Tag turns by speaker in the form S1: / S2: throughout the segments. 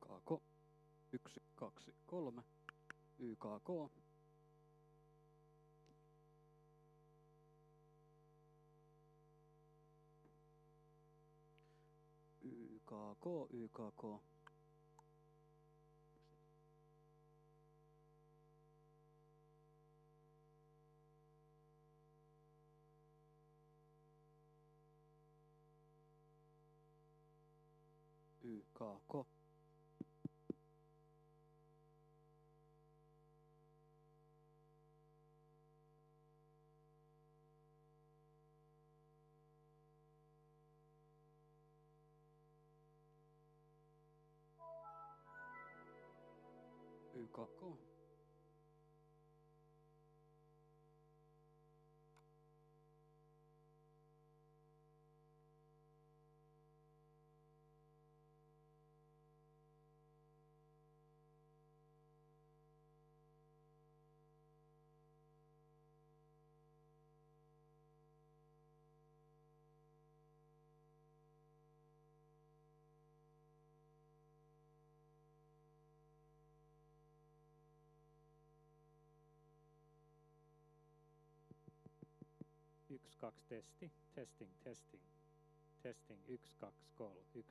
S1: YKK. 1, 2, 3. YKK. YKK, YKK. YKK. YKK.
S2: Yksi, kaksi, testi. Testing, testing. Testing, 1, 2, 3, 1.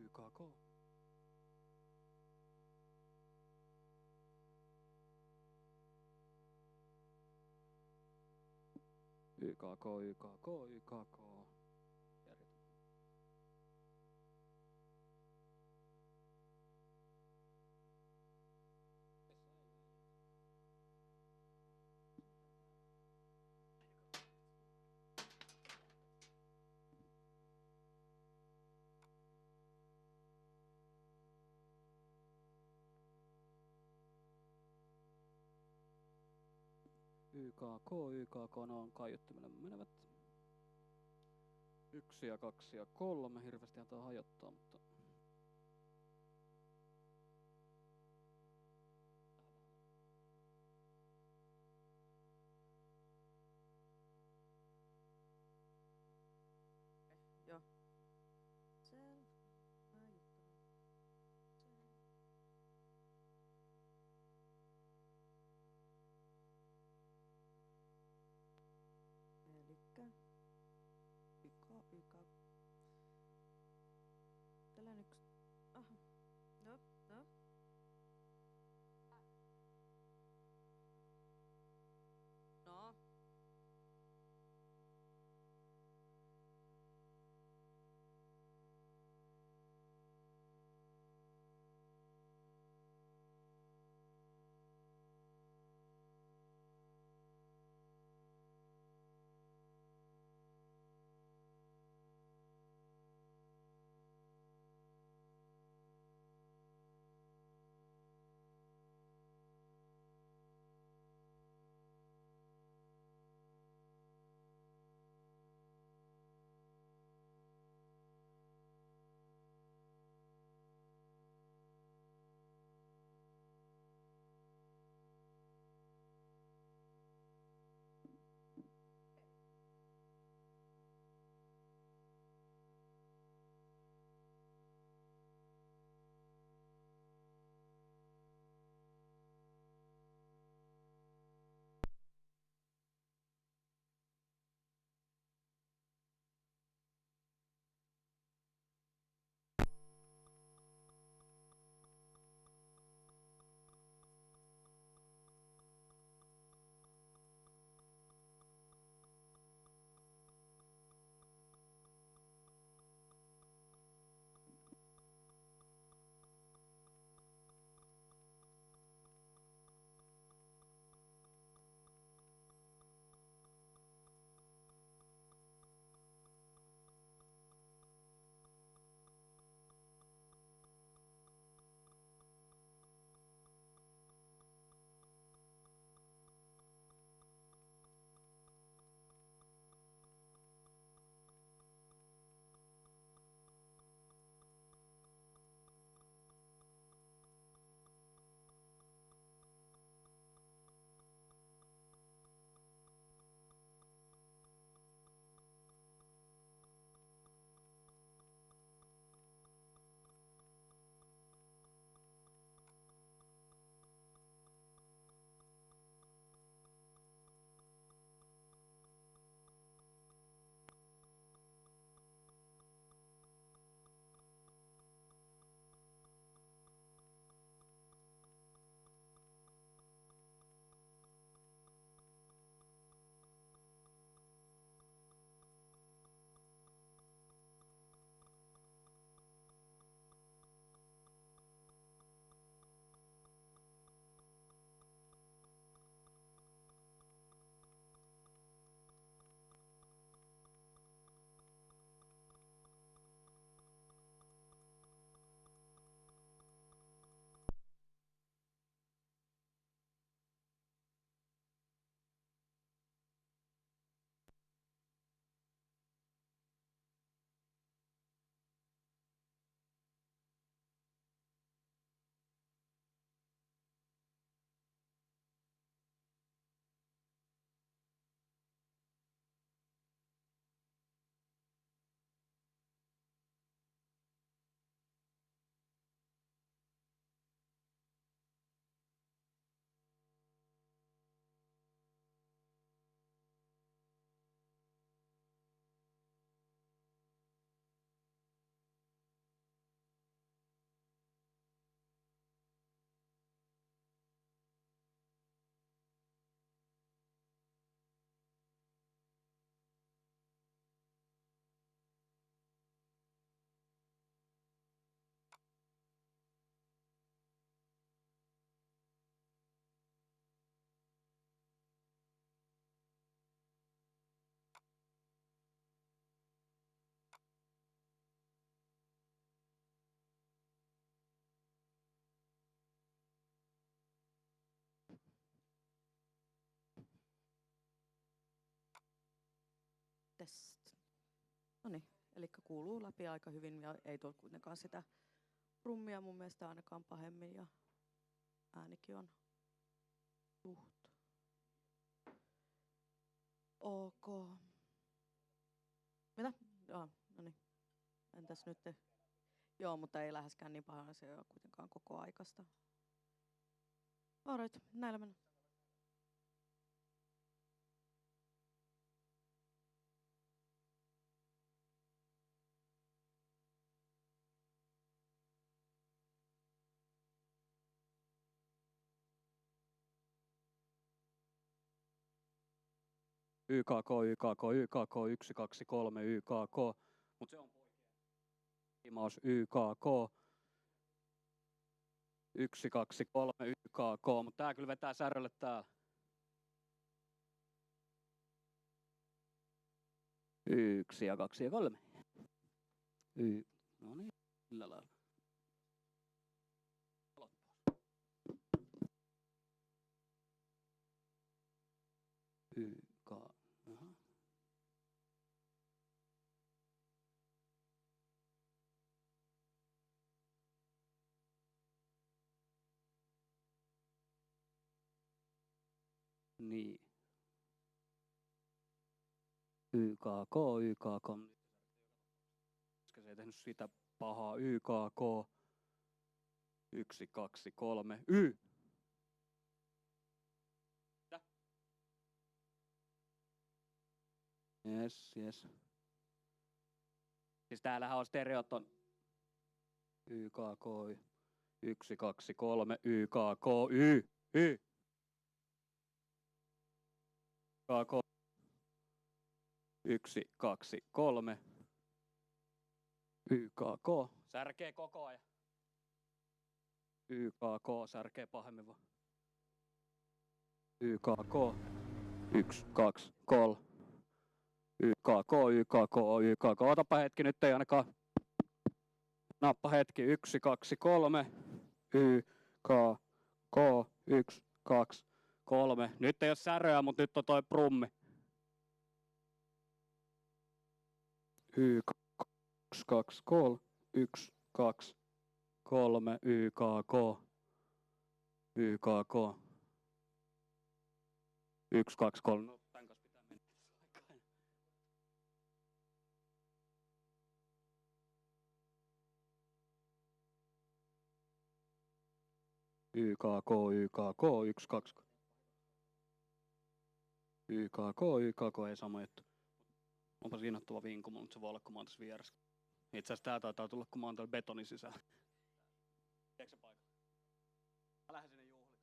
S1: YKK. YKK, YKK, YKK. Järjetön. YKK, YKK, no on kaiuttimelle menevät. 1 ja 2 ja 3, hirveästihän tää hajottaa, mutta...
S3: Joo. Selvä. Mä juttelen. Elikkä YK. Noniin, eli kuuluu läpi aika hyvin ja ei tule kuitenkaan sitä rummia mun mielestä ainakaan pahemmin ja äänikin on suht ok. Mitä? Joo, noniin. Entäs nyt? Joo, mutta ei läheskään niin paha, se ei ole kuitenkaan koko aikaista. Alright, näillä mennään.
S1: YKK, YKK, YKK, 1, 2, 3, YKK. Mut se on poikien. Imaus YKK. 1, 2, 3, YKK. Mut tää kyllä vetää särölle täällä. 1 ja 2 ja 3. No niin, sillä lailla. YK. Aha. Niin. YKK, YKK. Se ei tehnyt sitä pahaa. YKK. 1, 2, 3, Y. Yes, yes. Siis täällähän on stereot on YKK, 1, 2, 3, YKK, Y, Y. YKK, 1, 2, 3, YKK. Särkee koko ajan. YKK, särkee pahemmin vaan. YKK, 1, 2, 3. YKK, YKK, YKK. Otapa hetki, nyt ei ainakaan. Nappa hetki, 1, 2, 3. YKK, 1, 2, 3. Nyt ei ole säröä, mutta nyt on toi prummi. YKK, 1, 2, 3. 1, 2, 3. YKK. YKK. 1, 2, 3. No, tän kanssa pitää mennä. YKK, YKK, 1, 2. YKK, YKK, ei sama juttu. Onpa siinä tuo vinku, mutta se voi olla, kun mä oon tässä vieressä. Itse asiassa tää taitaa tulla, kun mä oon tuolla betonin sisällä. Tiedätkö se paikka? Mä lähden sinne juhliksi.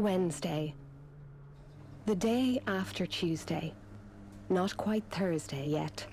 S4: Wednesday. The day after Tuesday. Not quite Thursday yet.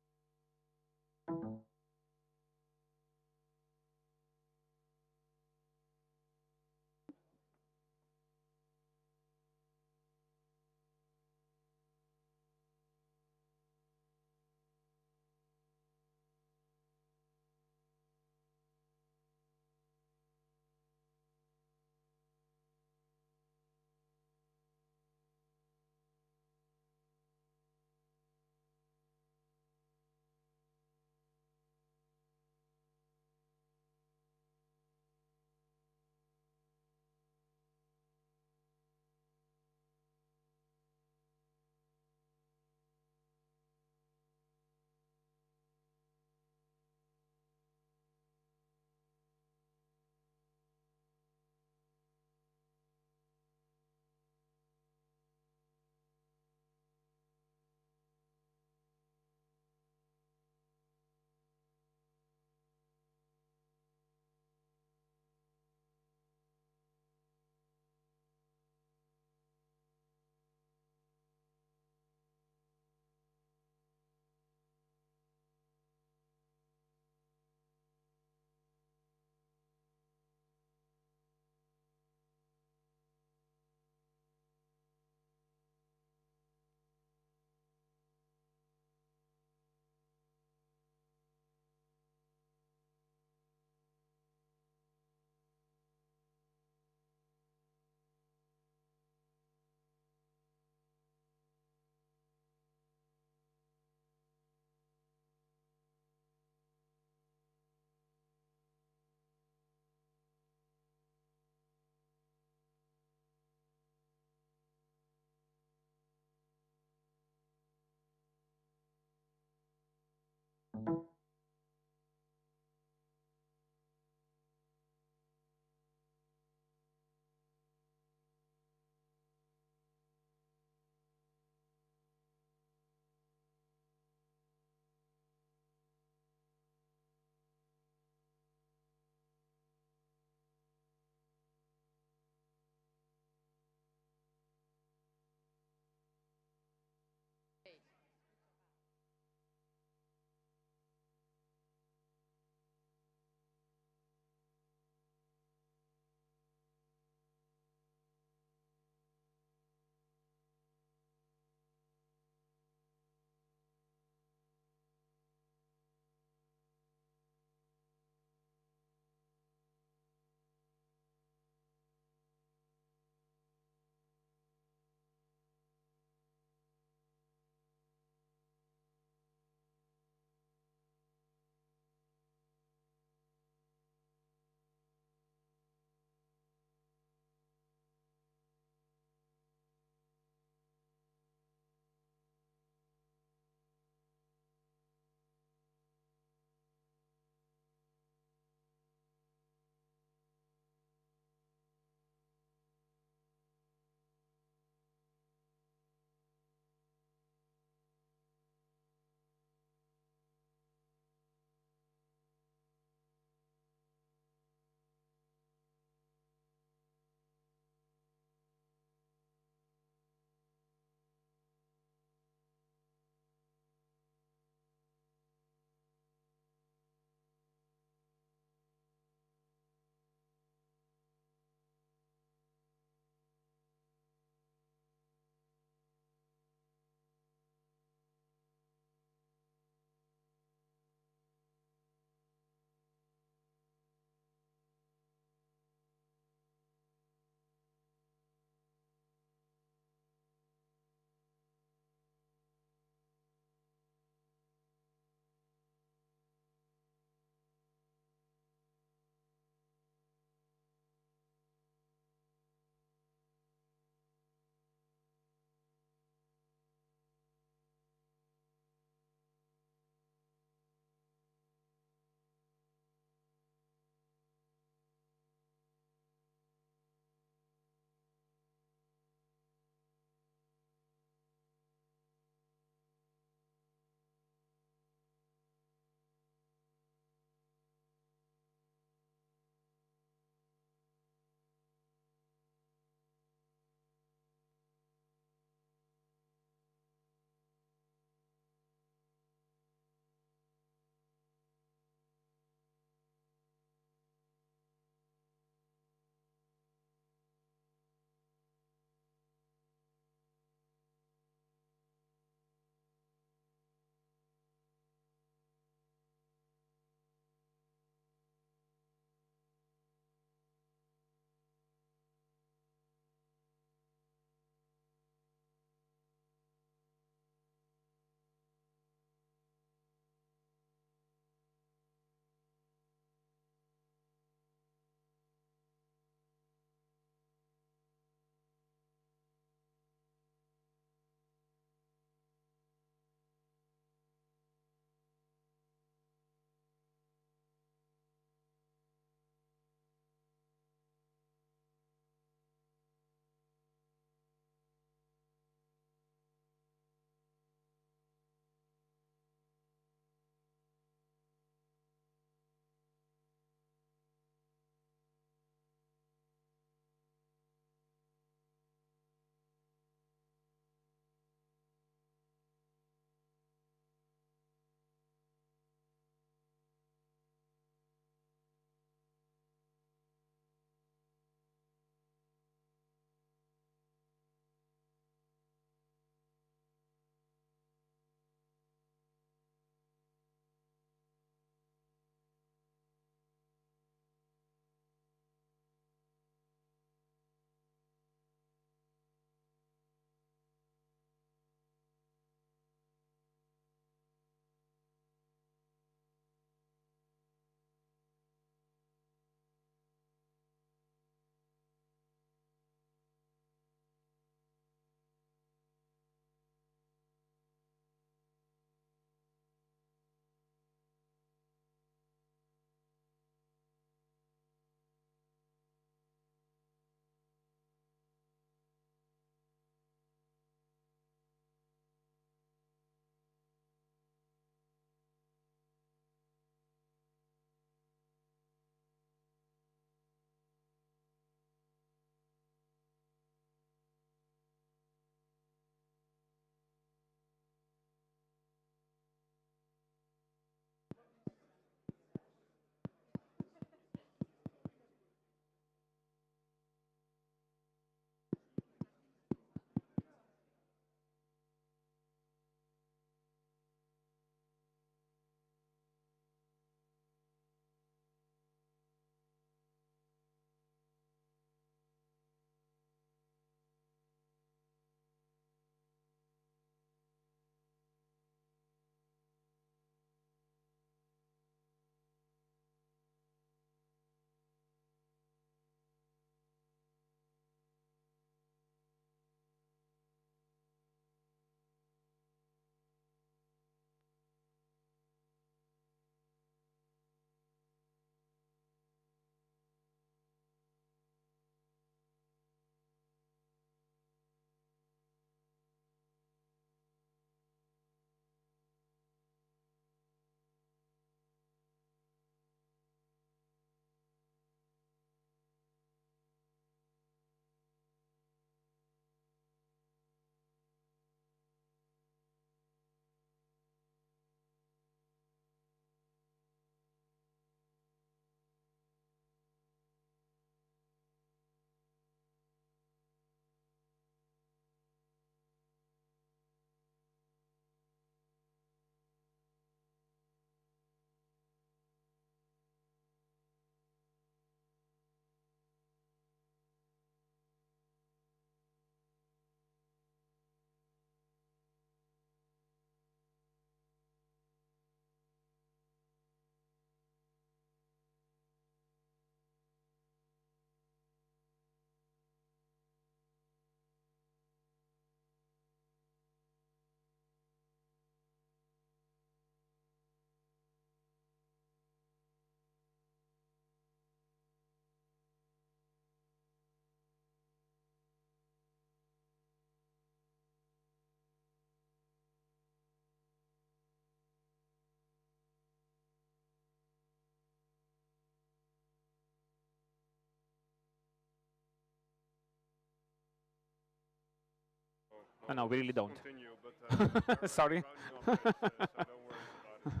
S5: No, we really don't.
S6: Continue, but
S5: Sorry.
S6: so don't worry about it. No worries.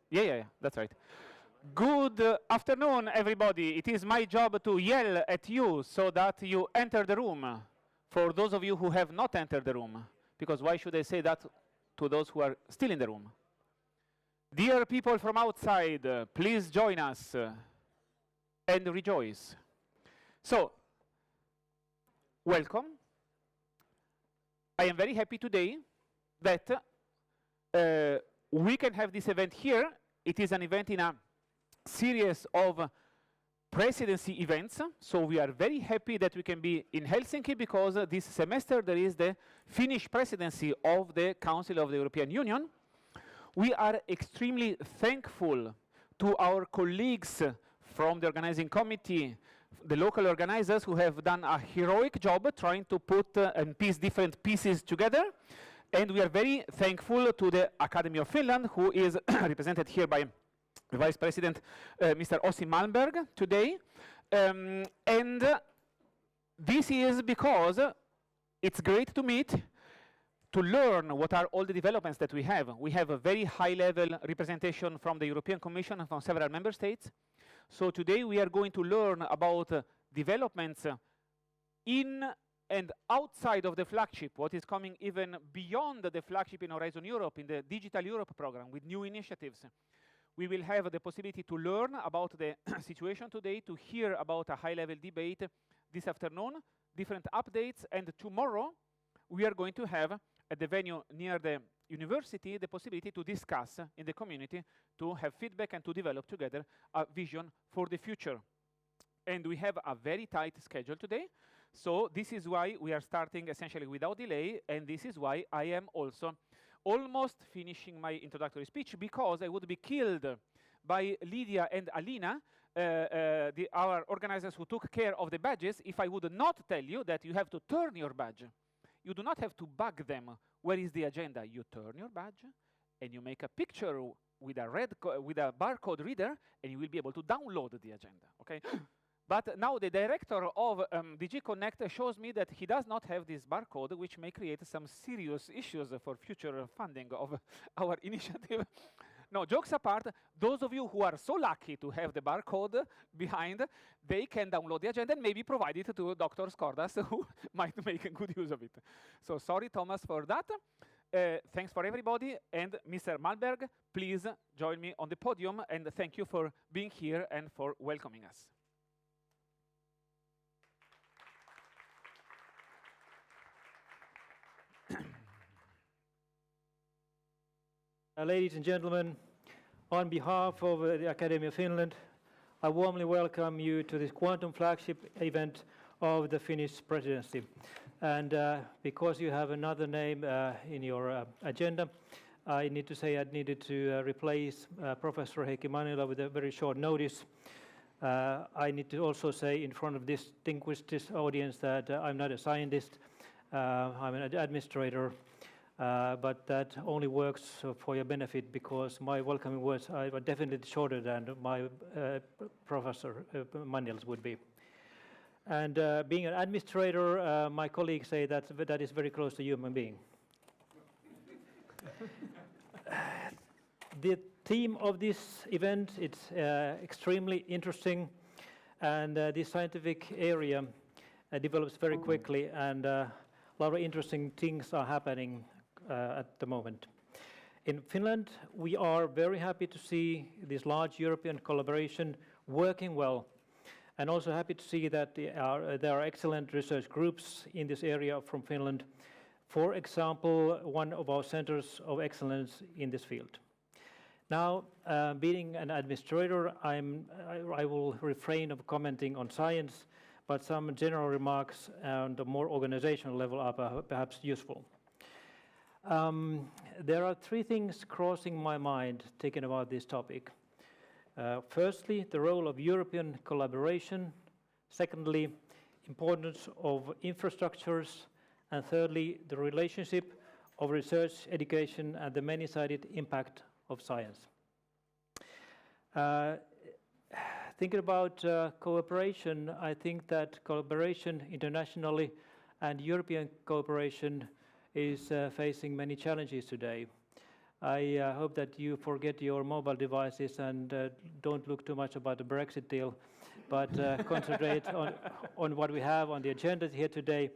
S5: Yeah, that's right. Good afternoon, everybody. It is my job to yell at you so that you enter the room. For those of you who have not entered the room, because why should I say that to those who are still in the room? Dear people from outside, please join us and rejoice. So, welcome. I am very happy today that we can have this event here. It is an event in a series of presidency events. So we are very happy that we can be in Helsinki because this semester there is the Finnish presidency of the Council of the European Union. We are extremely thankful to our colleagues from the organizing committee, the local organizers who have done a heroic job trying to put and piece different pieces together. And we are very thankful to the Academy of Finland, who is represented here by Vice President Mr. Ossi Malmberg today. And this is because it's great to meet, to learn what are all the developments that we have. We have a very high-level representation from the European Commission and from several member states. So today we are going to learn about developments in and outside of the flagship, what is coming even beyond the flagship in Horizon Europe, in the Digital Europe program, with new initiatives. We will have the possibility to learn about the situation today, to hear about a high-level debate this afternoon, different updates, and tomorrow we are going to have, at the venue near the university, the possibility to discuss in the community, to have feedback and to develop together a vision for the future. And we have a very tight schedule today. So this is why we are starting essentially without delay, and this is why I am also almost finishing my introductory speech, because I would be killed by Lydia and Alina, our organizers who took care of the badges, if I would not tell you that you have to turn your badge. You do not have to bug them. Where is the agenda? You turn your badge, and you make a picture with a barcode reader, and you will be able to download the agenda. Okay. But now the director of DG Connect shows me that he does not have this barcode, which may create some serious issues for future funding of our initiative. No, jokes apart, those of you who are so lucky to have the barcode behind, they can download the agenda and maybe provide it to Dr. Skordas, who might make a good use of it. So sorry, Thomas, for that. Thanks for everybody. And Mr. Malmberg, please join me on the podium, and thank you for being here and for welcoming us.
S2: Ladies and gentlemen, on behalf of the Academy of Finland, I warmly welcome you to this Quantum Flagship event of the Finnish presidency. And because you have another name in your agenda, I need to say I needed to replace Professor Heikki Manila with a very short notice. I need to also say in front of this distinguished audience that I'm not a scientist, I'm an administrator. But that only works for your benefit, because my welcoming words are definitely shorter than my Professor Manil's would be. And being an administrator, my colleagues say that is very close to human being. The theme of this event, it's extremely interesting, and this scientific area develops very quickly, and a lot of interesting things are happening at the moment. In Finland, we are very happy to see this large European collaboration working well, and also happy to see that there are excellent research groups in this area from Finland. For example, one of our centers of excellence in this field. Now, being an administrator, I will refrain of commenting on science, but some general remarks on the more organizational level are perhaps useful. There are three things crossing my mind thinking about this topic. Firstly, the role of European collaboration. Secondly, importance of infrastructures. And thirdly, the relationship of research, education, and the Thinking about cooperation, I think that collaboration internationally and European cooperation is facing many challenges today. I hope that you forget your mobile devices and don't look too much about the Brexit deal, but concentrate on what we have on the agenda here today.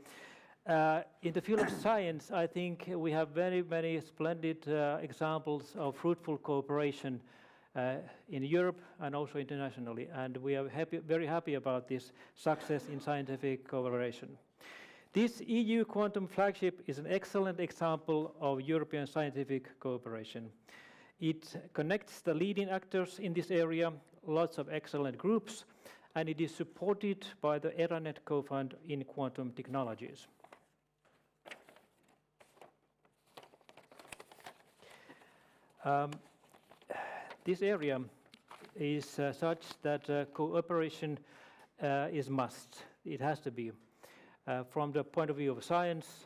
S2: In the field of science, I think we have very, very splendid examples of fruitful cooperation in Europe and also internationally, and we are very happy about this success in scientific cooperation. This EU Quantum Flagship is an excellent example of European scientific cooperation. It connects the leading actors in this area, lots of excellent groups, and it is supported by the ERANET co-fund in quantum technologies. This area is such that cooperation is must. It has to be. From the point of view of science,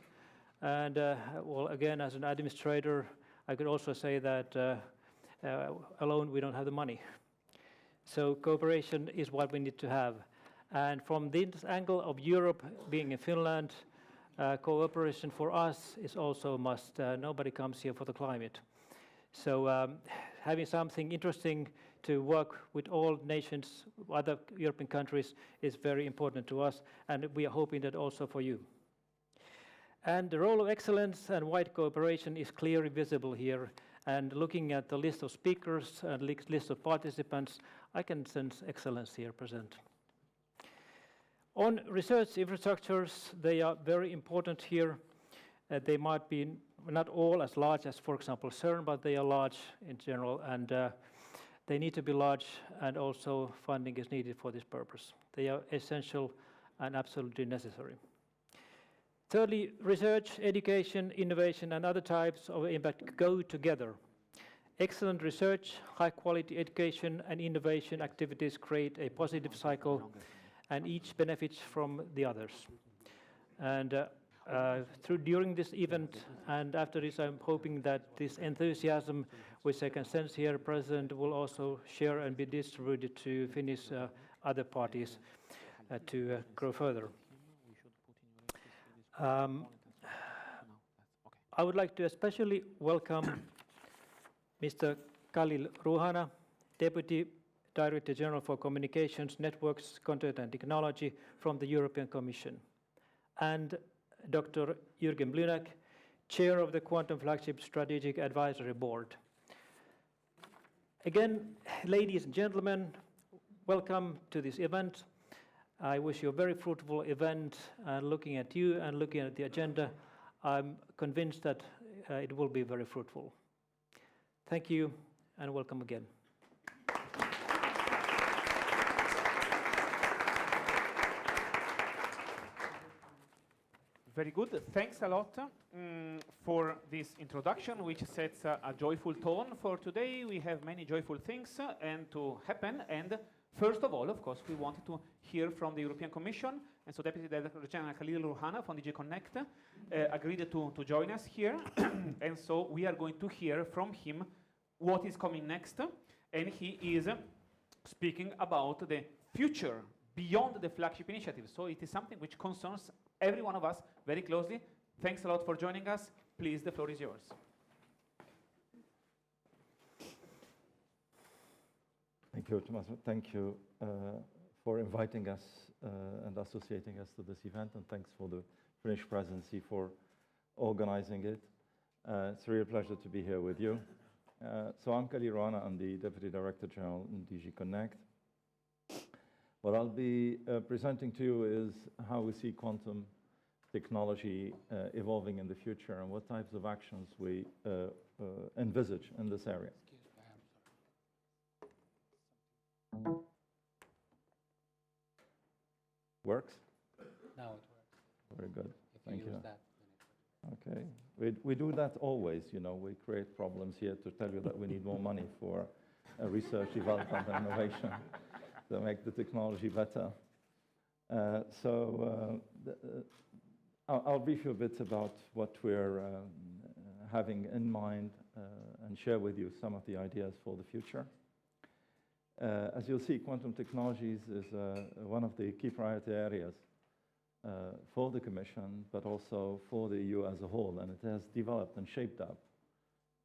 S2: and well, again, as an administrator, I could also say that alone we don't have the money. So cooperation is what we need to have. And from this angle of Europe being in Finland, cooperation for us is also a must. Nobody comes here for the climate. So having something interesting to work with all nations, other European countries, is very important to us, and we are hoping that also for you. And the role of excellence and wide cooperation is clearly visible here. And looking at the list of speakers and list of participants, I can sense excellence here present. On research infrastructures, they are very important here. They might be not all as large as, for example, CERN, but they are large in general, and they need to be large, and also funding is needed for this purpose. They are essential and absolutely necessary. Thirdly, research, education, innovation, and other types of impact go together. Excellent research, high-quality education, and innovation activities create a positive cycle, and each benefits from the others. And during this event and after this, I'm hoping that this enthusiasm, which I can sense here present, will also share and be distributed to Finnish other parties to grow further. I would like to especially welcome Mr. Khalil Ruhana, Deputy Director General for Communications, Networks, Content and Technology from the European Commission, and Dr. Jürgen Blünack, Chair of the Quantum Flagship Strategic Advisory Board. Again, ladies and gentlemen, welcome to this event. I wish you a very fruitful event, and looking at you and looking at the agenda, I'm convinced that it will be very fruitful. Thank you, and welcome again.
S5: Very good. Thanks a lot for this introduction, which sets a joyful tone for today. We have many joyful things to happen. And first of all, of course, we wanted to hear from the European Commission. And so Deputy Director General Khalil Ruhana from DG Connect agreed to join us here. And so we are going to hear from him what is coming next. And he is speaking about the future beyond the flagship initiative. So it is something which concerns every one of us very closely. Thanks a lot for joining us. Please, the floor is yours.
S7: Thank you, Thomas. Thank you for inviting us and associating us to this event, and thanks for the Finnish presidency for organizing it. It's a real pleasure to be here with you. So I'm Khalil Ruhana, I'm the Deputy Director General in DG Connect. What I'll be presenting to you is how we see quantum technology evolving in the future and what types of actions we envisage in this area. Works?
S8: Now it works.
S7: Very good.
S8: If
S7: Thank you.
S8: Use that, then it
S7: Okay.
S8: works.
S7: We do that always, you know. We create problems here to tell you that we need more money for research, development, and innovation to make the technology better. I'll brief you a bit about what we're having in mind and share with you some of the ideas for the future. As you'll see, quantum technologies is one of the key priority areas for the Commission, but also for the EU as a whole, and it has developed and shaped up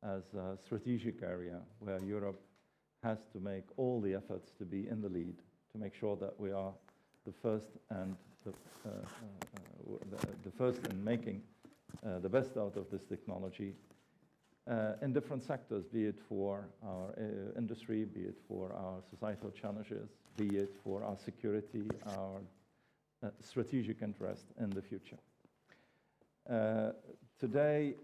S7: as a strategic area where Europe has to make all the efforts to be in the lead, to make sure that we are the first and the first in making the best out of this technology in different sectors, be it for our industry, be it for our societal challenges, be it for our security, our strategic interest in the future. Today,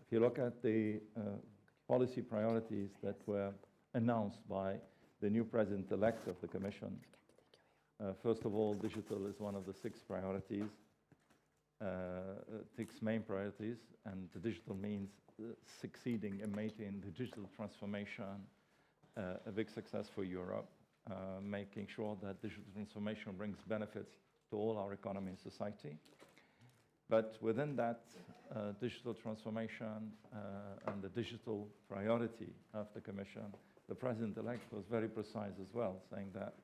S7: if you look at the policy priorities that were announced by the new President-elect of the Commission, first of all, digital is one of the 6 priorities, 6 main priorities, and the digital means succeeding in making the digital transformation a big success for Europe, making sure that digital transformation brings benefits to all our economy and society. But within that digital transformation and the digital priority of the Commission, the President-elect was very precise as well, saying that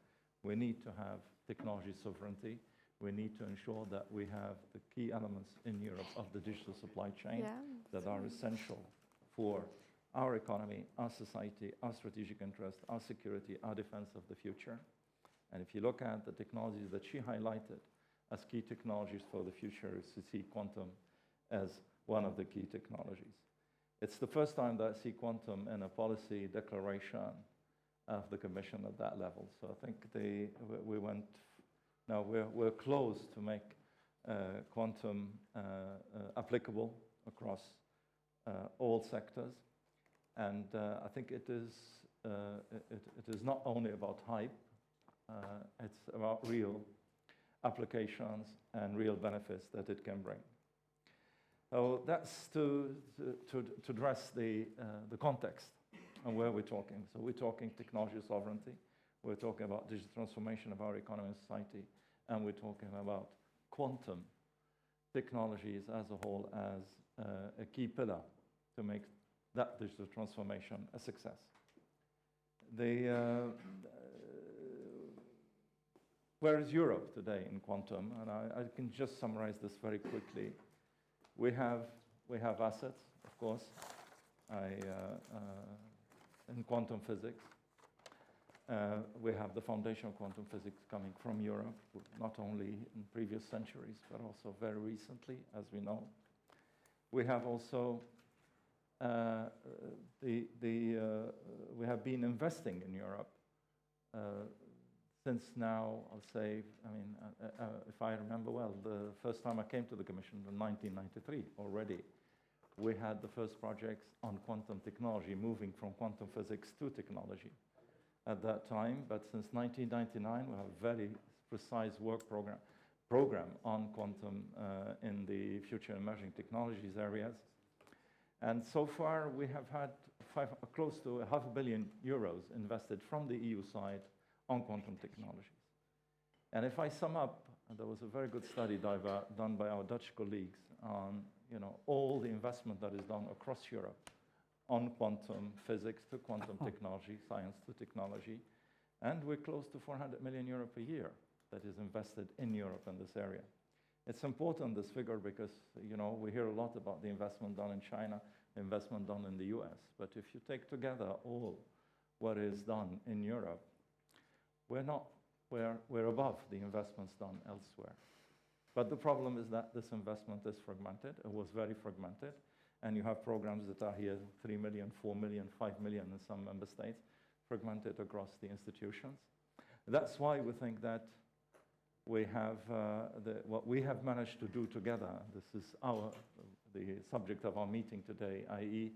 S7: we need to have technology sovereignty. We need to ensure that we have the key elements in Europe of the digital supply chain that are essential for our economy, our society, our strategic interest, our security, our defense of the future. And if you look at the technologies that she highlighted as key technologies for the future, is to see quantum as one of the key technologies. It's the first time that I see quantum in a policy declaration of the Commission at that level. So I think we went, now we're close to make quantum applicable across all sectors. And I think it is not only about hype, it's about real applications and real benefits that it can bring. So that's to address the context and where we're talking. So we're talking technology sovereignty, we're talking about digital transformation of our economy and society, and we're talking about quantum technologies as a whole as a key pillar to make that digital transformation a success. Where is Europe today in quantum? And I can just summarize this very quickly. We have assets, of course, in quantum physics. We have the foundation of quantum physics coming from Europe, not only in previous centuries, but also very recently, as we know. We have also we have been investing in Europe since now, I'll say, I mean, if I remember well, the first time I came to the Commission in 1993 already, we had the first projects on quantum technology, moving from quantum physics to technology at that time. But since 1999, we have a very precise work program on quantum in the future emerging technologies areas. And so far, we have had close to €500 million invested from the EU side on quantum technologies. And if I sum up, there was a very good study done by our Dutch colleagues on all the investment that is done across Europe on quantum physics to quantum technology, science to technology. And we're close to €400 million a year that is invested in Europe in this area. It's important, this figure, because we hear a lot about the investment done in China, investment done in the US. But if you take together all what is done in Europe, we're above the investments done elsewhere. But the problem is that this investment is fragmented. It was very fragmented. And you have programs that are here 3 million, 4 million, 5 million in some member states, fragmented across the institutions. That's why we think that we have what we have managed to do together. This is the subject of our meeting today, i.e.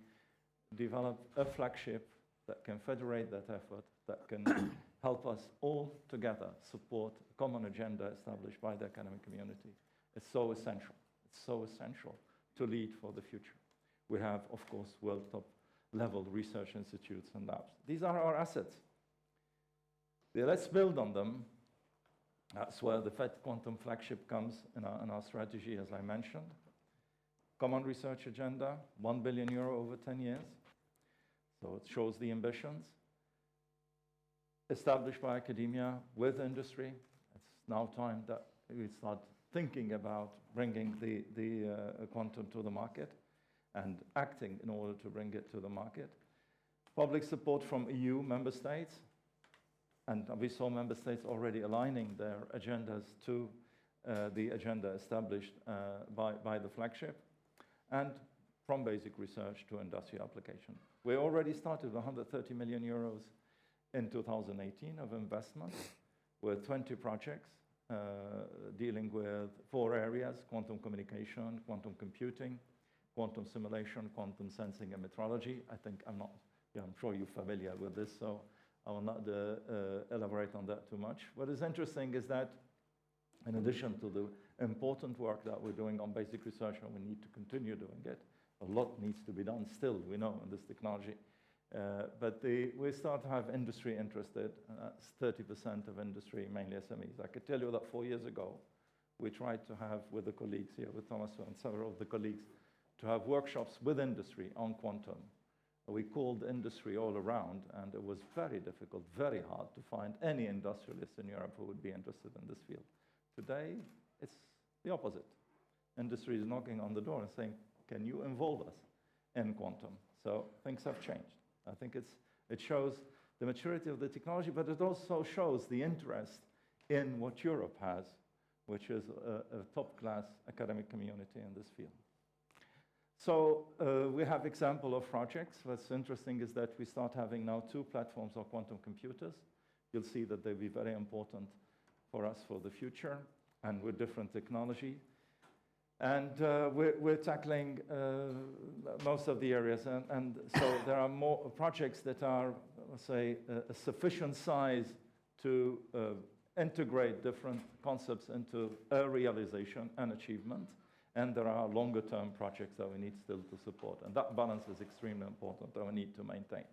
S7: develop a flagship that can federate that effort, that can help us all together support a common agenda established by the academic community. It's so essential. It's so essential to lead for the future. We have, of course, world top level research institutes and labs. These are our assets. Let's build on them. That's where the FET Quantum Flagship comes in our strategy, as I mentioned. Common research agenda, €1 billion over 10 years. So it shows the ambitions. Established by academia with industry. It's now time that we start thinking about bringing the quantum to the market and acting in order to bring it to the market. Public support from EU member states, and we saw member states already aligning their agendas to the agenda established by the flagship, and from basic research to industrial application. We already started 130 million euros in 2018 of investment with 20 projects dealing with 4 areas: quantum communication, quantum computing, quantum simulation, quantum sensing and metrology. I'm sure you're familiar with this, so I will not elaborate on that too much. What is interesting is that in addition to the important work that we're doing on basic research, and we need to continue doing it, a lot needs to be done still, we know, in this technology. But we start to have industry interested. That's 30% of industry, mainly SMEs. I could tell you that 4 years ago, we tried to have, with the colleagues here, with Thomas and several of the colleagues, to have workshops with industry on quantum. We called industry all around, and it was very difficult, very hard to find any industrialist in Europe who would be interested in this field. Today, it's the opposite. Industry is knocking on the door and saying, can you involve us in quantum? So things have changed. I think it shows the maturity of the technology, but it also shows the interest in what Europe has, which is a top-class academic community in this field. So we have example of projects. What's interesting is that we start having now 2 platforms of quantum computers. You'll see that they'll be very important for us for the future, and with different technology. And we're tackling most of the areas, and so there are more projects that are, let's say, a sufficient size to integrate different concepts into a realization and achievement, and there are longer-term projects that we need still to support, and that balance is extremely important that we need to maintain.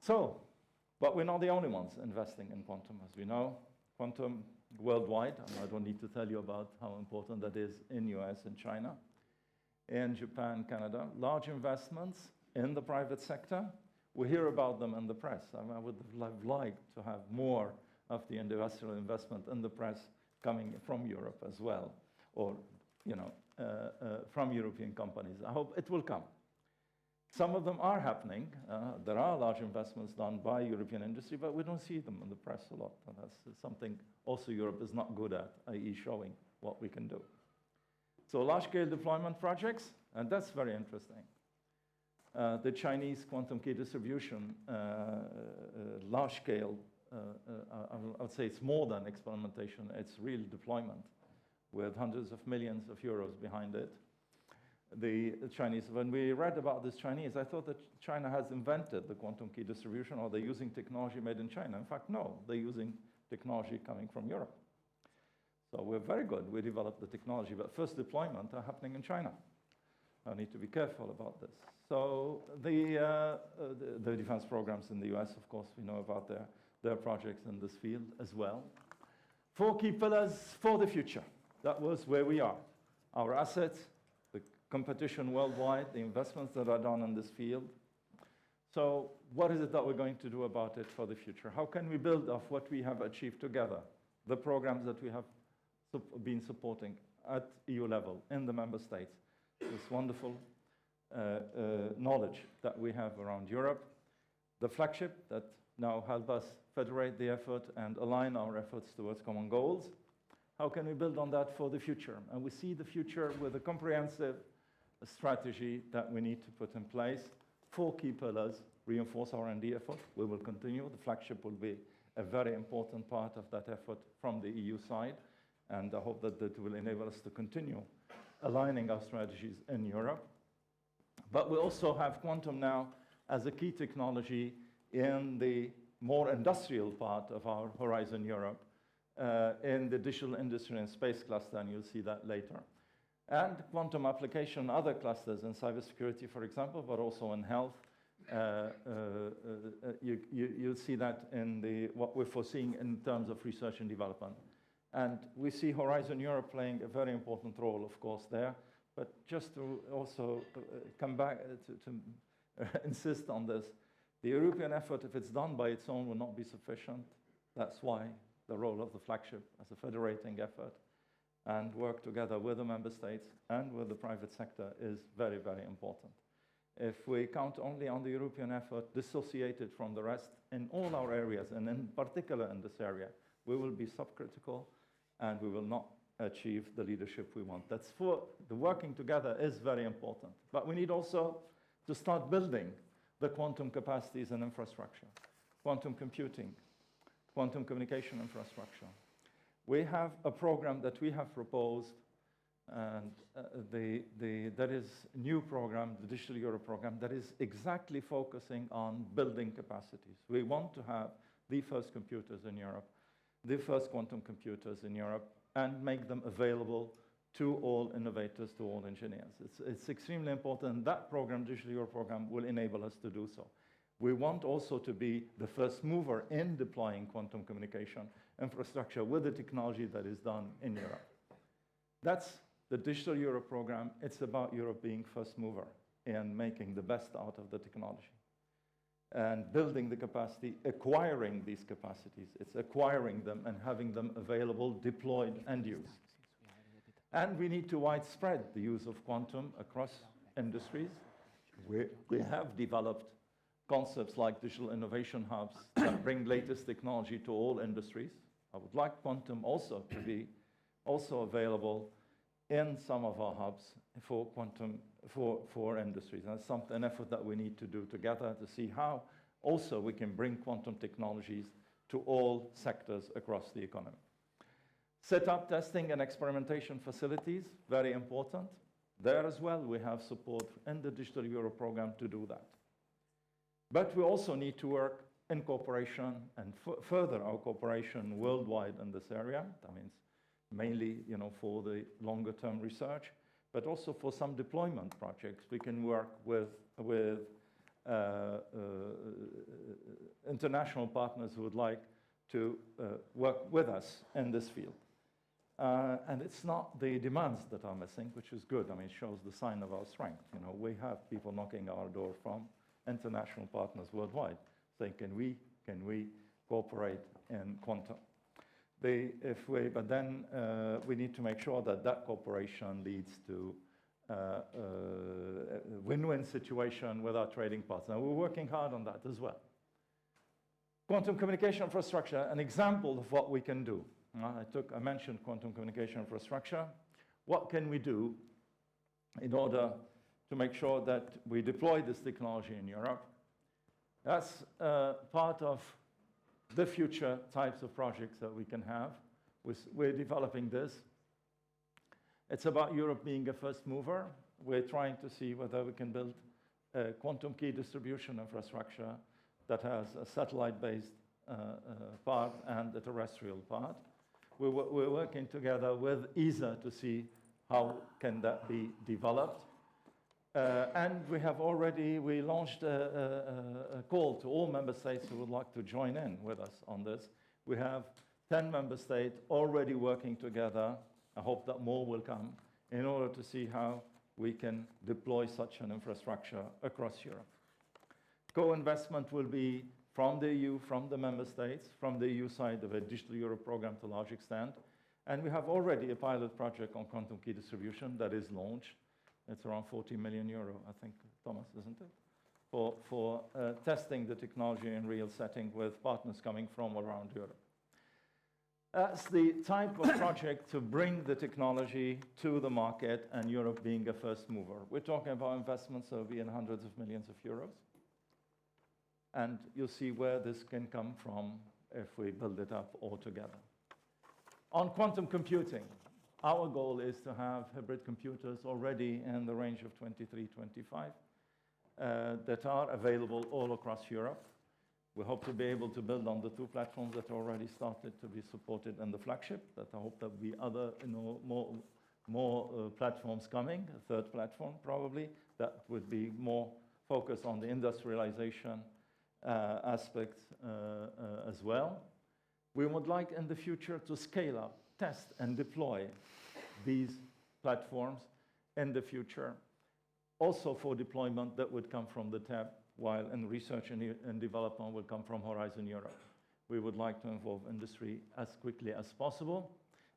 S7: So, but we're not the only ones investing in quantum, as we know. Quantum worldwide, and I don't need to tell you about how important that is in US and China, in Japan, Canada. Large investments in the private sector. We hear about them in the press. I would have liked to have more of the industrial investment in the press coming from Europe as well, or from European companies. I hope it will come. Some of them are happening. There are large investments done by European industry, but we don't see them in the press a lot. And that's something also Europe is not good at, i.e. showing what we can do. So large-scale deployment projects, and that's very interesting. The Chinese quantum key distribution, large-scale, I would say it's more than experimentation, it's real deployment with hundreds of millions of euros behind it. The Chinese, when we read about this Chinese, I thought that China has invented the quantum key distribution, or they're using technology made in China. In fact, no, they're using technology coming from Europe. So we're very good. We developed the technology, but first deployment are happening in China. I need to be careful about this. So the defense programs in the US, of course, we know about their projects in this field as well. 4 key pillars for the future. That was where we are. Our assets, the competition worldwide, the investments that are done in this field. So what is it that we're going to do about it for the future? How can we build off what we have achieved together? The programs that we have been supporting at EU level in the member states. This wonderful knowledge that we have around Europe. The flagship that now help us federate the effort and align our efforts towards common goals. How can we build on that for the future? And we see the future with a comprehensive strategy that we need to put in place. 4 key pillars: reinforce R&D effort. We will continue. The flagship will be a very important part of that effort from the EU side. And I hope that that will enable us to continue aligning our strategies in Europe. But we also have quantum now as a key technology in the more industrial part of our Horizon Europe, in the digital industry and space cluster, and you'll see that later. And quantum application, other clusters in cybersecurity, for example, but also in health. You'll see that in what we're foreseeing in terms of research and development. And we see Horizon Europe playing a very important role, of course, there. But just to also come back to insist on this. The European effort, if it's done by its own, will not be sufficient. That's why the role of the flagship as a federating effort and work together with the member states and with the private sector is very, very important. If we count only on the European effort, dissociated from the rest in all our areas, and in particular in this area, we will be subcritical and we will not achieve the leadership we want. That's for the working together is very important. But we need also to start building the quantum capacities and infrastructure, quantum computing, quantum communication infrastructure. We have a program that we have proposed, and that is a new program, the Digital Euro program, that is exactly focusing on building capacities. We want to have the first computers in Europe, the first quantum computers in Europe, and make them available to all innovators, to all engineers. It's extremely important. That program, Digital Euro program, will enable us to do so. We want also to be the first mover in deploying quantum communication infrastructure with the technology that is done in Europe. That's the Digital Euro program. It's about Europe being first mover in making the best out of the technology and building the capacity, acquiring these capacities. It's acquiring them and having them available, deployed, and used. And we need to widespread the use of quantum across industries. We have developed concepts like digital innovation hubs that bring latest technology to all industries. I would like quantum also to be also available in some of our hubs for quantum for industries. And that's an effort that we need to do together to see how also we can bring quantum technologies to all sectors across the economy. Set up testing and experimentation facilities, very important. There as well, we have support in the Digital Euro program to do that. But we also need to work in cooperation and further our cooperation worldwide in this area. That means mainly, for the longer-term research, but also for some deployment projects. We can work with international partners who would like to work with us in this field. And it's not the demands that are missing, which is good. I mean, it shows the sign of our strength. We have people knocking our door from international partners worldwide saying, can we cooperate in quantum? But then we need to make sure that that cooperation leads to a win-win situation with our trading partner. We're working hard on that as well. Quantum communication infrastructure, an example of what we can do. I mentioned quantum communication infrastructure. What can we do in order to make sure that we deploy this technology in Europe? That's part of the future types of projects that we can have. We're developing this. It's about Europe being a first mover. We're trying to see whether we can build a quantum key distribution infrastructure that has a satellite-based part and a terrestrial part. We're working together with ESA to see how can that be developed. And we launched a call to all member states who would like to join in with us on this. We have 10 member states already working together. I hope that more will come in order to see how we can deploy such an infrastructure across Europe. Co-investment will be from the EU, from the member states, from the EU side of a Digital Euro program to a large extent. And we have already a pilot project on quantum key distribution that is launched. It's around 40 million euro, I think, Thomas, isn't it? For testing the technology in real setting with partners coming from around Europe. That's the type of project to bring the technology to the market and Europe being a first mover. We're talking about investments that will be in hundreds of millions of euros. And you'll see where this can come from if we build it up all together. On quantum computing, our goal is to have hybrid computers already in the range of 23, 25 that are available all across Europe. We hope to be able to build on the 2 platforms that already started to be supported in the flagship. That I hope there will be other, more platforms coming, a 3rd platform probably, that would be more focused on the industrialization aspects as well. We would like in the future to scale up, test and deploy these platforms in the future also for deployment that would come from the TAB, while in research and development will come from Horizon Europe. We would like to involve industry as quickly as possible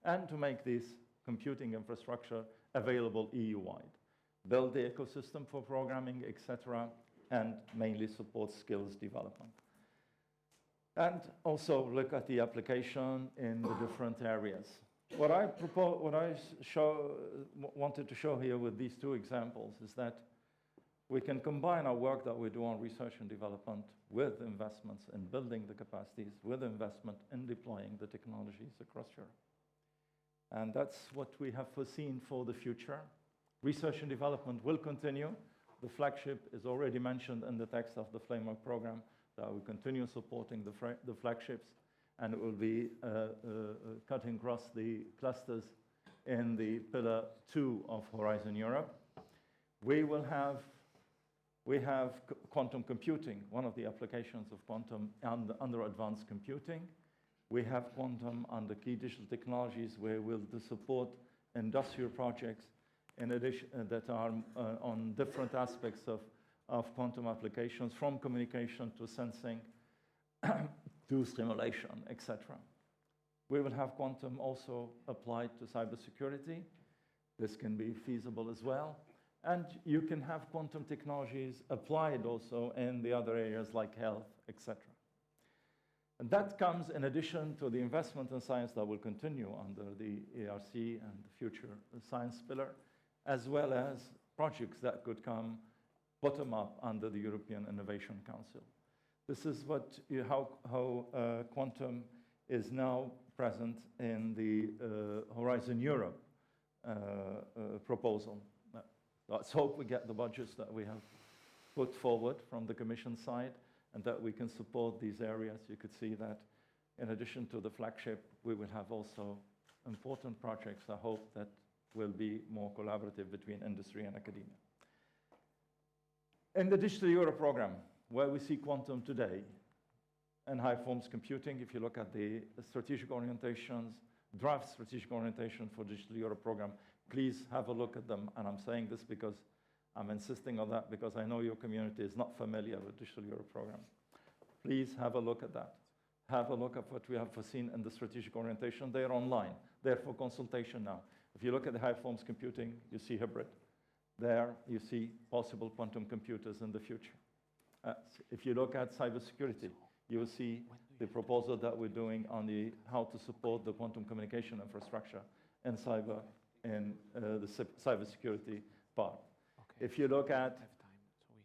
S7: and to make this computing infrastructure available EU-wide. Build the ecosystem for programming, etc., and mainly support skills development. And also look at the application in the different areas. What I wanted to show here with these two examples is that we can combine our work that we do on research and development with investments in building the capacities, with investment in deploying the technologies across Europe. And that's what we have foreseen for the future. Research and development will continue. The flagship is already mentioned in the text of the framework program, that we continue supporting the flagships, and it will be cutting across the clusters in the pillar 2 of Horizon Europe. We have quantum computing, one of the applications of quantum under advanced computing. We have quantum under key digital technologies, where we'll support industrial projects in addition that are on different aspects of quantum applications, from communication to sensing to simulation, etc. We will have quantum also applied to cybersecurity. This can be feasible as well. And you can have quantum technologies applied also in the other areas like health, etc. And that comes in addition to the investment in science that will continue under the ERC and the future science pillar, as well as projects that could come bottom up under the European Innovation Council. This is how quantum is now present in the Horizon Europe proposal. Let's hope we get the budgets that we have put forward from the Commission side, and that we can support these areas. You could see that in addition to the flagship, we will have also important projects, I hope, that will be more collaborative between industry and academia. In the Digital Euro program, where we see quantum today and high performance computing, if you look at the strategic orientations, draft strategic orientation for Digital Euro program, please have a look at them. And I'm saying this because I'm insisting on that, because I know your community is not familiar with Digital Euro program. Please have a look at that. Have a look at what we have foreseen in the strategic orientation. They're online. They're for consultation now. If you look at the high performance computing, you see hybrid. There you see possible quantum computers in the future. If you look at cybersecurity, you will see the proposal that we're doing on how to support the quantum communication infrastructure in the cybersecurity part. Okay. If you look at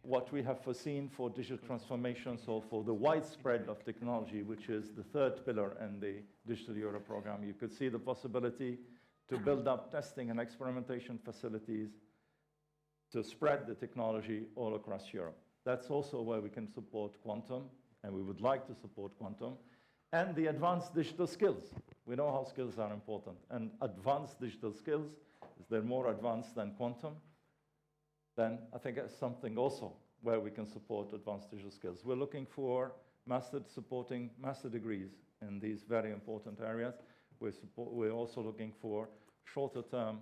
S7: what we have foreseen for digital transformation, so for the widespread of technology, which is the third pillar in the Digital Euro program, you could see the possibility to build up testing and experimentation facilities to spread the technology all across Europe. That's also where we can support quantum, and we would like to support quantum, and the advanced digital skills. We know how skills are important, and advanced digital skills, if they're more advanced than quantum, then I think it's something also where we can support advanced digital skills. We're looking for supporting master degrees in these very important areas. We're also looking for shorter term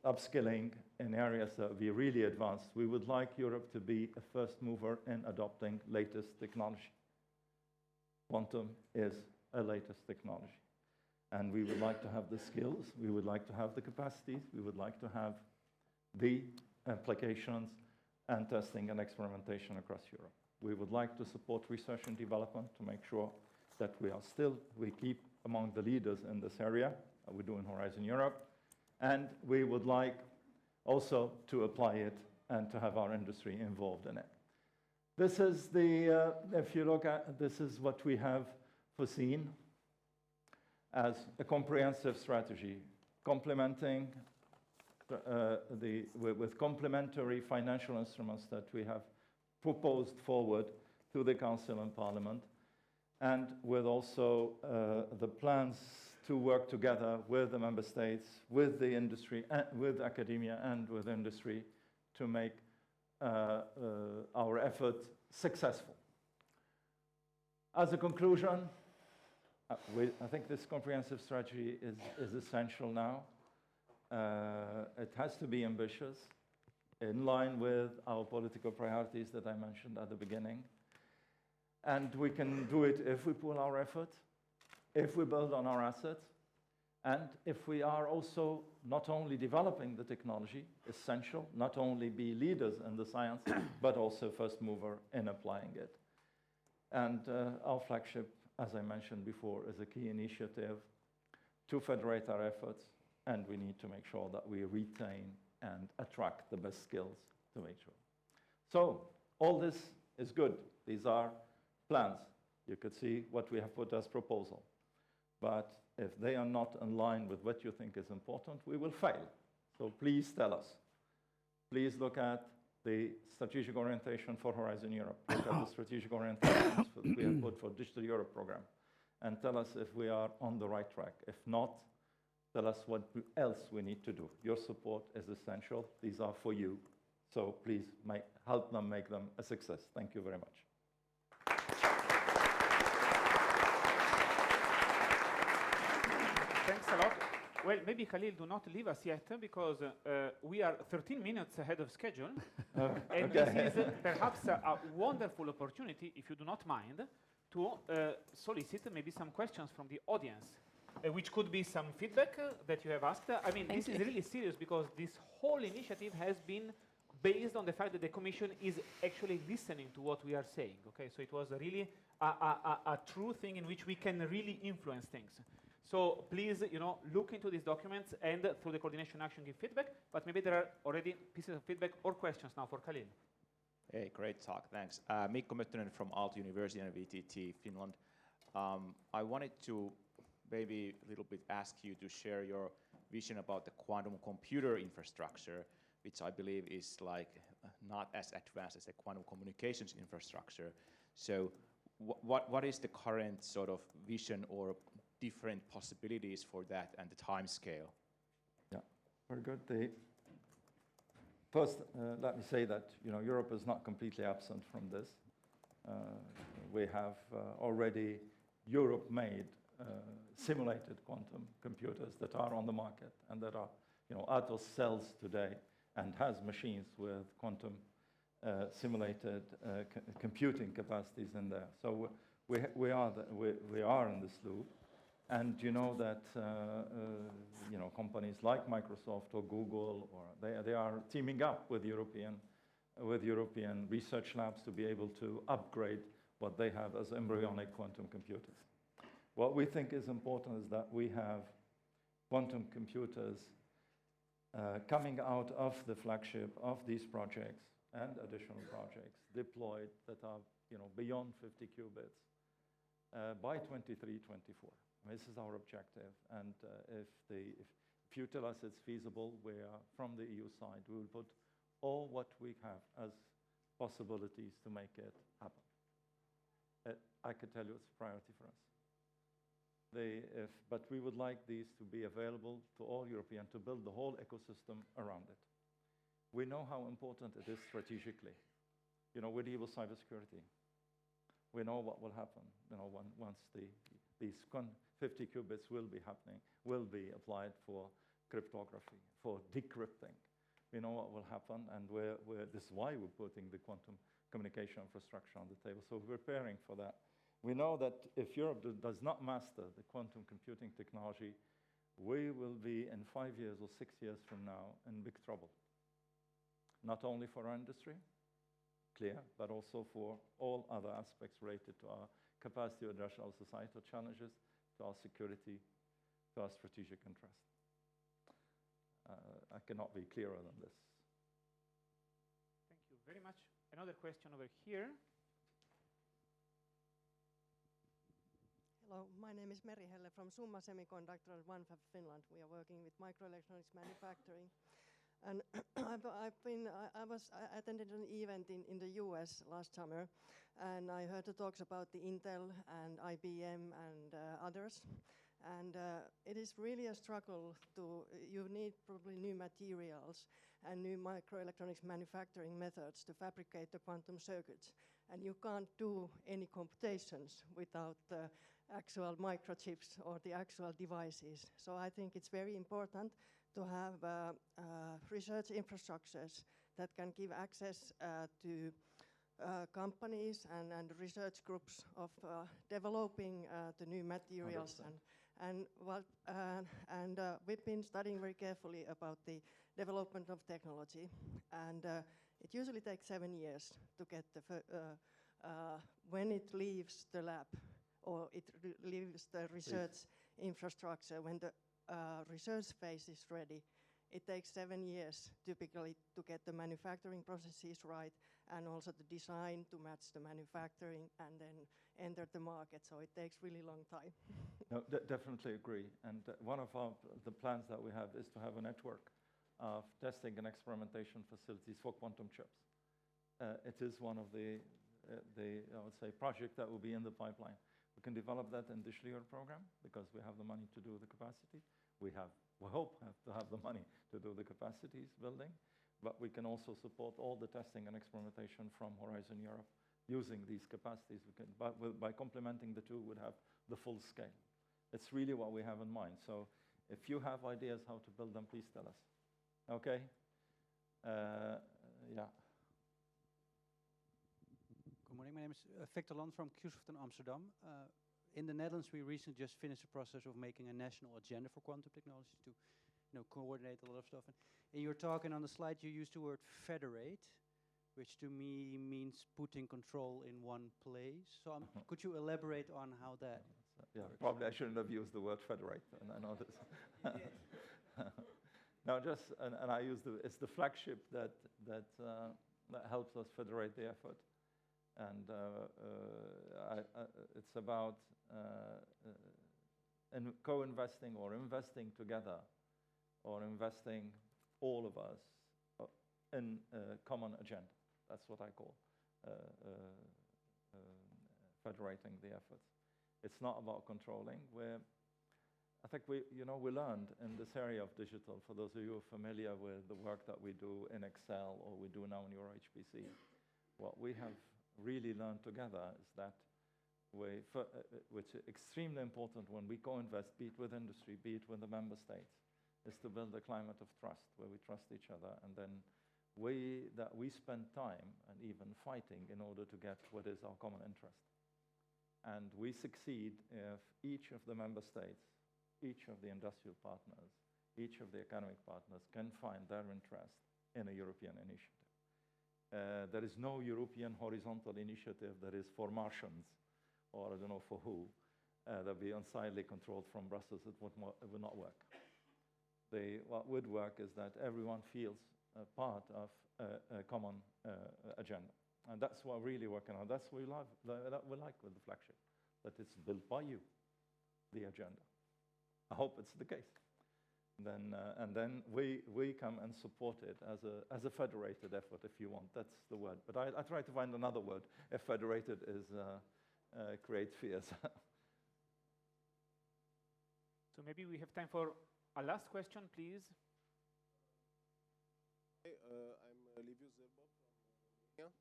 S7: upskilling in areas that will be really advanced. We would like Europe to be a first mover in adopting latest technology. Quantum is a latest technology. And we would like to have the skills, we would like to have the capacities, we would like to have the applications and testing and experimentation across Europe. We would like to support research and development to make sure that we keep among the leaders in this area. We do in Horizon Europe, and we would like also to apply it and to have our industry involved in it. This is if you look at, this is what we have foreseen as a comprehensive strategy, complementing with complementary financial instruments that we have proposed forward to the Council and Parliament, and with also the plans to work together with the member states, with the industry, with academia and with industry to make our effort successful. As a conclusion, I think this comprehensive strategy is essential now. It has to be ambitious, in line with our political priorities that I mentioned at the beginning. And we can do it if we pool our effort, if we build on our assets, and if we are also not only developing the technology, essential, not only be leaders in the science, but also first mover in applying it. And our flagship, as I mentioned before, is a key initiative to federate our efforts, and we need to make sure that we retain and attract the best skills to make sure. So all this is good. These are plans. You could see what we have put as proposal. But if they are not in line with what you think is important, we will fail. So please tell us. Please look at the strategic orientation for Horizon Europe. Look at the strategic orientations that we have put for Digital Europe program. And tell us if we are on the right track. If not, tell us what else we need to do. Your support is essential. These are for you. So please help them make them a success. Thank you very much.
S5: Thanks a lot. Well, maybe Khalil, do not leave us yet, because we are 13 minutes ahead of schedule. And this is perhaps a wonderful opportunity, if you do not mind, to solicit maybe some questions from the audience, which could be some feedback that you have asked. I mean, this is really serious, because this whole initiative has been based on the fact that the Commission is actually listening to what we are saying. Okay, so it was really a true thing in which we can really influence things. So please, look into these documents and through the coordination action give feedback, but maybe there are already pieces of feedback or questions now for Khalil.
S9: Hey, great talk, thanks. Mikko Möttönen from Aalto University and VTT, Finland. I wanted to maybe a little bit ask you to share your vision about the quantum computer infrastructure, which I believe is not as advanced as the quantum communications infrastructure. So what is the current sort of vision or different possibilities for that and the time scale?
S7: Yeah, very good. First, let me say that Europe is not completely absent from this. We have already Europe-made simulated quantum computers that are on the market and that are, Atos sells today and has machines with quantum simulated computing capacities in there. So we are in this loop. And you know that companies like Microsoft or Google, they are teaming up with European research labs to be able to upgrade what they have as embryonic quantum computers. What we think is important is that we have quantum computers coming out of the flagship of these projects and additional projects deployed that are beyond 50 qubits by 23-24. This is our objective, and if you tell us it's feasible, we are, from the EU side, we will put all what we have as possibilities to make it happen. I can tell you it's a priority for us. But we would like these to be available to all Europeans, to build the whole ecosystem around it. We know how important it is strategically. We deal with cybersecurity. We know what will happen, once these 50 qubits will be applied for cryptography, for decrypting. We know what will happen, and this is why we're putting the quantum communication infrastructure on the table. So we're preparing for that. We know that if Europe does not master the quantum computing technology, we will be in 5 years or 6 years from now in big trouble. Not only for our industry, clear, but also for all other aspects related to our capacity to address our societal challenges, to our security, to our strategic interest. I cannot be clearer than this.
S5: Thank you very much. Another question over here.
S10: Hello, my name is Meri Helle from Summa Semiconductor at OneFab Finland. We are working with microelectronics manufacturing. And I attended an event in the US last summer, and I heard the talks about the Intel and IBM and others. And it is really a struggle you need probably new materials and new microelectronics manufacturing methods to fabricate the quantum circuits. And you can't do any computations without actual microchips or the actual devices. So I think it's very important to have research infrastructures that can give access to companies and research groups of developing the new materials.
S7: 100%.
S10: And we've been studying very carefully about the development of technology. And it usually takes 7 years to get when it leaves the lab or it leaves the research infrastructure, when the research phase is ready. It takes 7 years typically to get the manufacturing processes right and also the design to match the manufacturing and then enter the market. So it takes really long time.
S7: No, definitely agree. And one of the plans that we have is to have a network of testing and experimentation facilities for quantum chips. It is one of the I would say, project that will be in the pipeline. We can develop that in the Schlier program because we have the money to do the capacity. We hope to have the money to do the capacities building, but we can also support all the testing and experimentation from Horizon Europe using these capacities. By complementing the two, we'd have the full scale. It's really what we have in mind. So if you have ideas how to build them, please tell us. Okay? Yeah.
S8: Good morning. My name is Victor Land from QuantERA in Amsterdam. In the Netherlands, we recently just finished the process of making a national agenda for quantum technologies to coordinate a lot of stuff. And in your talk and on the slide, you used the word federate, which to me means putting control in one place. So could you elaborate on how that works?
S7: Probably I shouldn't have used the word federate, and I know this. No, and I use it's the flagship that helps us federate the effort. And it's about co-investing or investing together or investing all of us in a common agenda. That's what I call federating the efforts. It's not about controlling. I think we learned in this area of digital, for those of you who are familiar with the work that we do in Excel or we do now in Euro HPC, what we have really learned together is that which is extremely important when we co-invest, be it with industry, be it with the member states, is to build a climate of trust where we trust each other, and then we spend time and even fighting in order to get what is our common interest. And we succeed if each of the member states, each of the industrial partners, each of the academic partners can find their interest in a European initiative. There is no European horizontal initiative that is for Martians, or I don't know for who, that will be unsidely controlled from Brussels. It would not work. What would work is that everyone feels part of a common agenda. And that's what we're really working on. That's what we like with the flagship, that it's built by you, the agenda. I hope it's the case. And then we come and support it as a federated effort, if you want. That's the word. But I try to find another word. If federated is create fears.
S5: So maybe we have time for a last question, please.
S6: I'm Liviu Zerbo from Romania.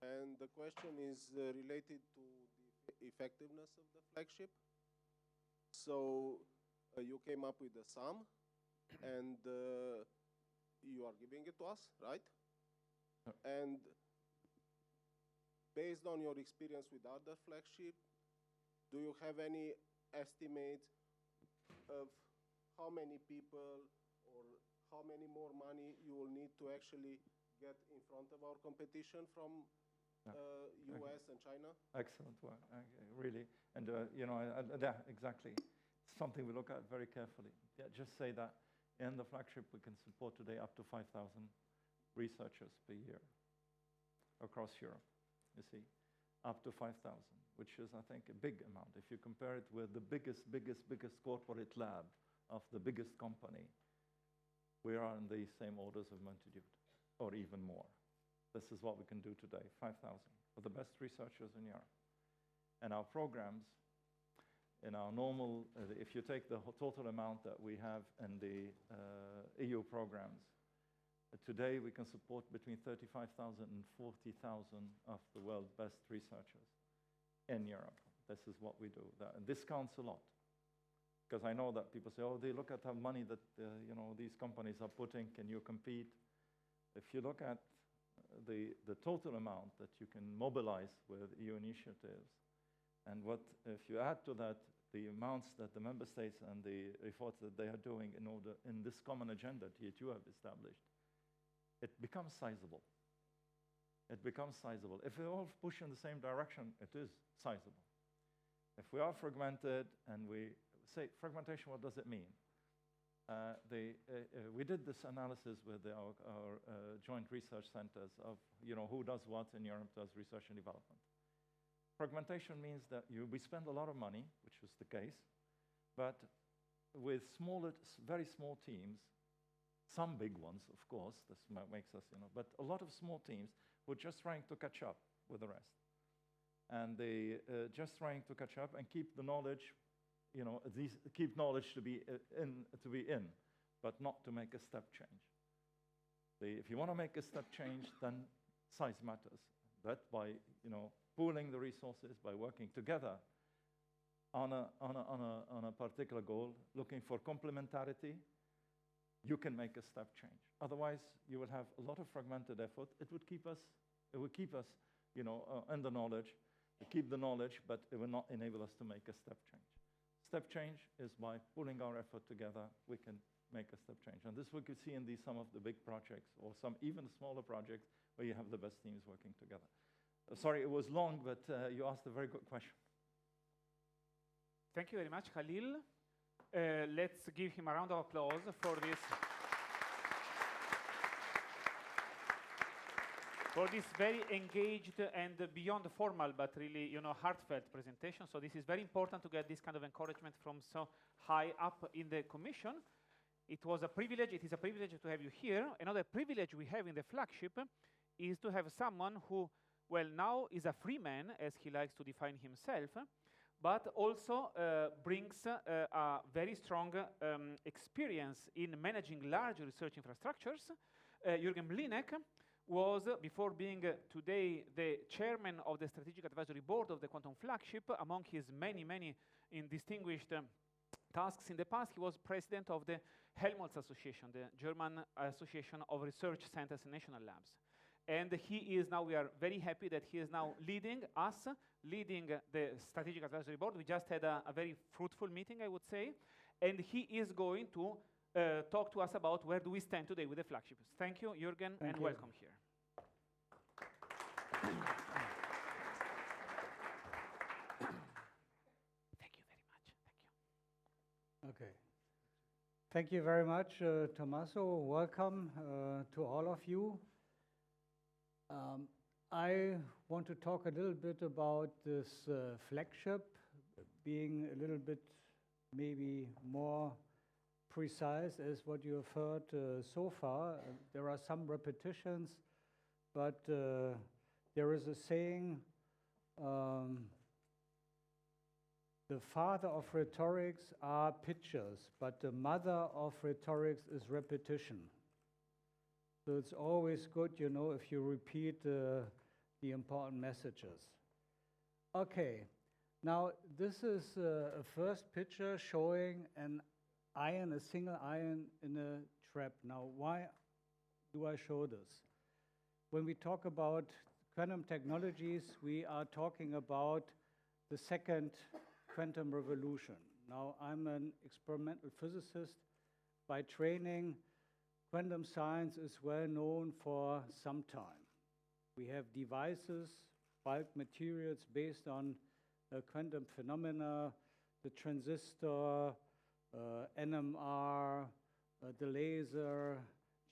S6: And the question is related to the effectiveness of the flagship. So you came up with a sum, and you are giving it to us, right? And based on your experience with other flagship, do you have any estimate of how many people or how many more money you will need to actually get in front of our competition from US and China?
S7: Excellent work, really. And, yeah, exactly. Something we look at very carefully. Yeah, just say that in the flagship we can support today up to 5,000 researchers per year across Europe, you see, up to 5,000, which is, I think, a big amount. If you compare it with the biggest corporate lab of the biggest company, we are in the same orders of magnitude, or even more. This is what we can do today, 5,000, for the best researchers in Europe. And our programs, in our normal, if you take the total amount that we have in the EU programs, today we can support between 35,000 and 40,000 of the world's best researchers in Europe. This is what we do. And this counts a lot. Because I know that people say, oh, they look at the money that these companies are putting, can you compete? If you look at the total amount that you can mobilize with EU initiatives, and if you add to that the amounts that the member states and the efforts that they are doing in this common agenda that you have established, it becomes sizable. It becomes sizable. If we all push in the same direction, it is sizable. If we are fragmented and we say fragmentation, what does it mean? We did this analysis with our joint research centers of who does what in Europe does research and development. Fragmentation means that we spend a lot of money, which was the case, but with very small teams, some big ones, of course, this makes us, but a lot of small teams who are just trying to catch up with the rest. And they just trying to catch up and keep the knowledge, keep knowledge to be in, but not to make a step change. If you want to make a step change, then size matters. But by pooling the resources, by working together on a particular goal, looking for complementarity, you can make a step change. Otherwise, you will have a lot of fragmented effort. It would keep us in the knowledge, keep the knowledge, but it will not enable us to make a step change. Step change is by pulling our effort together, we can make a step change. And this we could see in some of the big projects or some even smaller projects where you have the best teams working together. Sorry, it was long, but you asked a very good question.
S5: Thank you very much, Khalil. Let's give him a round of applause for this very engaged and beyond formal, but really, heartfelt presentation. So this is very important to get this kind of encouragement from so high up in the Commission. It is a privilege to have you here. Another privilege we have in the flagship is to have someone who, well, now is a free man, as he likes to define himself, but also brings a very strong experience in managing large research infrastructures. Jürgen Mlinek was, before being today the chairman of the Strategic Advisory Board of the Quantum Flagship, among his many distinguished tasks in the past, he was president of the Helmholtz Association, the German Association of Research Centers and National Labs. And he is now, we are very happy that he is now leading the Strategic Advisory Board. We just had a very fruitful meeting, I would say. And he is going to talk to us about where do we stand today with the flagship. Thank you, Jürgen, and welcome here. Thank you very much. Thank you.
S11: Okay. Thank you very much, Tommaso. Welcome to all of you. I want to talk a little bit about this flagship, being a little bit maybe more precise as what you have heard so far. There are some repetitions, but there is a saying, the father of rhetorics are pictures, but the mother of rhetorics is repetition. So it's always good, if you repeat the important messages. Okay, now this is a first picture showing a single ion in a trap. Now, why do I show this? When we talk about quantum technologies, we are talking about the second quantum revolution. Now, I'm an experimental physicist by training. Quantum science is well known for some time. We have devices, bulk materials based on quantum phenomena, the transistor, NMR, the laser,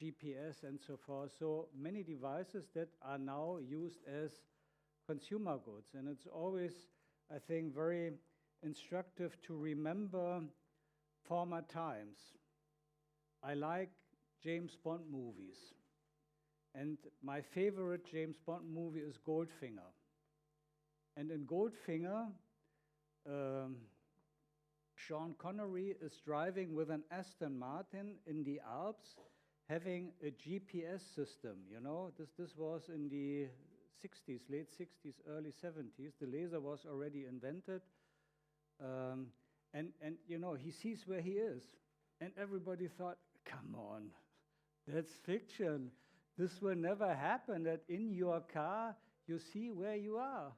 S11: GPS, and so forth. So many devices that are now used as consumer goods. And it's always, I think, very instructive to remember former times. I like James Bond movies. And my favorite James Bond movie is Goldfinger. And in Goldfinger, Sean Connery is driving with an Aston Martin in the Alps, having a GPS system. This was in the 60s, late 60s, early 70s. The laser was already invented. And you know, he sees where he is. And everybody thought, come on, that's fiction. This will never happen, that in your car you see where you are.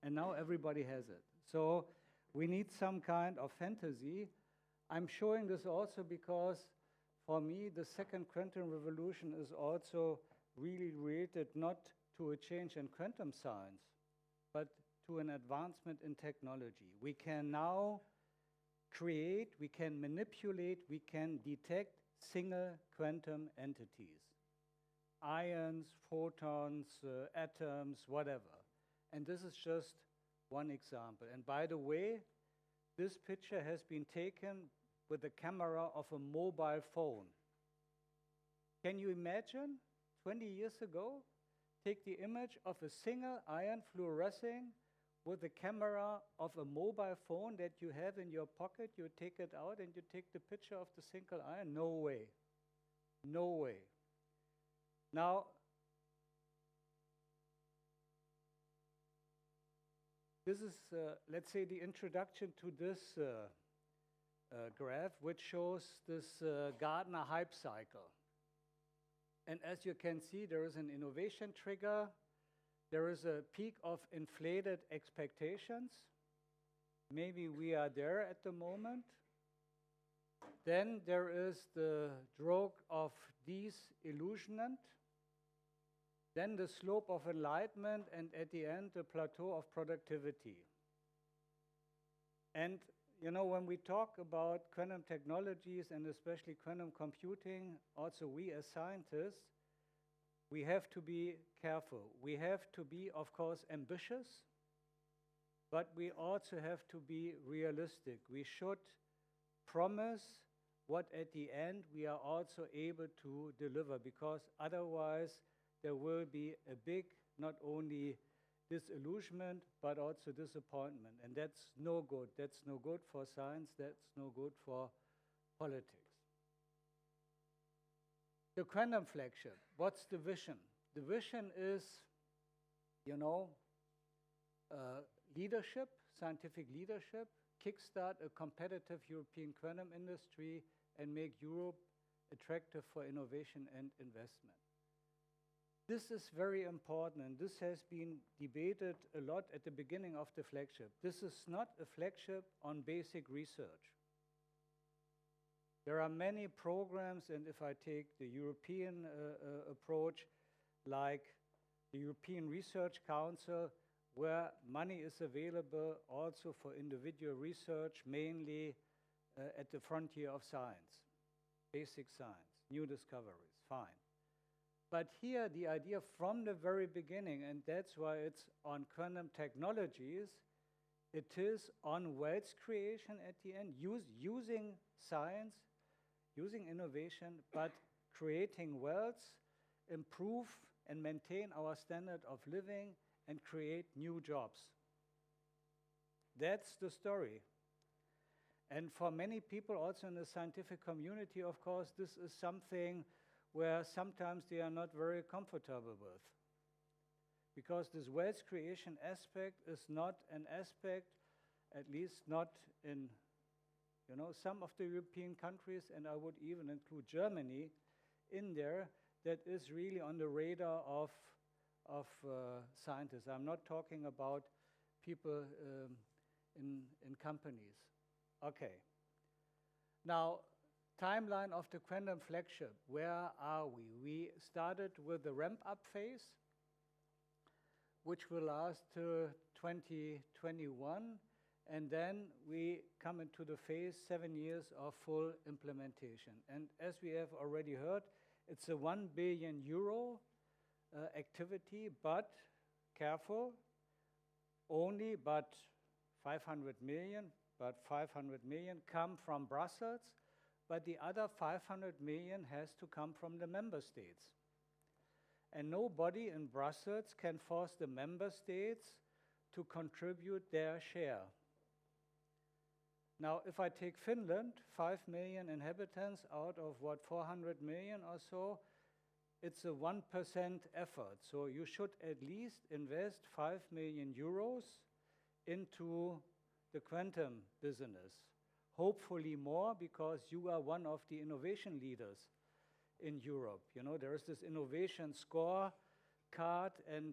S11: And now everybody has it. So we need some kind of fantasy. I'm showing this also because for me, the second quantum revolution is also really related not to a change in quantum science, but to an advancement in technology. We can now create, we can manipulate, we can detect single quantum entities. Ions, photons, atoms, whatever. And this is just one example. And by the way, this picture has been taken with the camera of a mobile phone. Can you imagine, 20 years ago, take the image of a single ion fluorescing with the camera of a mobile phone that you have in your pocket, you take it out and you take the picture of the single ion? No way. No way. Now, this is, let's say, the introduction to this graph, which shows this Gartner hype cycle. And as you can see, there is an innovation trigger. There is a peak of inflated expectations. Maybe we are there at the moment. Then there is the stroke of disillusionment. Then the slope of enlightenment, and at the end, the plateau of productivity. And you know, when we talk about quantum technologies and especially quantum computing, also we as scientists, we have to be careful. We have to be, of course, ambitious, but we also have to be realistic. We should promise what at the end we are also able to deliver, because otherwise there will be a big, not only disillusionment, but also disappointment. And that's no good. That's no good for science. That's no good for politics. The quantum flagship, what's the vision? The vision is, you know, leadership, scientific leadership, kickstart a competitive European quantum industry and make Europe attractive for innovation and investment. This is very important, and this has been debated a lot at the beginning of the flagship. This is not a flagship on basic research. There are many programs, and if I take the European approach, like the European Research Council, where money is available also for individual research, mainly at the frontier of science, basic science, new discoveries, fine. But here the idea from the very beginning, and that's why it's on quantum technologies, it is on wealth creation at the end, using science, using innovation, but creating wealth, improve and maintain our standard of living, and create new jobs. That's the story. And for many people also in the scientific community, of course, this is something where sometimes they are not very comfortable with. Because this wealth creation aspect is not an aspect, at least not in, you know, some of the European countries, and I would even include Germany in there, that is really on the radar of scientists. I'm not talking about people in companies. Okay. Now, timeline of the quantum flagship, where are we? We started with the ramp-up phase, which will last to 2021, and then we come into the phase 7 years of full implementation. And as we have already heard, it's a 1 billion euro activity, but careful, only but 500 million come from Brussels, but the other 500 million has to come from the member states. And nobody in Brussels can force the member states to contribute their share. Now, if I take Finland, 5 million inhabitants out of what, 400 million or so, it's a 1% effort. So you should at least invest 5 million euros into the quantum business. Hopefully more, because you are one of the innovation leaders in Europe. You know, there is this innovation score card, and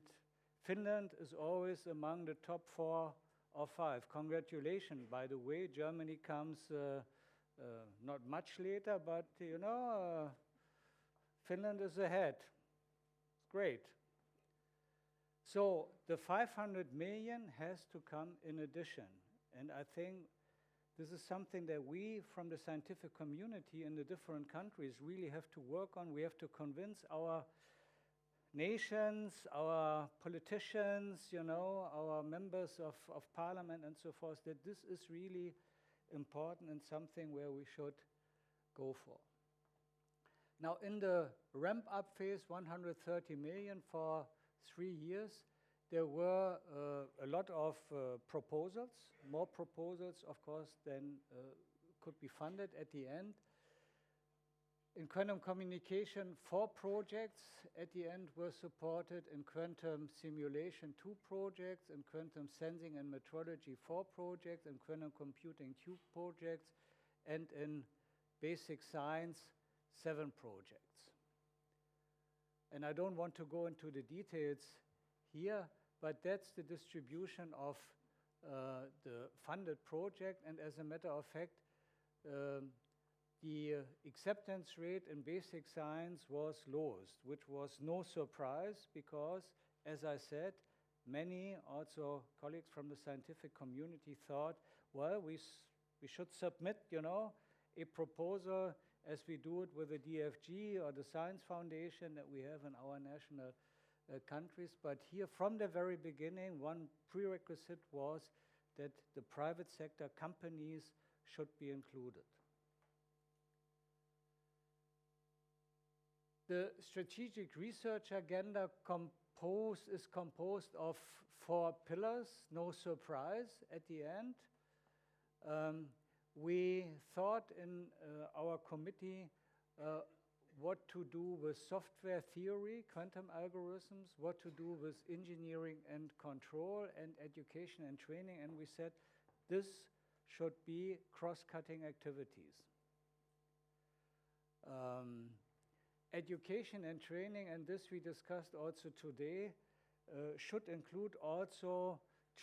S11: Finland is always among the top 4 or 5. Congratulations, by the way. Germany comes not much later, but you know, Finland is ahead. It's great. So the 500 million has to come in addition. And I think this is something that we, from the scientific community in the different countries, really have to work on. We have to convince our nations, our politicians, you know, our members of parliament and so forth, that this is really important and something where we should go for. Now, in the ramp-up phase, 130 million for 3 years, there were a lot of proposals, more proposals, of course, than could be funded at the end. In quantum communication, 4 projects at the end were supported. In quantum simulation, 2 projects. In quantum sensing and metrology, 4 projects. In quantum computing, 2 projects. And in basic science, 7 projects. And I don't want to go into the details here, but that's the distribution of the funded project. And as a matter of fact, the acceptance rate in basic science was lowest, which was no surprise because, as I said, many also colleagues from the scientific community thought, well, we should submit, you know, a proposal as we do it with the DFG or the Science Foundation that we have in our national countries. But here, from the very beginning, one prerequisite was that the private sector companies should be included. The strategic research agenda is composed of 4 pillars, no surprise at the end. We thought in our committee what to do with software theory, quantum algorithms, what to do with engineering and control, and education and training, and we said this should be cross-cutting activities. Education and training, and this we discussed also today, should include also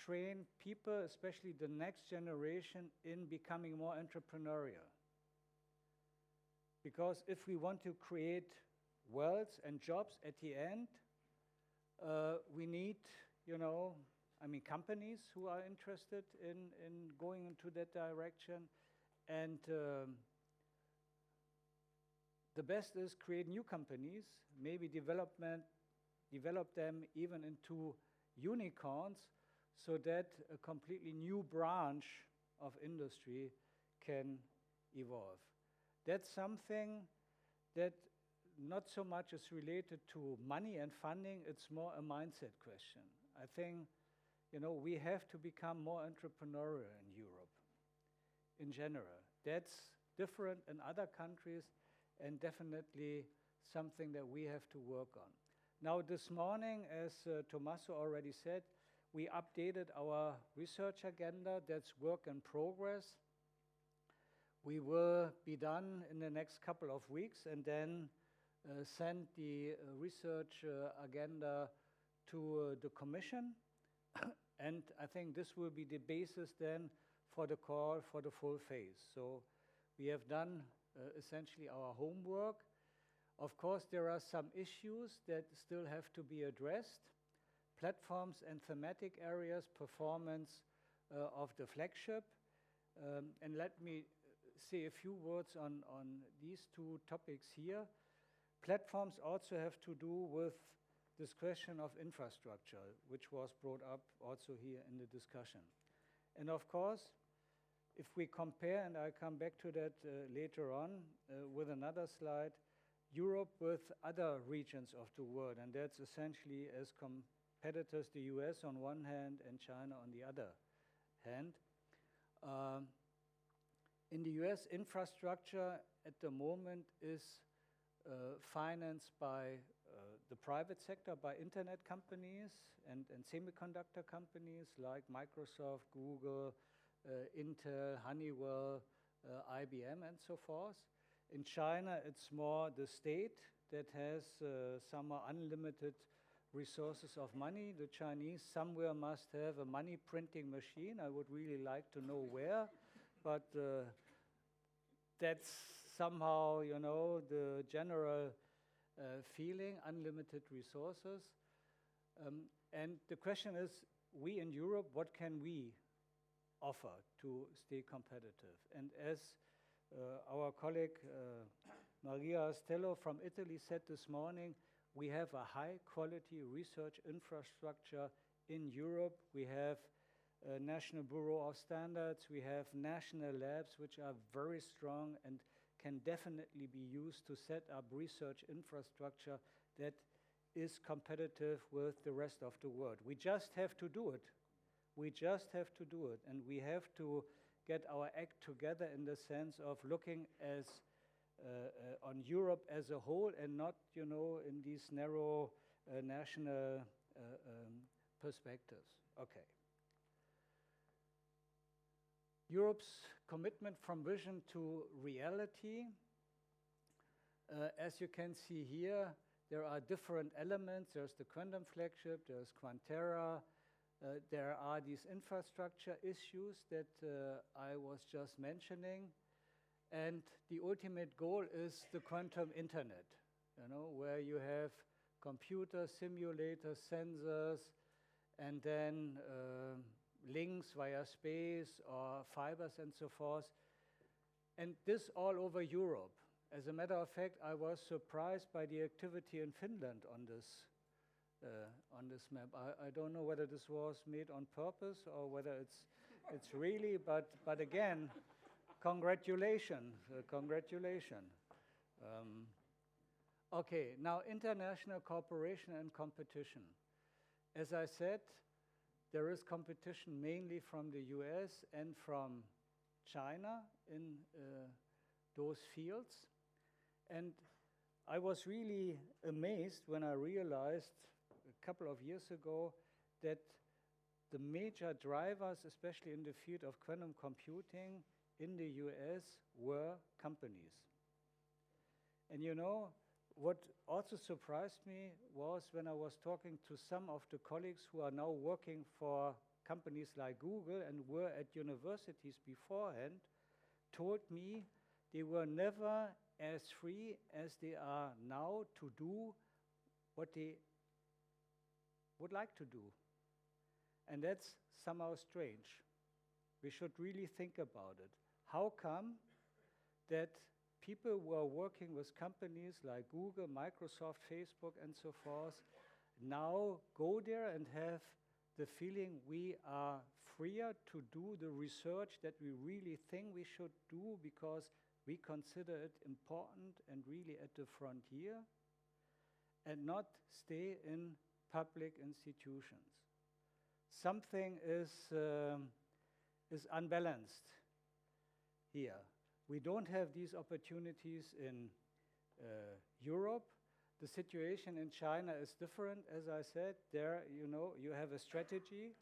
S11: train people, especially the next generation, in becoming more entrepreneurial. Because if we want to create wealth and jobs at the end, we need, you know, I mean, companies who are interested in going into that direction. And the best is create new companies, maybe develop them even into unicorns, so that a completely new branch of industry can evolve. That's something that not so much is related to money and funding, it's more a mindset question. I think, you know, we have to become more entrepreneurial in Europe in general. That's different in other countries and definitely something that we have to work on. Now, this morning, as Tommaso already said, we updated our research agenda. That's work in progress. We will be done in the next couple of weeks and then send the research agenda to the Commission. And I think this will be the basis then for the call for the full phase. So we have done essentially our homework. Of course, there are some issues that still have to be addressed. Platforms and thematic areas, performance of the flagship. And let me say a few words on these 2 topics here. Platforms also have to do with this question of infrastructure, which was brought up also here in the discussion. And of course, if we compare, and I'll come back to that later on with another slide, Europe with other regions of the world, and that's essentially as competitors, the US on one hand and China on the other hand. In the US, infrastructure at the moment is financed by the private sector by internet companies and semiconductor companies like Microsoft, Google, Intel, Honeywell, IBM, and so forth. In China, it's more the state that has some unlimited resources of money. The Chinese somewhere must have a money printing machine. I would really like to know where, but that's somehow, you know, the general feeling, unlimited resources. And the question is, we in Europe, what can we offer to stay competitive? And as our colleague Maria Stello from Italy said this morning, we have a high quality research infrastructure in Europe. We have a National Bureau of Standards, we have national labs which are very strong and can definitely be used to set up research infrastructure that is competitive with the rest of the world. We just have to do it. We just have to do it, and we have to get our act together in the sense of looking as on Europe as a whole and not, you know, in these narrow national perspectives. Okay. Europe's commitment from vision to reality. As you can see here, there are different elements. There's the quantum flagship, there's QuantERA, there are these infrastructure issues that I was just mentioning. And the ultimate goal is the quantum internet, you know, where you have computers, simulators, sensors, and then links via space or fibers and so forth. And this all over Europe. As a matter of fact, I was surprised by the activity in Finland on this map. I don't know whether this was made on purpose or whether it's really, but again, congratulations. Okay, now international cooperation and competition. As I said, there is competition mainly from the US and from China in those fields. And I was really amazed when I realized a couple of years ago that the major drivers, especially in the field of quantum computing in the US, were companies. And you know, what also surprised me was when I was talking to some of the colleagues who are now working for companies like Google and were at universities beforehand, told me they were never as free as they are now to do what they would like to do. And that's somehow strange. We should really think about it. How come that people who are working with companies like Google, Microsoft, Facebook, and so forth now go there and have the feeling we are freer to do the research that we really think we should do because we consider it important and really at the frontier, and not stay in public institutions? Something is unbalanced here. We don't have these opportunities in Europe. The situation in China is different. As I said, there, you know, you have a strategy.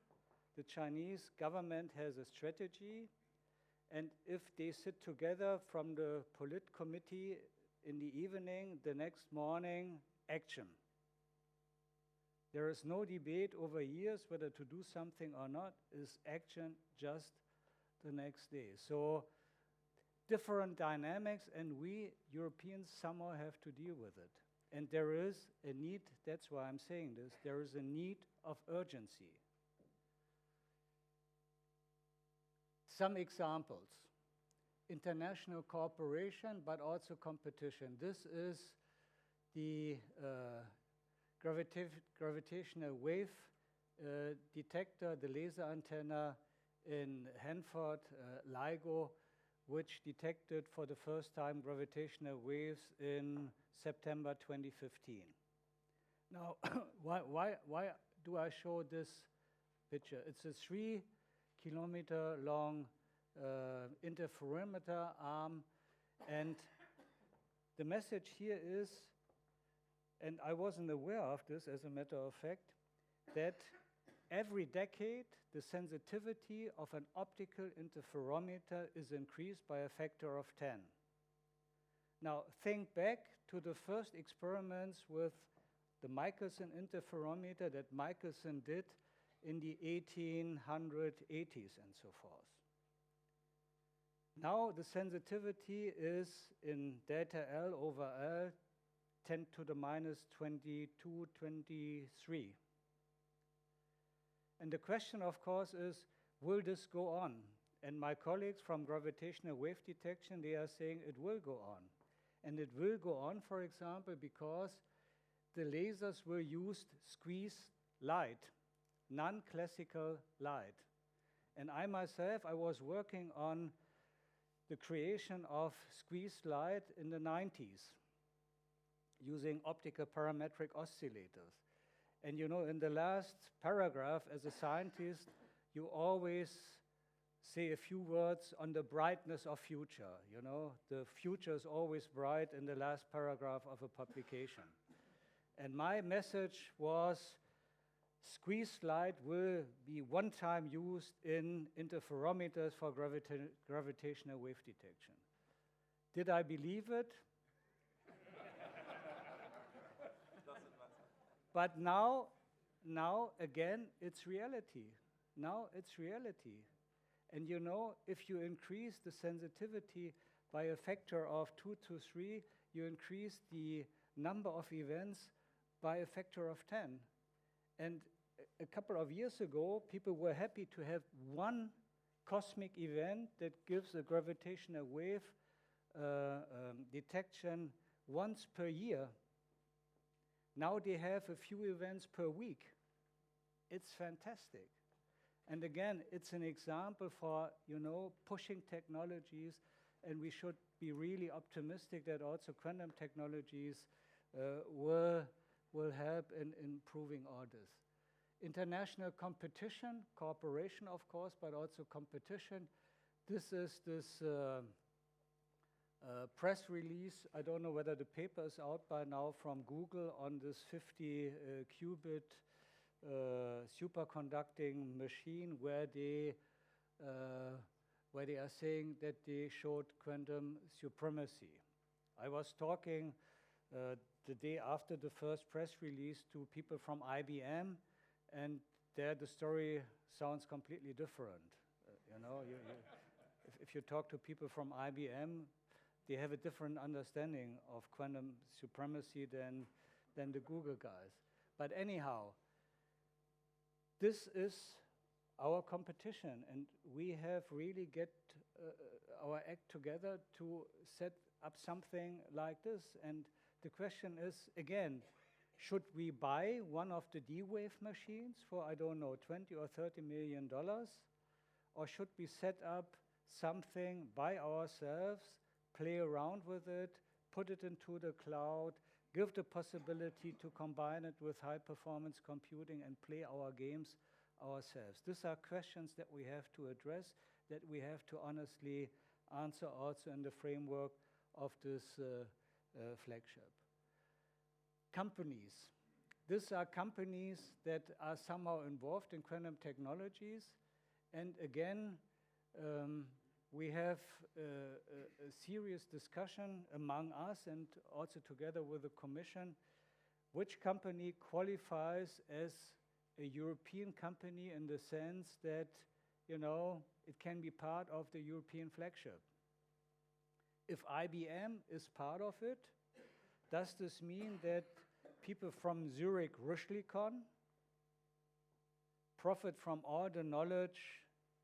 S11: The Chinese government has a strategy. And if they sit together from the Polit Committee in the evening, the next morning, action. There is no debate over years whether to do something or not. Is action just the next day? So different dynamics, and we Europeans somehow have to deal with it. And there is a need, that's why I'm saying this, there is a need of urgency. Some examples: international cooperation, but also competition. This is the gravitational wave detector, the laser antenna in Hanford, LIGO, which detected for the first time gravitational waves in September 2015. Now, why do I show this picture? It's a 3-kilometer long interferometer arm, and the message here is and I wasn't aware of this, as a matter of fact, that every decade the sensitivity of an optical interferometer is increased by a factor of 10. Now think back to the first experiments with the Michelson interferometer that Michelson did in the 1880s and so forth. Now the sensitivity is in delta L over L 10 to the minus 22, 23. And the question, of course, is, will this go on? And my colleagues from gravitational wave detection, they are saying it will go on. And it will go on, for example, because the lasers will use squeezed light, non-classical light. And I myself, I was working on the creation of squeezed light in the 90s using optical parametric oscillators. And you know, in the last paragraph, as a scientist, you always say a few words on the brightness of future. You know, the future is always bright in the last paragraph of a publication. And my message was, squeezed light will be one time used in interferometers for gravitational wave detection. Did I believe it? But now again, it's reality. Now it's reality. And you know, if you increase the sensitivity by a factor of 2 to 3, you increase the number of events by a factor of 10. And a couple of years ago, people were happy to have one cosmic event that gives a gravitational wave detection once per year. Now they have a few events per week. It's fantastic. And again, it's an example for, you know, pushing technologies, and we should be really optimistic that also quantum technologies will help in improving all this. International competition, cooperation, of course, but also competition. This is this press release. I don't know whether the paper is out by now from Google on this 50 qubit superconducting machine where they are saying that they showed quantum supremacy. I was talking the day after the first press release to people from IBM, and there the story sounds completely different. You know, if you talk to people from IBM, they have a different understanding of quantum supremacy than the Google guys. But anyhow, this is our competition, and we have really get our act together to set up something like this. And the question is, again, should we buy one of the D-Wave machines for, I don't know, $20 or $30 million? Or should we set up something by ourselves, play around with it, put it into the cloud, give the possibility to combine it with high-performance computing and play our games ourselves? These are questions that we have to address, that we have to honestly answer also in the framework of this flagship. Companies. These are companies that are somehow involved in quantum technologies. And again, we have a serious discussion among us and also together with the Commission, which company qualifies as a European company in the sense that, you know, it can be part of the European flagship. If IBM is part of it, does this mean that people from Zurich Rüschlikon profit from all the knowledge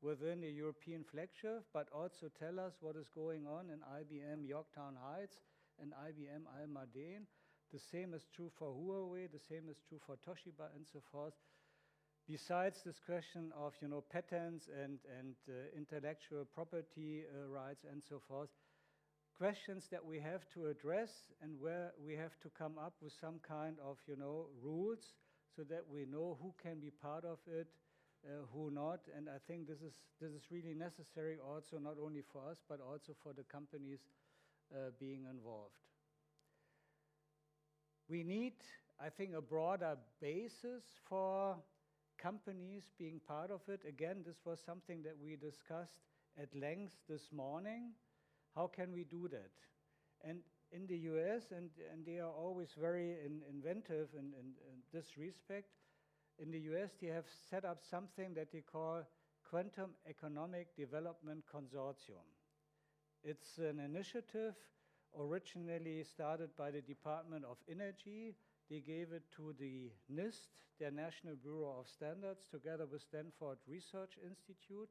S11: within the European flagship, but also tell us what is going on in IBM Yorktown Heights and IBM Almaden? The same is true for Huawei, the same is true for Toshiba and so forth. Besides this question of, you know, patents and intellectual property rights and so forth, questions that we have to address and where we have to come up with some kind of, you know, rules so that we know who can be part of it, who not. And I think this is really necessary also not only for us, but also for the companies being involved. We need, I think, a broader basis for companies being part of it. Again, this was something that we discussed at length this morning. How can we do that? And in the US, and they are always very inventive in this respect, in the US they have set up something that they call Quantum Economic Development Consortium. It's an initiative originally started by the Department of Energy. They gave it to the NIST, their National Bureau of Standards, together with Stanford Research Institute.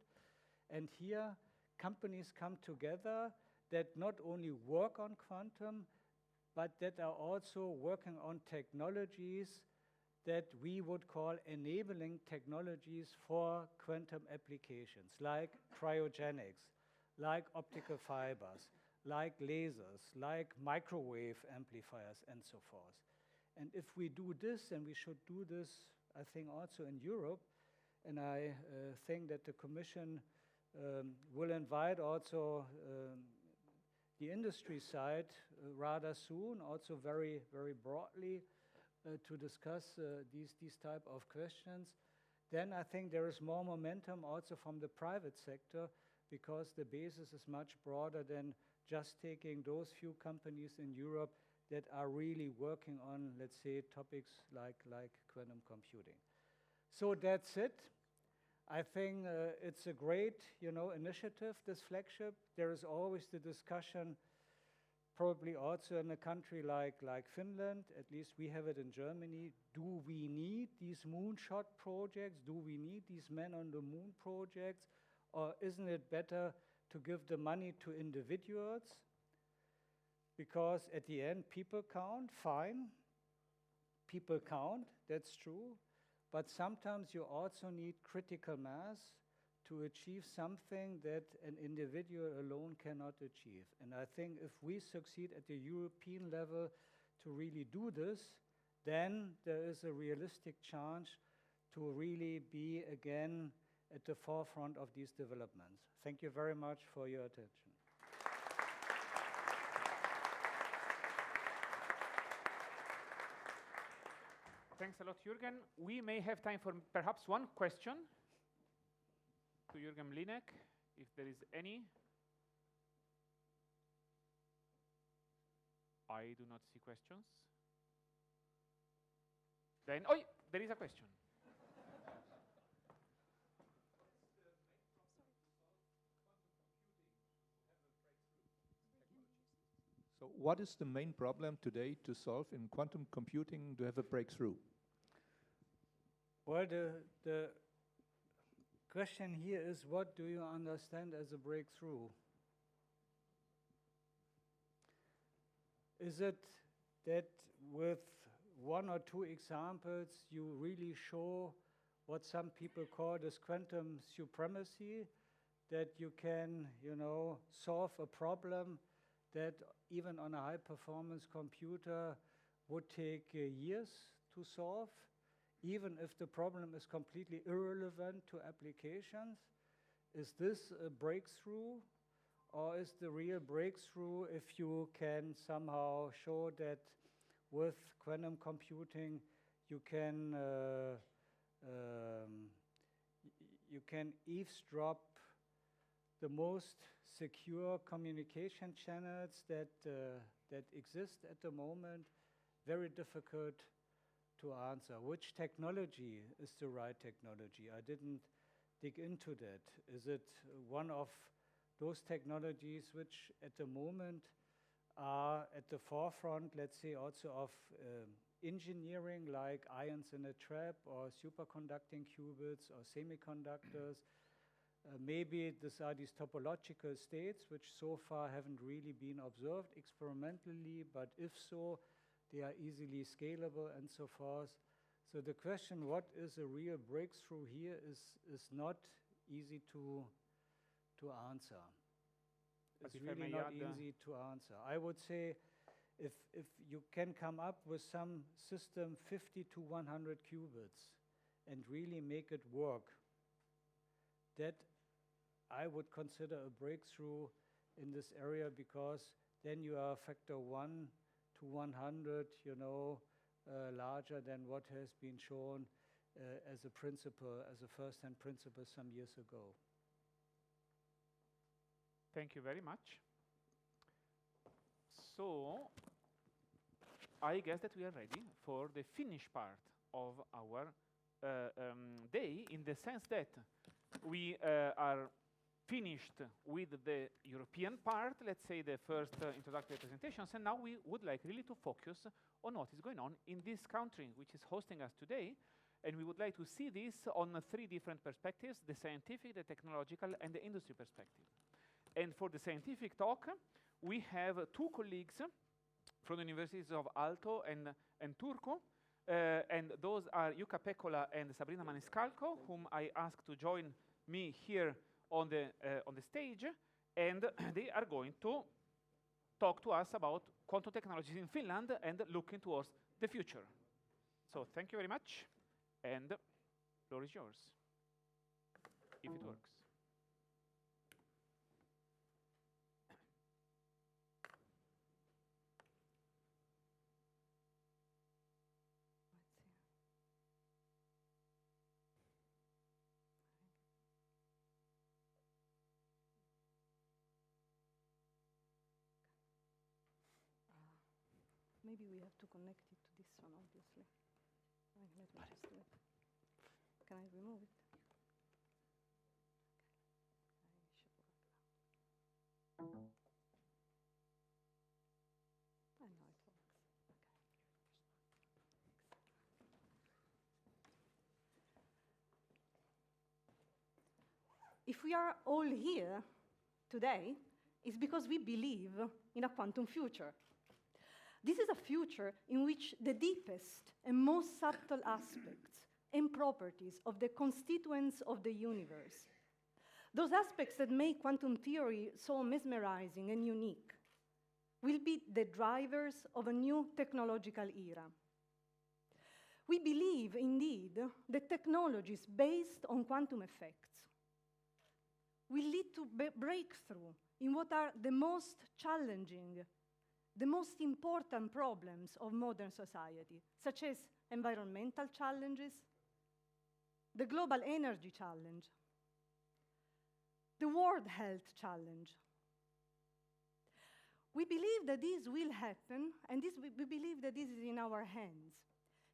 S11: And here, companies come together that not only work on quantum, but that are also working on technologies that we would call enabling technologies for quantum applications, like cryogenics, like optical fibers, like lasers, like microwave amplifiers, and so forth. And if we do this, and we should do this, I think, also in Europe, and I think that the Commission will invite also the industry side rather soon, also very, very broadly, to discuss these type of questions, then I think there is more momentum also from the private sector, because the basis is much broader than just taking those few companies in Europe that are really working on, let's say, topics like quantum computing. So that's it. I think it's a great, initiative, this flagship. There is always the discussion, probably also in a country like Finland, at least we have it in Germany, do we need these moonshot projects? Do we need these men on the moon projects? Or isn't it better to give the money to individuals? Because at the end, people count, fine. People count, that's true. But sometimes you also need critical mass to achieve something that an individual alone cannot achieve. And I think if we succeed at the European level to really do this, then there is a realistic chance to really be again at the forefront of these developments. Thank you very much for your attention.
S5: Thanks a lot, Jürgen. We may have time for perhaps one question to Jürgen Mlinek, if there is any. I do not see questions. Then, there is a question.
S12: So what is the main problem today to solve in quantum computing to have a breakthrough?
S11: Well, the question here is, what do you understand as a breakthrough? Is it that with one or two examples you really show what some people call this quantum supremacy, that you can, solve a problem that even on a high-performance computer would take years to solve, even if the problem is completely irrelevant to applications? Is this a breakthrough? Or is the real breakthrough if you can somehow show that with quantum computing you can eavesdrop the most secure communication channels that exist at the moment? Very difficult to answer. Which technology is the right technology? I didn't dig into that. Is it one of those technologies which at the moment are at the forefront, let's say, also of engineering, like ions in a trap or superconducting qubits or semiconductors? Maybe these are these topological states which so far haven't really been observed experimentally, but if so, they are easily scalable and so forth. So the question, what is a real breakthrough here, is not easy to answer. It's really not easy to answer. I would say if you can come up with some system 50 to 100 qubits and really make it work, that I would consider a breakthrough in this area, because then you are factor 1 to 100, larger than what has been shown as a principle, as a first-hand principle some years ago.
S5: Thank you very much. So, I guess that we are ready for the Finnish part of our day, in the sense that we are finished with the European part, let's say the first introductory presentations, and now we would like really to focus on what is going on in this country, which is hosting us today. And we would like to see this on 3 different perspectives: the scientific, the technological, and the industry perspective. And for the scientific talk, we have 2 colleagues from the universities of Aalto and Turku, and those are Jukka Pekkola and Sabrina Maniscalco, whom I asked to join me here on the stage, and they are going to talk to us about quantum technologies in Finland and looking towards the future. So thank you very much, and the floor is yours, if it works.
S10: Maybe we have to connect it to this one, obviously. Let me just do it. Can I remove it? I know it works. Okay. If we are all here today, it's because we believe in a quantum future. This is a future in which the deepest and most subtle aspects and properties of the constituents of the universe, those aspects that make quantum theory so mesmerizing and unique, will be the drivers of a new technological era. We believe, indeed, that technologies based on quantum effects will lead to breakthrough in what are the most challenging, the most important problems of modern society, such as environmental challenges, the global energy challenge, the world health challenge. We believe that this will happen, and we believe that this is in our hands.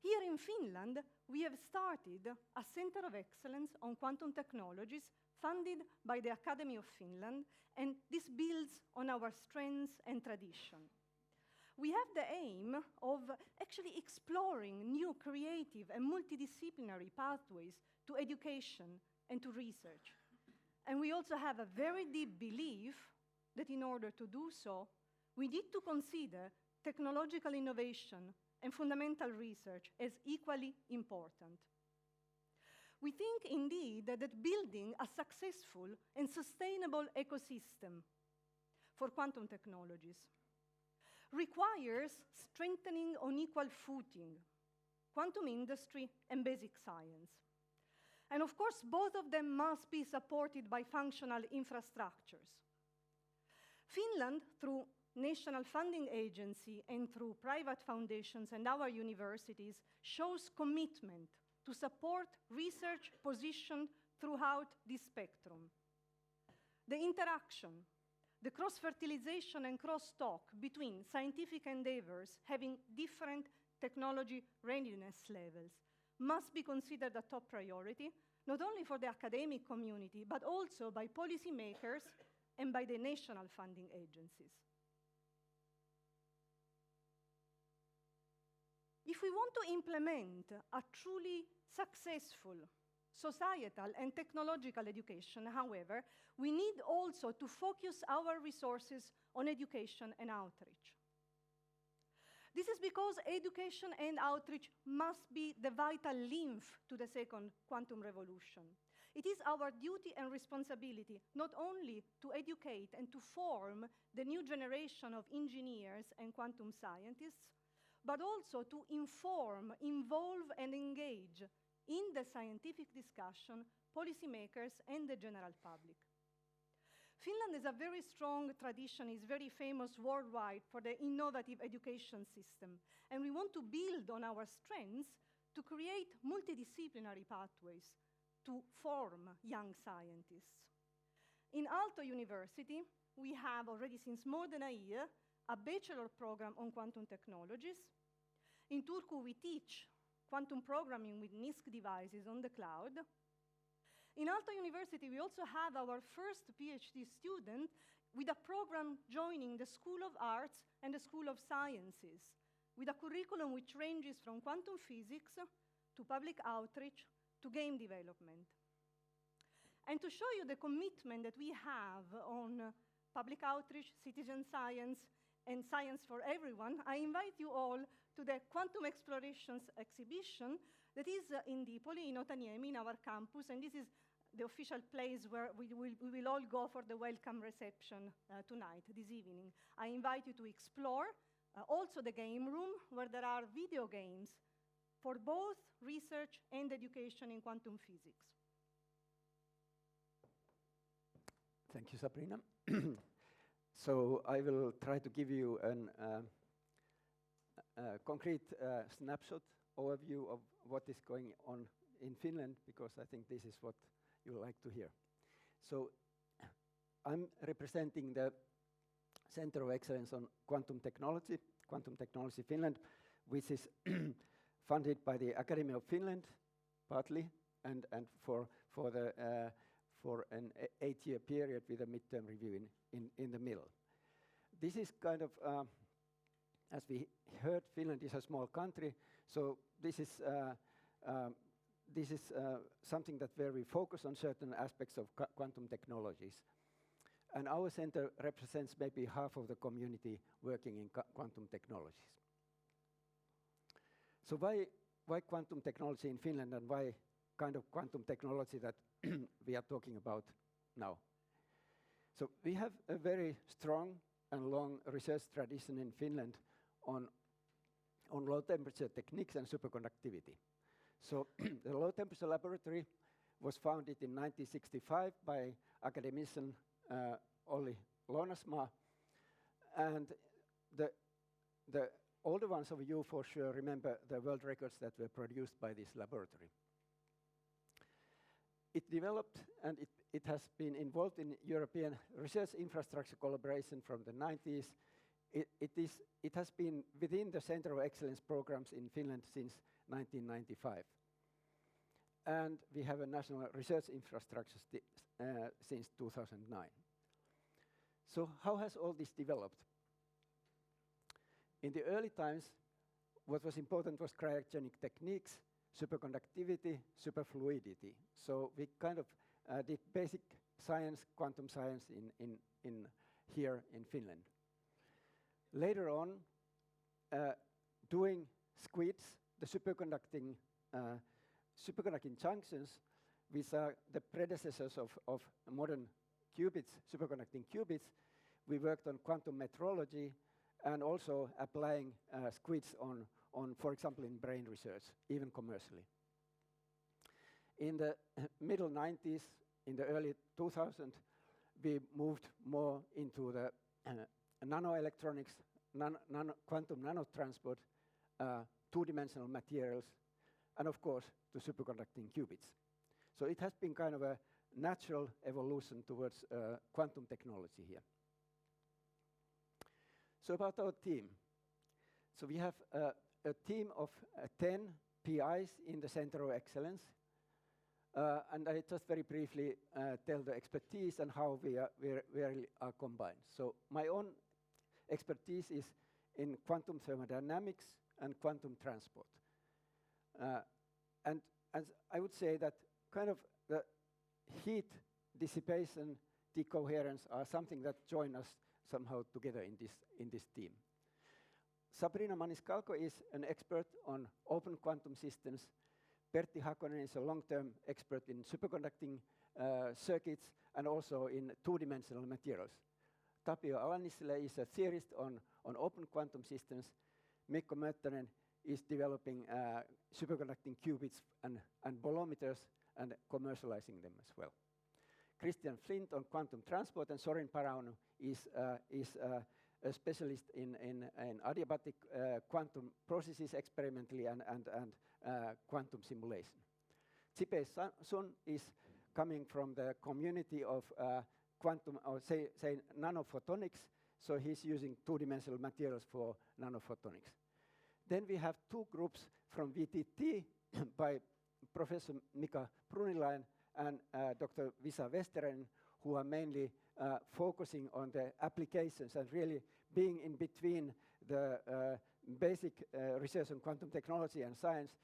S10: Here in Finland, we have started a Center of Excellence on Quantum Technologies funded by the Academy of Finland, and this builds on our strengths and tradition. We have the aim of actually exploring new creative and multidisciplinary pathways to education and to research. And we also have a very deep belief that in order to do so, we need to consider technological innovation and fundamental research as equally important. We think, indeed, that building a successful and sustainable ecosystem for quantum technologies requires strengthening on equal footing quantum industry and basic science. And of course, both of them must be supported by functional infrastructures. Finland, through national funding agency and through private foundations and our universities, shows commitment to support research positioned throughout this spectrum. The interaction, the cross-fertilization and cross-talk between scientific endeavors having different technology readiness levels must be considered a top priority, not only for the academic community, but also by policymakers and by the national funding agencies. If we want to implement a truly successful societal and technological education, however, we need also to focus our resources on education and outreach. This is because education and outreach must be the vital lymph to the second quantum revolution. It is our duty and responsibility not only to educate and to form the new generation of engineers and quantum scientists, but also to inform, involve, and engage in the scientific discussion policymakers and the general public.
S13: Finland is a very strong tradition, is very famous worldwide for the innovative education system. And we want to build on our strengths to create multidisciplinary pathways to form young scientists. In Aalto University, we have already since more than a year a bachelor program on quantum technologies. In Turku, we teach quantum programming with NISQ devices on the cloud. In Aalto University, we also have our first PhD student with a program joining the School of Arts and the School of Sciences, with a curriculum which ranges from quantum physics to public outreach to game development. And to show you the commitment that we have on public outreach, citizen science, and science for everyone, I invite you all to the Quantum Explorations exhibition that is in Dipoli, in Otaniemi, in our campus, and this is the official place where we will all go for the welcome reception tonight, this evening. I invite you to explore also the game room, where there are video games for both research and education in quantum physics.
S14: Thank you, Sabrina. So I will try to give you a concrete snapshot overview of what is going on in Finland, because I think this is what you would like to hear. So I'm representing the Center of Excellence on Quantum Technology Finland, which is funded by the Academy of Finland, partly, and for an 8-year period with a midterm review in the middle. This is kind of, as we heard, Finland is a small country, so this is something that where we focus on certain aspects of quantum technologies. And our center represents maybe half of the community working in quantum technologies. So why quantum technology in Finland, and why kind of quantum technology that we are talking about now? So we have a very strong and long research tradition in Finland on low temperature techniques and superconductivity. So the low temperature laboratory was founded in 1965 by academician Olli Lounasmaa, and the older ones of you for sure remember the world records that were produced by this laboratory. It developed, and it has been involved in European research infrastructure collaboration from the 90s. It has been within the Center of Excellence programs in Finland since 1995. And we have a national research infrastructure since 2009. So how has all this developed? In the early times, what was important was cryogenic techniques, superconductivity, superfluidity. So we kind of did basic science, quantum science in here in Finland. Later on, doing SQUIDs, the superconducting junctions, which are the predecessors of modern qubits, superconducting qubits, we worked on quantum metrology and also applying SQUIDs on, for example, in brain research, even commercially. In the middle 90s, in the early 2000s, we moved more into the nanoelectronics, quantum nanotransport, two-dimensional materials, and of course, to superconducting qubits. So it has been kind of a natural evolution towards quantum technology here. So about our team. So we have a team of 10 PIs in the Center of Excellence. And I just very briefly tell the expertise and how we are combined. So my own expertise is in quantum thermodynamics and quantum transport. And as I would say that kind of the heat dissipation, decoherence are something that join us somehow together in this team. Sabrina Maniscalco is an expert on open quantum systems. Pertti Hakonen is a long-term expert in superconducting circuits and also in two-dimensional materials. Tapio Ala-Nissilä is a theorist on open quantum systems. Mikko Möttönen is developing superconducting qubits and bolometers and commercializing them as well. Christian Flint on quantum transport, and Sorin Paraunu is a specialist in adiabatic quantum processes experimentally and quantum simulation. Zipei Sun is coming from the community of quantum, or say nanophotonics, so he's using two-dimensional materials for nanophotonics. Then we have two groups from VTT by Professor Mika Brunilainen and Dr. Visa Westeren, who are mainly focusing on the applications and really being in between the basic research on quantum technology and science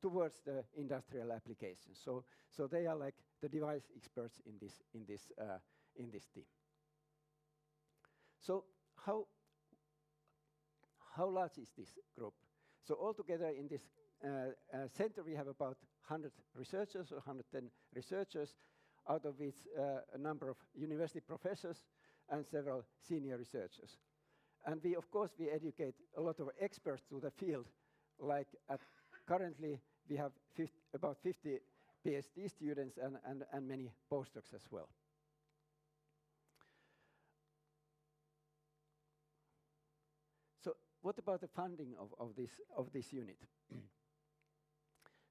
S14: towards the industrial applications. So they are like the device experts in this team. So how large is this group? So altogether in this center we have about 100 researchers or 110 researchers, out of which a number of university professors and several senior researchers. And we, of course, we educate a lot of experts to the field, like currently we have about 50 PhD students and many postdocs as well. So what about the funding of this unit?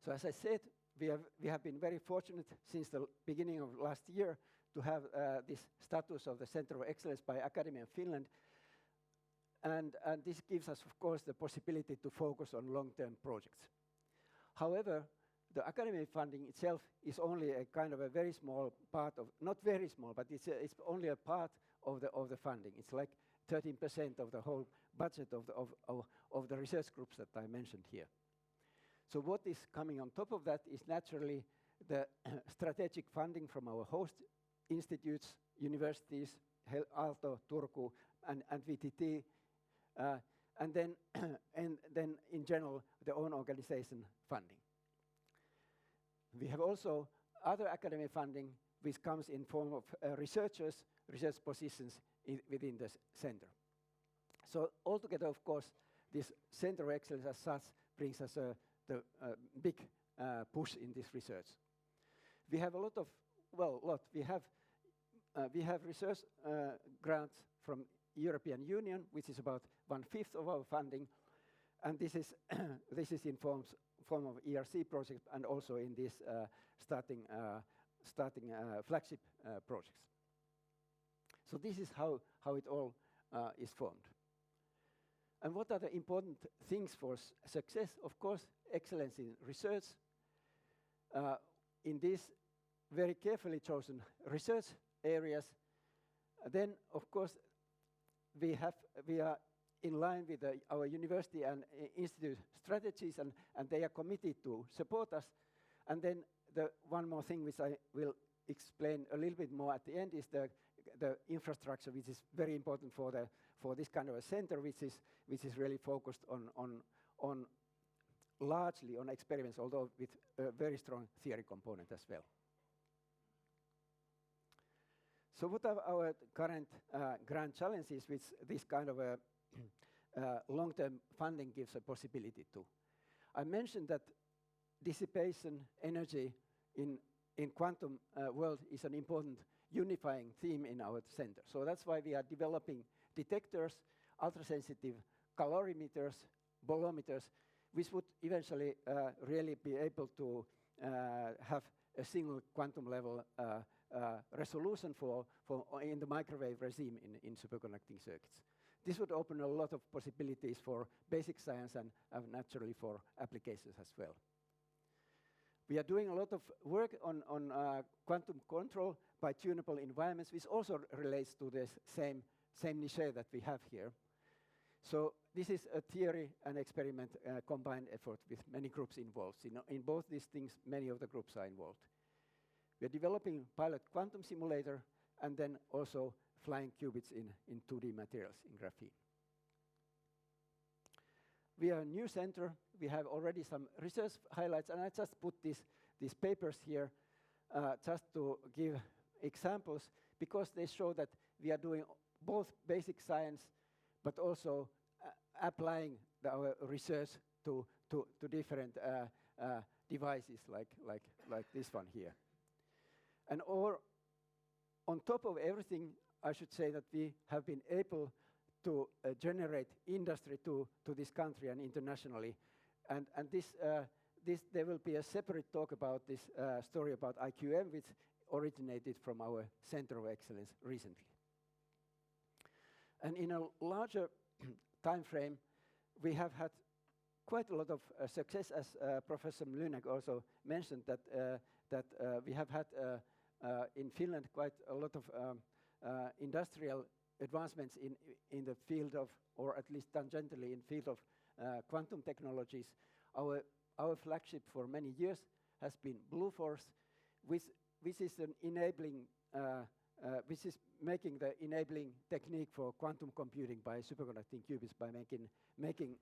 S14: So as I said, we have been very fortunate since the beginning of last year to have this status of the Center of Excellence by Academy of Finland. And this gives us, of course, the possibility to focus on long-term projects. However, the academic funding itself is only a kind of a very small part of, not very small, but it's only a part of the funding. It's like 13% of the whole budget of the research groups that I mentioned here. So what is coming on top of that is naturally the strategic funding from our host institutes, universities, Aalto, Turku, and VTT, and then in general the own organization funding. We have also other academic funding which comes in form of research positions within the center. So altogether, of course, this Center of Excellence as such brings us the big push in this research. We have a lot of, we have research grants from European Union, which is about 1/5 of our funding, and this is in form of ERC project and also in this starting flagship projects. So this is how it all is formed. And what are the important things for success? Of course, excellence in research. In these very carefully chosen research areas, then of course we are in line with our university and institute strategies, and they are committed to support us. And then the one more thing which I will explain a little bit more at the end is the infrastructure, which is very important for this kind of a center, which is really focused on largely on experiments, although with a very strong theory component as well. So what are our current grand challenges which this kind of a long-term funding gives a possibility to? I mentioned that dissipation energy in quantum world is an important unifying theme in our center. So that's why we are developing detectors, ultrasensitive calorimeters, bolometers, which would eventually really be able to have a single quantum level resolution for in the microwave regime in superconducting circuits. This would open a lot of possibilities for basic science and naturally for applications as well. We are doing a lot of work on quantum control by tunable environments, which also relates to this same niche that we have here. So this is a theory and experiment combined effort with many groups involved. In both these things, many of the groups are involved. We are developing pilot quantum simulator and then also flying qubits in 2D materials in graphene. We are a new center. We have already some research highlights, and I just put these papers here just to give examples, because they show that we are doing both basic science, but also applying our research to different devices like this one here. And on top of everything, I should say that we have been able to generate industry to this country and internationally. And there will be a separate talk about this story about IQM, which originated from our Center of Excellence recently. And in a larger time frame, we have had quite a lot of success, as Professor Mlynek also mentioned, that we have had in Finland quite a lot of industrial advancements in the field of, or at least tangentially in field of quantum technologies. Our flagship for many years has been Blueforce, which is an enabling, which is making the enabling technique for quantum computing by superconducting qubits, by making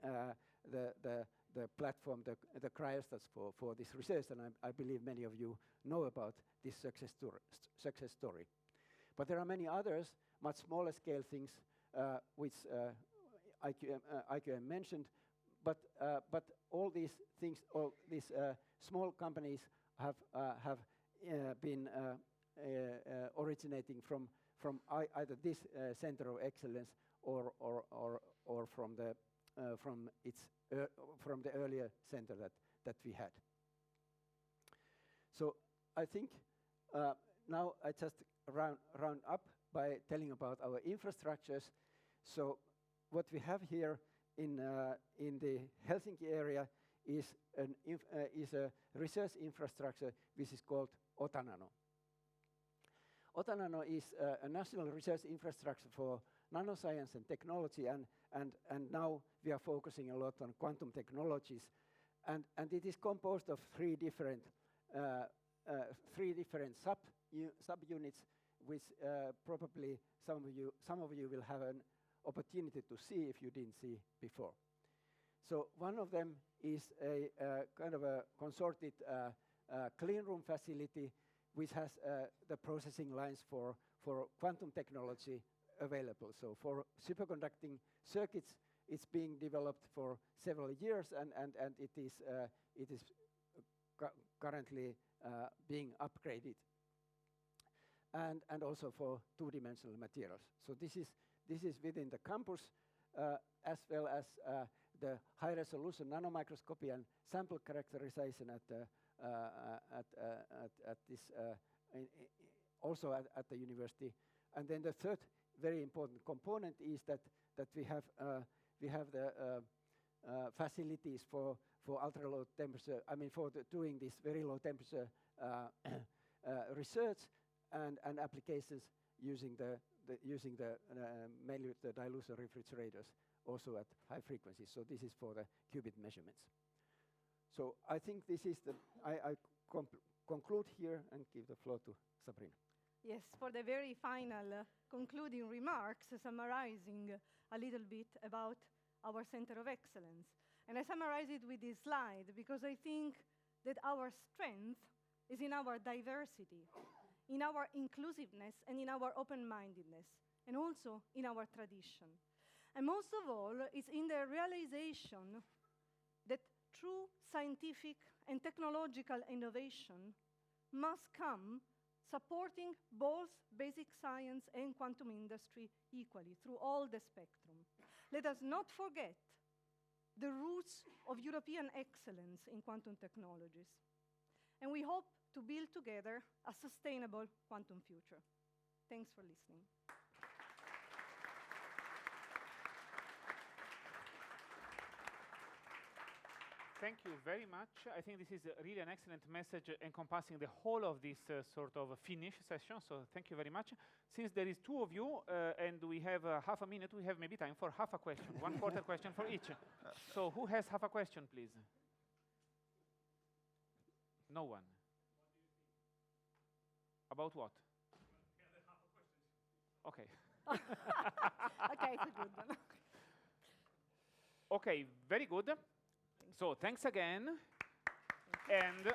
S14: the platform, the cryostats for this research. And I believe many of you know about this success story. But there are many others, much smaller scale things, which IQM mentioned. But all these things, all these small companies have been originating from either this Center of Excellence or from the earlier center that we had. So I think now I just round up by telling about our infrastructures. So what we have here in the Helsinki area is a research infrastructure which is called Otanano. Otanano is a national research infrastructure for nanoscience and technology, and now we are focusing a lot on quantum technologies, and it is composed of three different subunits, which probably some of you will have an opportunity to see if you didn't see before. So one of them is a kind of a consorted clean room facility, which has the processing lines for quantum technology available. So for superconducting circuits, it's being developed for several years, and it is currently being upgraded, and also for two-dimensional materials. So this is within the campus, as well as the high-resolution nanomicroscopy and sample characterization also at the university. And then the third very important component is that we have the facilities for ultra low temperature. I mean, for doing this very low temperature research and applications using mainly the dilution refrigerators, also at high frequencies. So this is for the qubit measurements. So I think this is I conclude here and give the floor to Sabrina.
S13: Yes, for the very final concluding remarks, summarizing a little bit about our Center of Excellence. And I summarize it with this slide because I think that our strength is in our diversity, in our inclusiveness, and in our open-mindedness, and also in our tradition. And most of all, it's in the realization that true scientific and technological innovation must come supporting both basic science and quantum industry equally through all the spectrum. Let us not forget the roots of European excellence in quantum technologies. And we hope to build together a sustainable quantum future. Thanks for listening.
S5: Thank you very much. I think this is really an excellent message encompassing the whole of this sort of Finnish session, so thank you very much. Since there is two of you and we have half a minute, we have maybe time for half a question, one quarter question for each. So who has half a question, please? No one. About what? Okay.
S13: Okay, it's a good one.
S5: Okay, very good. So thanks again. And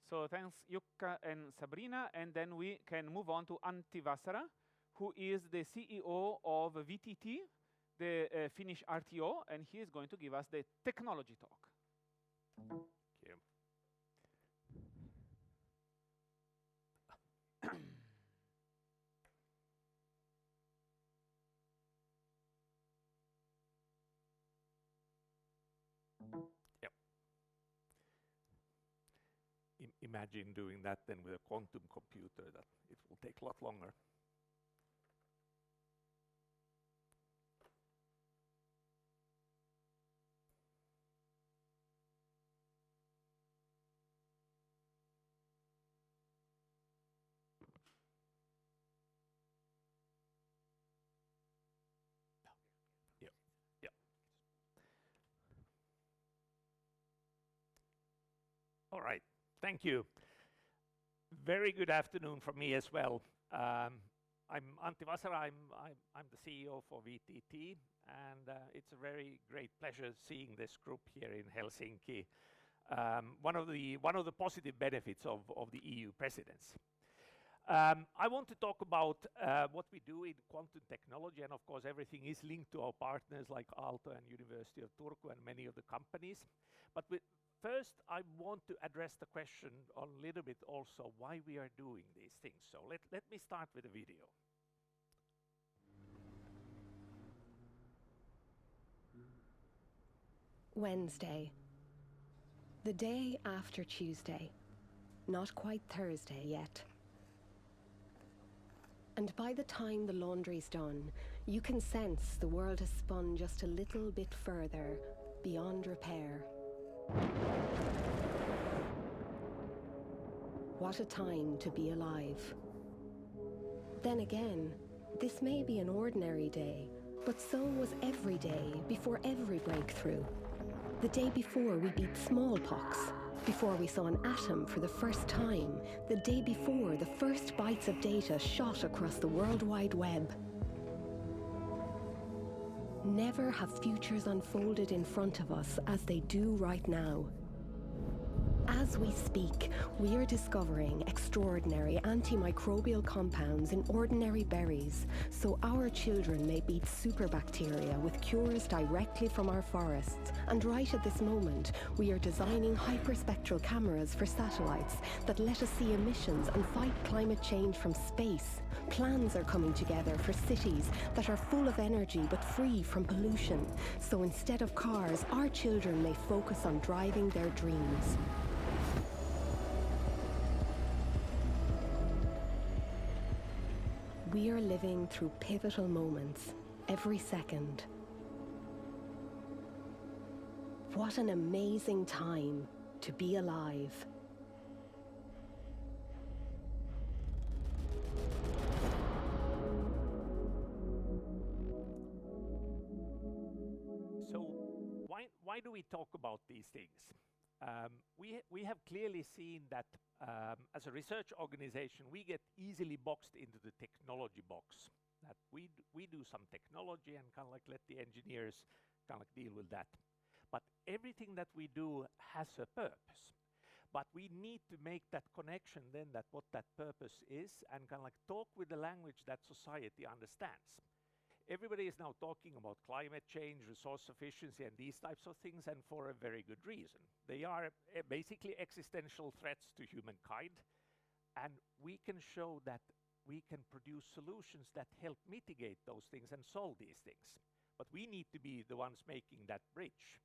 S5: so thanks Jukka and Sabrina, and then we can move on to Antti Vasara, who is the CEO of VTT, the Finnish RTO, and he is going to give us the technology talk.
S15: Thank you. imagine doing that then with a quantum computer, that it will take a lot longer. All right, thank you. Very good afternoon from me as well. I'm Antti Vasara, I'm the CEO for VTT, and it's a very great pleasure seeing this group here in Helsinki. One of the positive benefits of the EU presidency. I want to talk about what we do in quantum technology, and of course everything is linked to our partners like Aalto and University of Turku and many of the companies. But first, I want to address the question a little bit also why we are doing these things. So let me start with a video.
S4: Wednesday. The day after Tuesday. Not quite Thursday yet. And by the time the laundry's done, you can sense the world has spun just a little bit further, beyond repair. What a time to be alive. Then again, this may be an ordinary day, but so was every day before every breakthrough. The day before we beat smallpox, before we saw an atom for the first time, the day before the first bytes of data shot across the World Wide Web. Never have futures unfolded in front of us as they do right now. As we speak, we are discovering extraordinary antimicrobial compounds in ordinary berries, so our children may beat superbacteria with cures directly from our forests. And right at this moment, we are designing hyperspectral cameras for satellites that let us see emissions and fight climate change from space. Plans are coming together for cities that are full of energy but free from pollution. So instead of cars, our children may focus on driving their dreams. We are living through pivotal moments every second. What an amazing time to be alive.
S15: So why do we talk about these things? We have clearly seen that as a research organization, we get easily boxed into the technology box. That we do some technology and kind of like let the engineers kind of like deal with that. But everything that we do has a purpose. But we need to make that connection then that what that purpose is and kind of like talk with the language that society understands. Everybody is now talking about climate change, resource sufficiency, and these types of things, and for a very good reason. They are basically existential threats to humankind, and we can show that we can produce solutions that help mitigate those things and solve these things. But we need to be the ones making that bridge.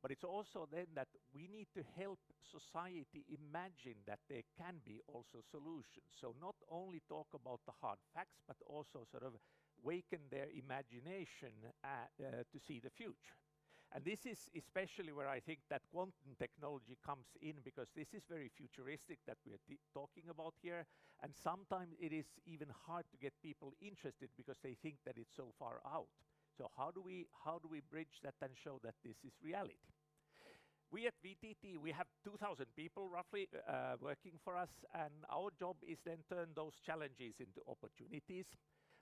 S15: But it's also then that we need to help society imagine that there can be also solutions. So not only talk about the hard facts, but also sort of waken their imagination to see the future. And this is especially where I think that quantum technology comes in, because this is very futuristic that we are talking about here. And sometimes it is even hard to get people interested because they think that it's so far out. So how do we bridge that and show that this is reality? We at VTT, we have 2,000 people roughly working for us, and our job is then turn those challenges into opportunities.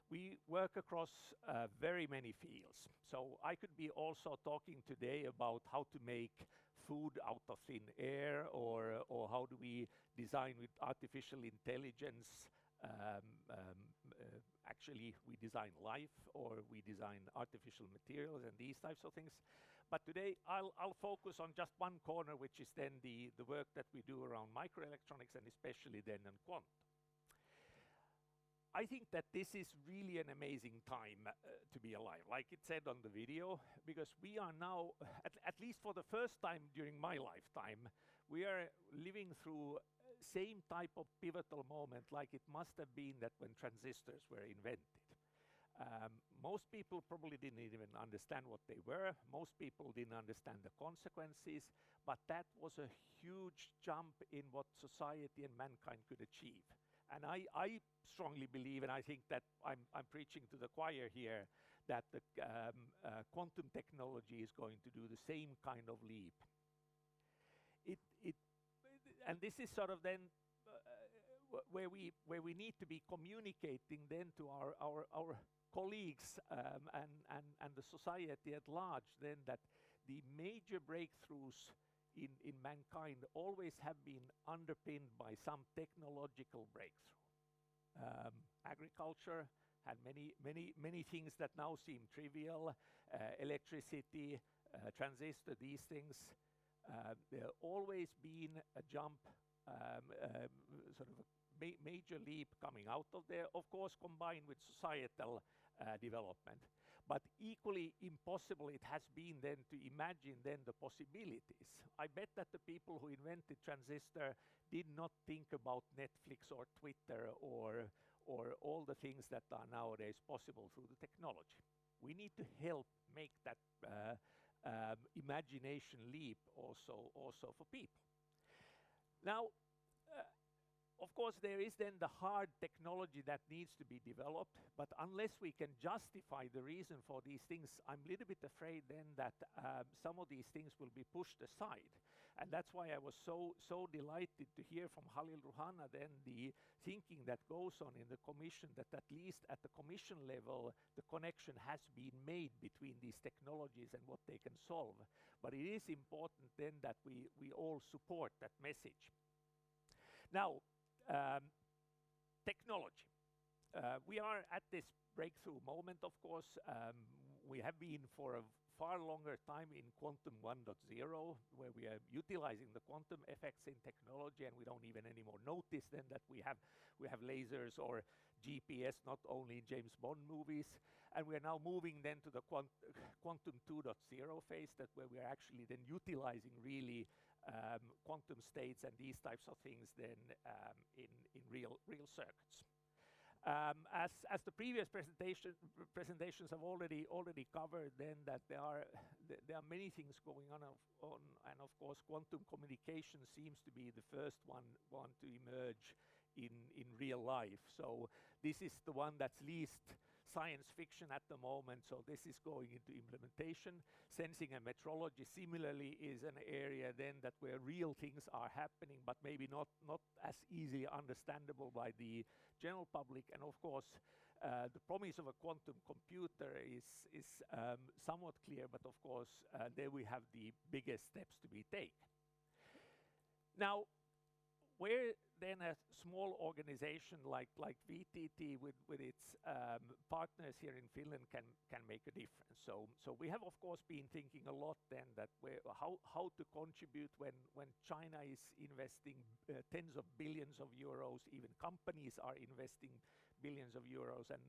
S15: We work across very many fields. So I could be also talking today about how to make food out of thin air, or how do we design with artificial intelligence. Actually, we design life, or we design artificial materials and these types of things. But today I'll focus on just one corner, which is then the work that we do around microelectronics, and especially then on quantum. I think that this is really an amazing time to be alive, like it said on the video, because we are now, at least for the first time during my lifetime, we are living through same type of pivotal moment like it must have been that when transistors were invented. Most people probably didn't even understand what they were. Most people didn't understand the consequences, but that was a huge jump in what society and mankind could achieve. And I strongly believe, and I think that I'm preaching to the choir here, that the quantum technology is going to do the same kind of leap. And this is sort of then where we need to be communicating then to our colleagues and the society at large then that the major breakthroughs in mankind always have been underpinned by some technological breakthrough. Agriculture had many things that now seem trivial, electricity, transistor, these things. There always been a jump, sort of a major leap coming out of there, of course combined with societal development. But equally impossible it has been then to imagine then the possibilities. I bet that the people who invented transistor did not think about Netflix or Twitter or all the things that are nowadays possible through the technology. We need to help make that imagination leap also for people. Now, of course, there is then the hard technology that needs to be developed, but unless we can justify the reason for these things, I'm a little bit afraid then that some of these things will be pushed aside. And that's why I was so delighted to hear from Halil Ruhana then the thinking that goes on in the Commission, that at least at the Commission level, the connection has been made between these technologies and what they can solve. But it is important then that we all support that message. Now, technology. We are at this breakthrough moment, of course. We have been for a far longer time in quantum 1.0, where we are utilizing the quantum effects in technology, and we don't even anymore notice then that we have lasers or GPS, not only in James Bond movies. And we are now moving then to the quantum 2.0 phase, that where we are actually then utilizing really quantum states and these types of things then in real circuits. As the previous presentations have already covered, then that there are many things going on, and of course quantum communication seems to be the first one to emerge in real life. So this is the one that's least science fiction at the moment, so this is going into implementation. Sensing and metrology similarly is an area then that where real things are happening, but maybe not as easily understandable by the general public. And of course, the promise of a quantum computer is somewhat clear, but of course, there we have the biggest steps to be taken. Now, where then a small organization like VTT with its partners here in Finland can make a difference. So we have of course been thinking a lot then that how to contribute when China is investing tens of billions of euros, even companies are investing billions of euros, and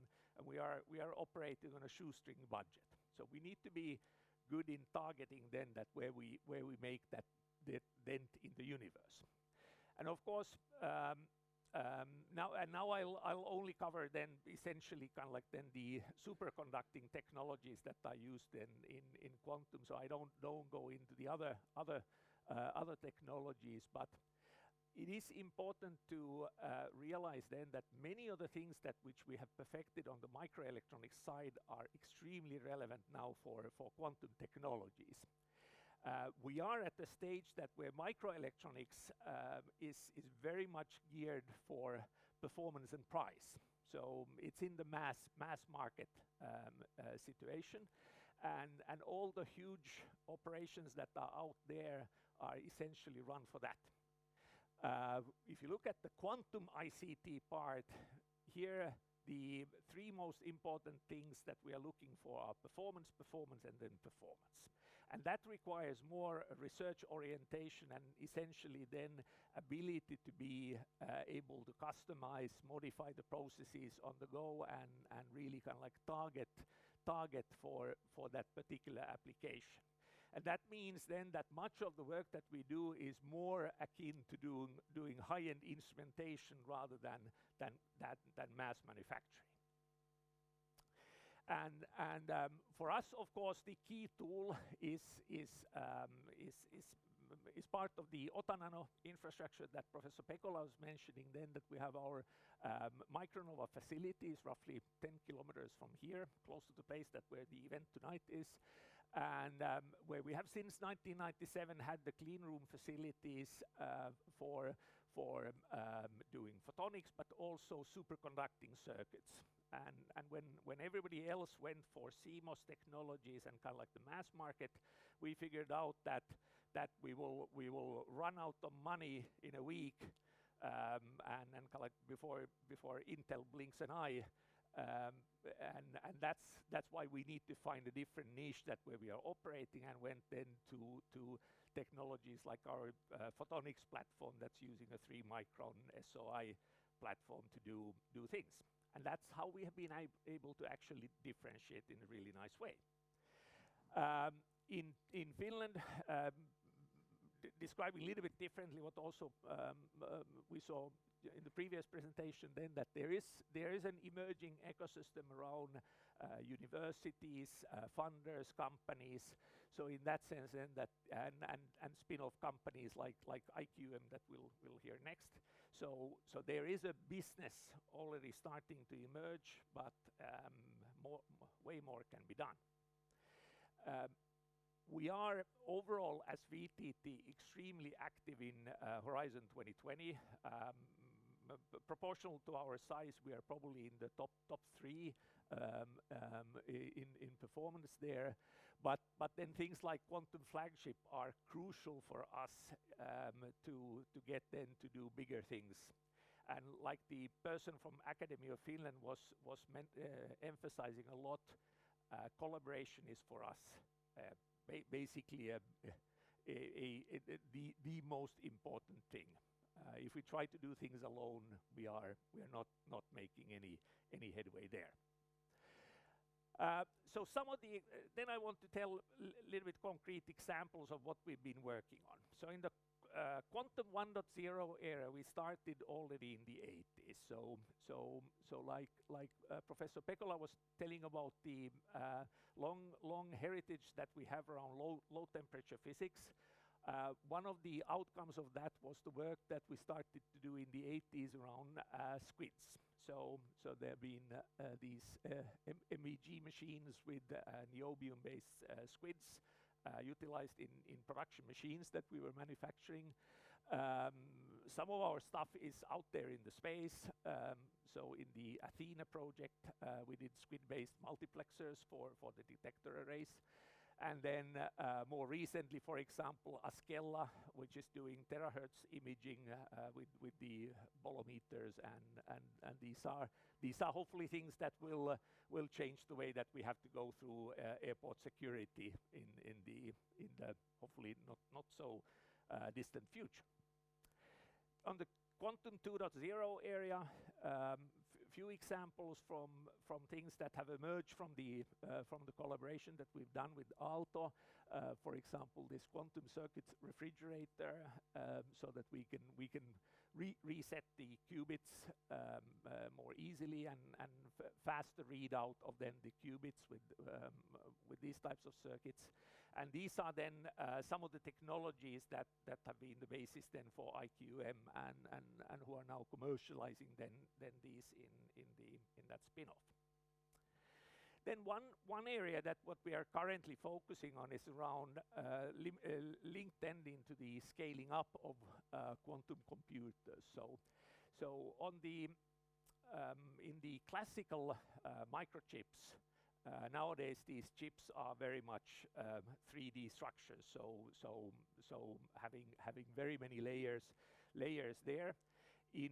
S15: we are operating on a shoestring budget. So we need to be good in targeting then that where we make that dent in the universe. And of course, now I'll only cover then essentially kind of like then the superconducting technologies that are used in quantum. So I don't go into the other technologies, but it is important to realize then that many of the things which we have perfected on the microelectronics side are extremely relevant now for quantum technologies. We are at the stage that where microelectronics is very much geared for performance and price. So it's in the mass market situation, and all the huge operations that are out there are essentially run for that. If you look at the quantum ICT part, here the three most important things that we are looking for are performance, and then performance. And that requires more research orientation and essentially then ability to be able to customize, modify the processes on the go, and really kind of like target for that particular application. And that means then that much of the work that we do is more akin to doing high-end instrumentation rather than mass manufacturing. And for us, of course, the key tool is part of the Otanano infrastructure that Professor Pekola was mentioning. Then that we have our Micronova facilities, roughly 10 kilometers from here, close to the place that where the event tonight is, and where we have since 1997 had the clean room facilities for doing photonics, but also superconducting circuits. And when everybody else went for CMOS technologies and kind of like the mass market, we figured out that we will run out of money in a week, and kind of like before Intel blinks an eye. And that's why we need to find a different niche that where we are operating, and went then to technologies like our photonics platform that's using a 3-micron SOI platform to do things. And that's how we have been able to actually differentiate in a really nice way. In Finland, describing a little bit differently what also we saw in the previous presentation, then that there is an emerging ecosystem around universities, funders, companies. So in that sense, then that and spin-off companies like IQM that we'll hear next. So there is a business already starting to emerge, but way more can be done. We are overall, as VTT, extremely active in Horizon 2020. Proportional to our size, we are probably in the top 3 in performance there. But then things like Quantum Flagship are crucial for us to get then to do bigger things. And like the person from Academy of Finland was emphasizing a lot, collaboration is for us basically the most important thing. If we try to do things alone, we are not making any headway there. So some of the then I want to tell a little bit concrete examples of what we've been working on. So in the Quantum 1.0 era, we started already in the 80s. So like Professor Pekola was telling about the long heritage that we have around low temperature physics. One of the outcomes of that was the work that we started to do in the 80s around squids. So there have been these MEG machines with niobium-based squids utilized in production machines that we were manufacturing. Some of our stuff is out there in the space. So in the Athena project, we did squid-based multiplexers for the detector arrays. And then more recently, for example, Askella, which is doing terahertz imaging with the bolometers, and these are hopefully things that will change the way that we have to go through airport security in the hopefully not so distant future. On the Quantum 2.0 area, few examples from things that have emerged from the collaboration that we've done with Aalto. For example, this quantum circuits refrigerator, so that we can reset the qubits more easily and faster readout of then the qubits with these types of circuits. And these are then some of the technologies that have been the basis then for IQM and who are now commercializing then these in that spin-off. Then one area that what we are currently focusing on is around linked then into the scaling up of quantum computers. So on the in the classical microchips, nowadays these chips are very much 3D structures. So having very many layers there. In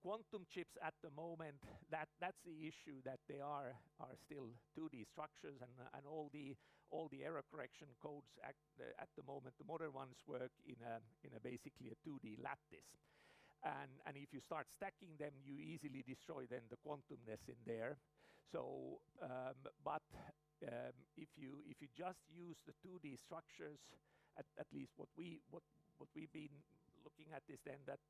S15: quantum chips at the moment, that's the issue, that they are still 2D structures, and all the error correction codes at the moment, the modern ones work in a basically a 2D lattice. And if you start stacking them, you easily destroy then the quantumness in there. So, but if you just use the 2D structures, at least what we've been looking at is then that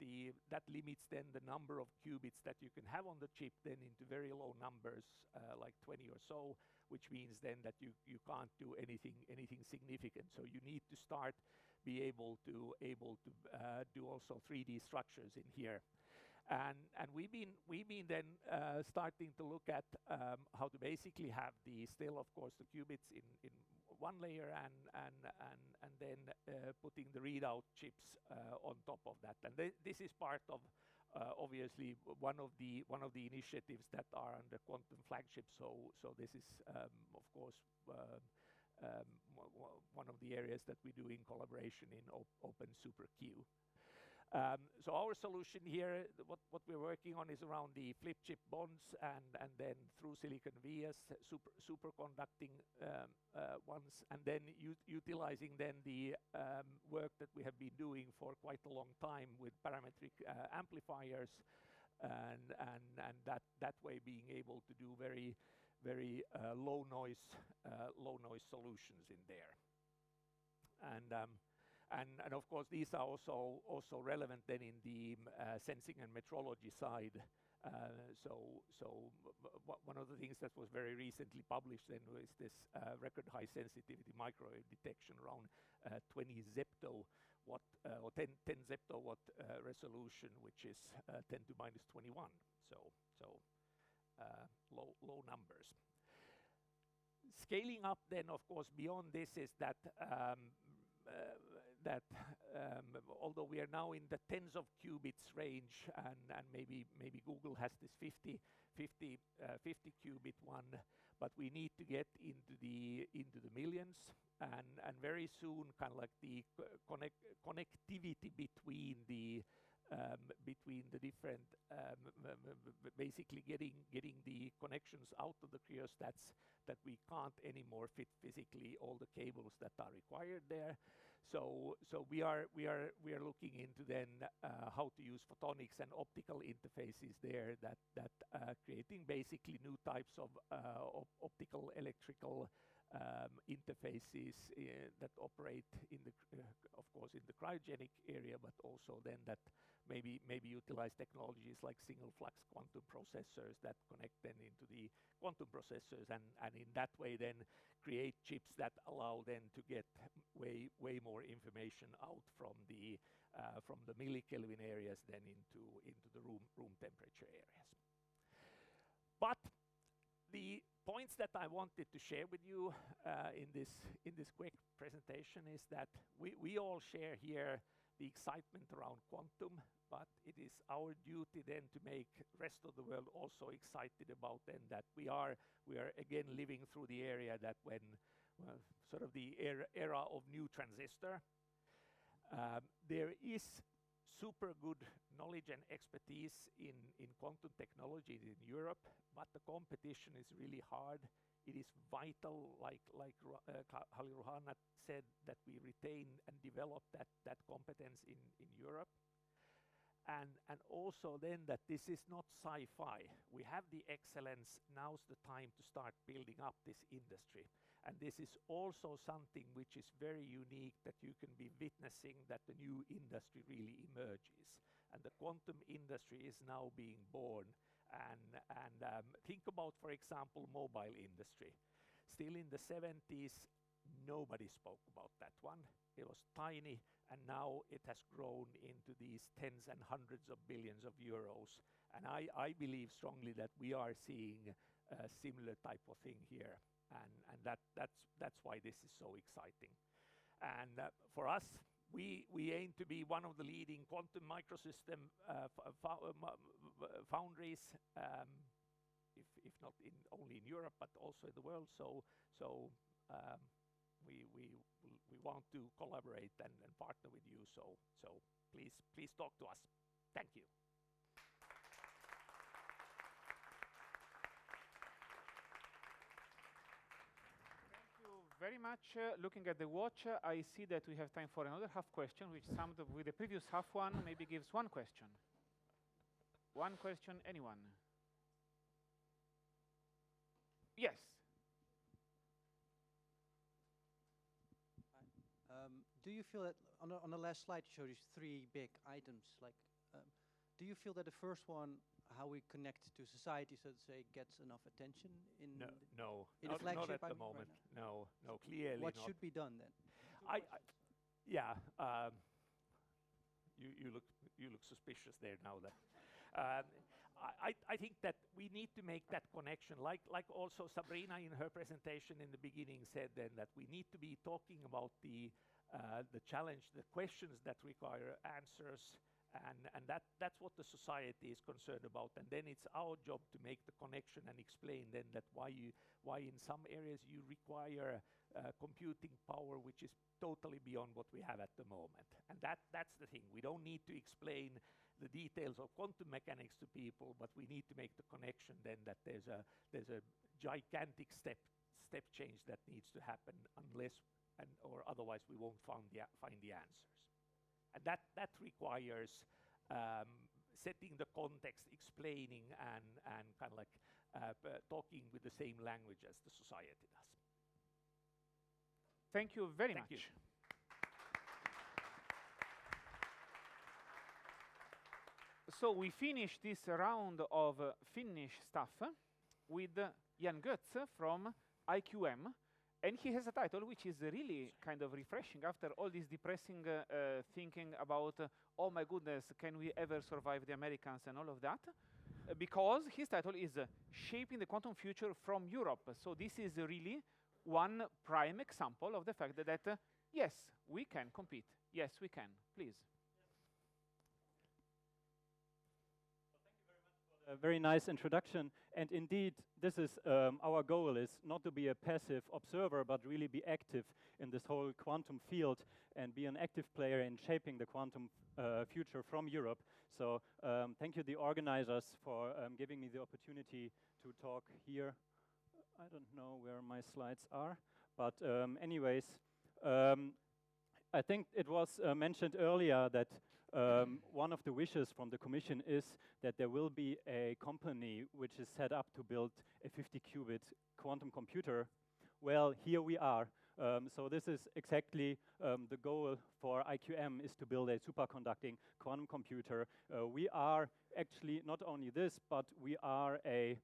S15: limits then the number of qubits that you can have on the chip then into very low numbers, like 20 or so, which means then that you can't do anything significant. So you need to be able to do also 3D structures in here. And we've been then starting to look at how to basically have still of course the qubits in one layer and then putting the readout chips on top of that. And this is part of obviously one of the initiatives that are under Quantum Flagship. So this is of course one of the areas that we do in collaboration in Open SuperQ. So our solution here, what we're working on is around the flip chip bonds and then through silicon vias, superconducting ones, and then utilizing then the work that we have been doing for quite a long time with parametric amplifiers, and that way being able to do very low noise solutions in there. And of course, these are also relevant then in the sensing and metrology side. So one of the things that was very recently published then was this record high sensitivity microwave detection around 20 zeptowatt or 10 zeptowatt resolution, which is 10 to minus 21. So low numbers. Scaling up then, of course, beyond this is that although we are now in the tens of qubits range, and maybe Google has this 50 qubit one, but we need to get into the millions, and very soon kind of like the connectivity between the different basically getting the connections out of the cryostats that we can't anymore fit physically all the cables that are required there. So we are looking into then how to use photonics and optical interfaces there that creating basically new types of optical electrical interfaces that operate in the of course in the cryogenic area, but also then that maybe utilize technologies like single flux quantum processors that connect then into the quantum processors, and in that way then create chips that allow then to get way more information out from the millikelvin areas then into the room temperature areas. But the points that I wanted to share with you in this quick presentation is that we all share here the excitement around quantum, but it is our duty then to make rest of the world also excited about then that we are again living through the area that when sort of the era of new transistor. There is super good knowledge and expertise in quantum technology in Europe, but the competition is really hard. It is vital, like Halil Ruhana said, that we retain and develop that competence in Europe. And also then that this is not sci-fi. We have the excellence, now's the time to start building up this industry. And this is also something which is very unique, that you can be witnessing that the new industry really emerges. And the quantum industry is now being born. And think about, for example, mobile industry. Still in the 70s, nobody spoke about that one. It was tiny, and now it has grown into these tens and hundreds of billions of euros. And I believe strongly that we are seeing a similar type of thing here. And that's why this is so exciting. And for us, we aim to be one of the leading quantum microsystem foundries, if not only in Europe, but also in the world. So we want to collaborate and partner with you. So please talk to us. Thank you.
S5: Very much. Looking at the watch, I see that we have time for another half question, which summed up with the previous half one, maybe gives one question. One question, anyone? Yes.
S8: Do you feel that on the last slide you showed us 3 big items? Like, do you feel that the first one, how we connect to society, so to say, gets enough attention in
S15: No,
S8: in
S15: not,
S8: the flagship?
S15: not at the
S8: right
S15: moment.
S8: now?
S15: No, clearly
S8: What
S15: not.
S8: should be done then?
S15: Yeah. You look suspicious there now. That I think that we need to make that connection, like also Sabrina in her presentation in the beginning said, then that we need to be talking about the challenge, the questions that require answers, and that's what the society is concerned about. And then it's our job to make the connection and explain then that why in some areas you require computing power which is totally beyond what we have at the moment. And that's the thing. We don't need to explain the details of quantum mechanics to people, but we need to make the connection then that there's a gigantic step change that needs to happen, unless or otherwise we won't find the answers. And that requires setting the context, explaining, and kind of like talking with the same language as the society does.
S5: Thank you very
S15: Thank
S5: much.
S15: you.
S5: So we finish this round of Finnish stuff with Jan Götz from IQM. And he has a title which is really kind of refreshing after all this depressing thinking about, oh my goodness, can we ever survive the Americans and all of that? Because his title is Shaping the Quantum Future from Europe. So this is really one prime example of the fact that, yes, we can compete. Yes, we can. Please.
S2: A very nice introduction, and indeed this is our goal is not to be a passive observer but really be active in this whole quantum field and be an active player in shaping the quantum future from Europe. So thank you the organizers for giving me the opportunity to talk here. I don't know where my slides are, but anyways, I think it was mentioned earlier that one of the wishes from the Commission is that there will be a company which is set up to build a 50-qubit quantum computer. Well, here we are. So this is exactly the goal for IQM, is to build a superconducting quantum computer. We are actually not only this, but we are a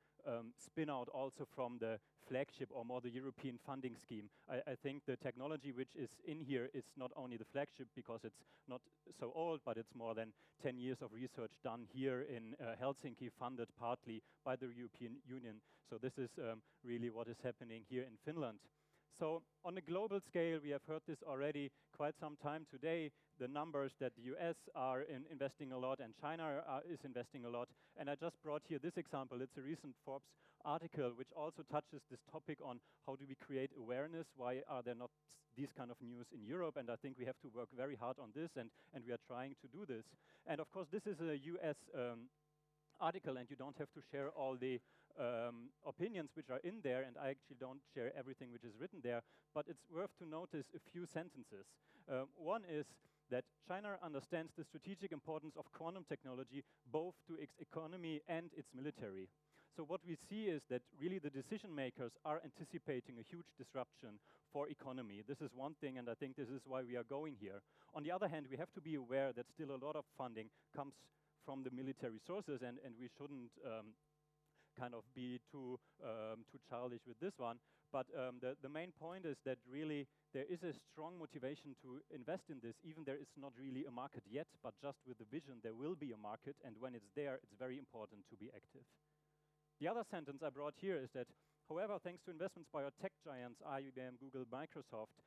S2: spin-out also from the flagship, or more the European funding scheme. I think the technology which is in here is not only the flagship because it's not so old, but it's more than 10 years of research done here in Helsinki, funded partly by the European Union. So this is really what is happening here in Finland. So on a global scale, we have heard this already quite some time today, the numbers that the US are investing a lot and China is investing a lot. And I just brought here this example. It's a recent Forbes article which also touches this topic on how do we create awareness, why are there not these kind of news in Europe, and I think we have to work very hard on this, and we are trying to do this. And of course this is a US article, and you don't have to share all the opinions which are in there, and I actually don't share everything which is written there, but it's worth to notice a few sentences. One is that China understands the strategic importance of quantum technology both to its economy and its military. So what we see is that really the decision makers are anticipating a huge disruption for economy. This is one thing, and I think this is why we are going here. On the other hand, we have to be aware that still a lot of funding comes from the military sources, and we shouldn't kind of be too childish with this one. But the main point is that really there is a strong motivation to invest in this, even there is not really a market yet, but just with the vision there will be a market, and when it's there, it's very important to be active. The other sentence I brought here is that, however, thanks to investments by our tech giants, IBM, Google, Microsoft,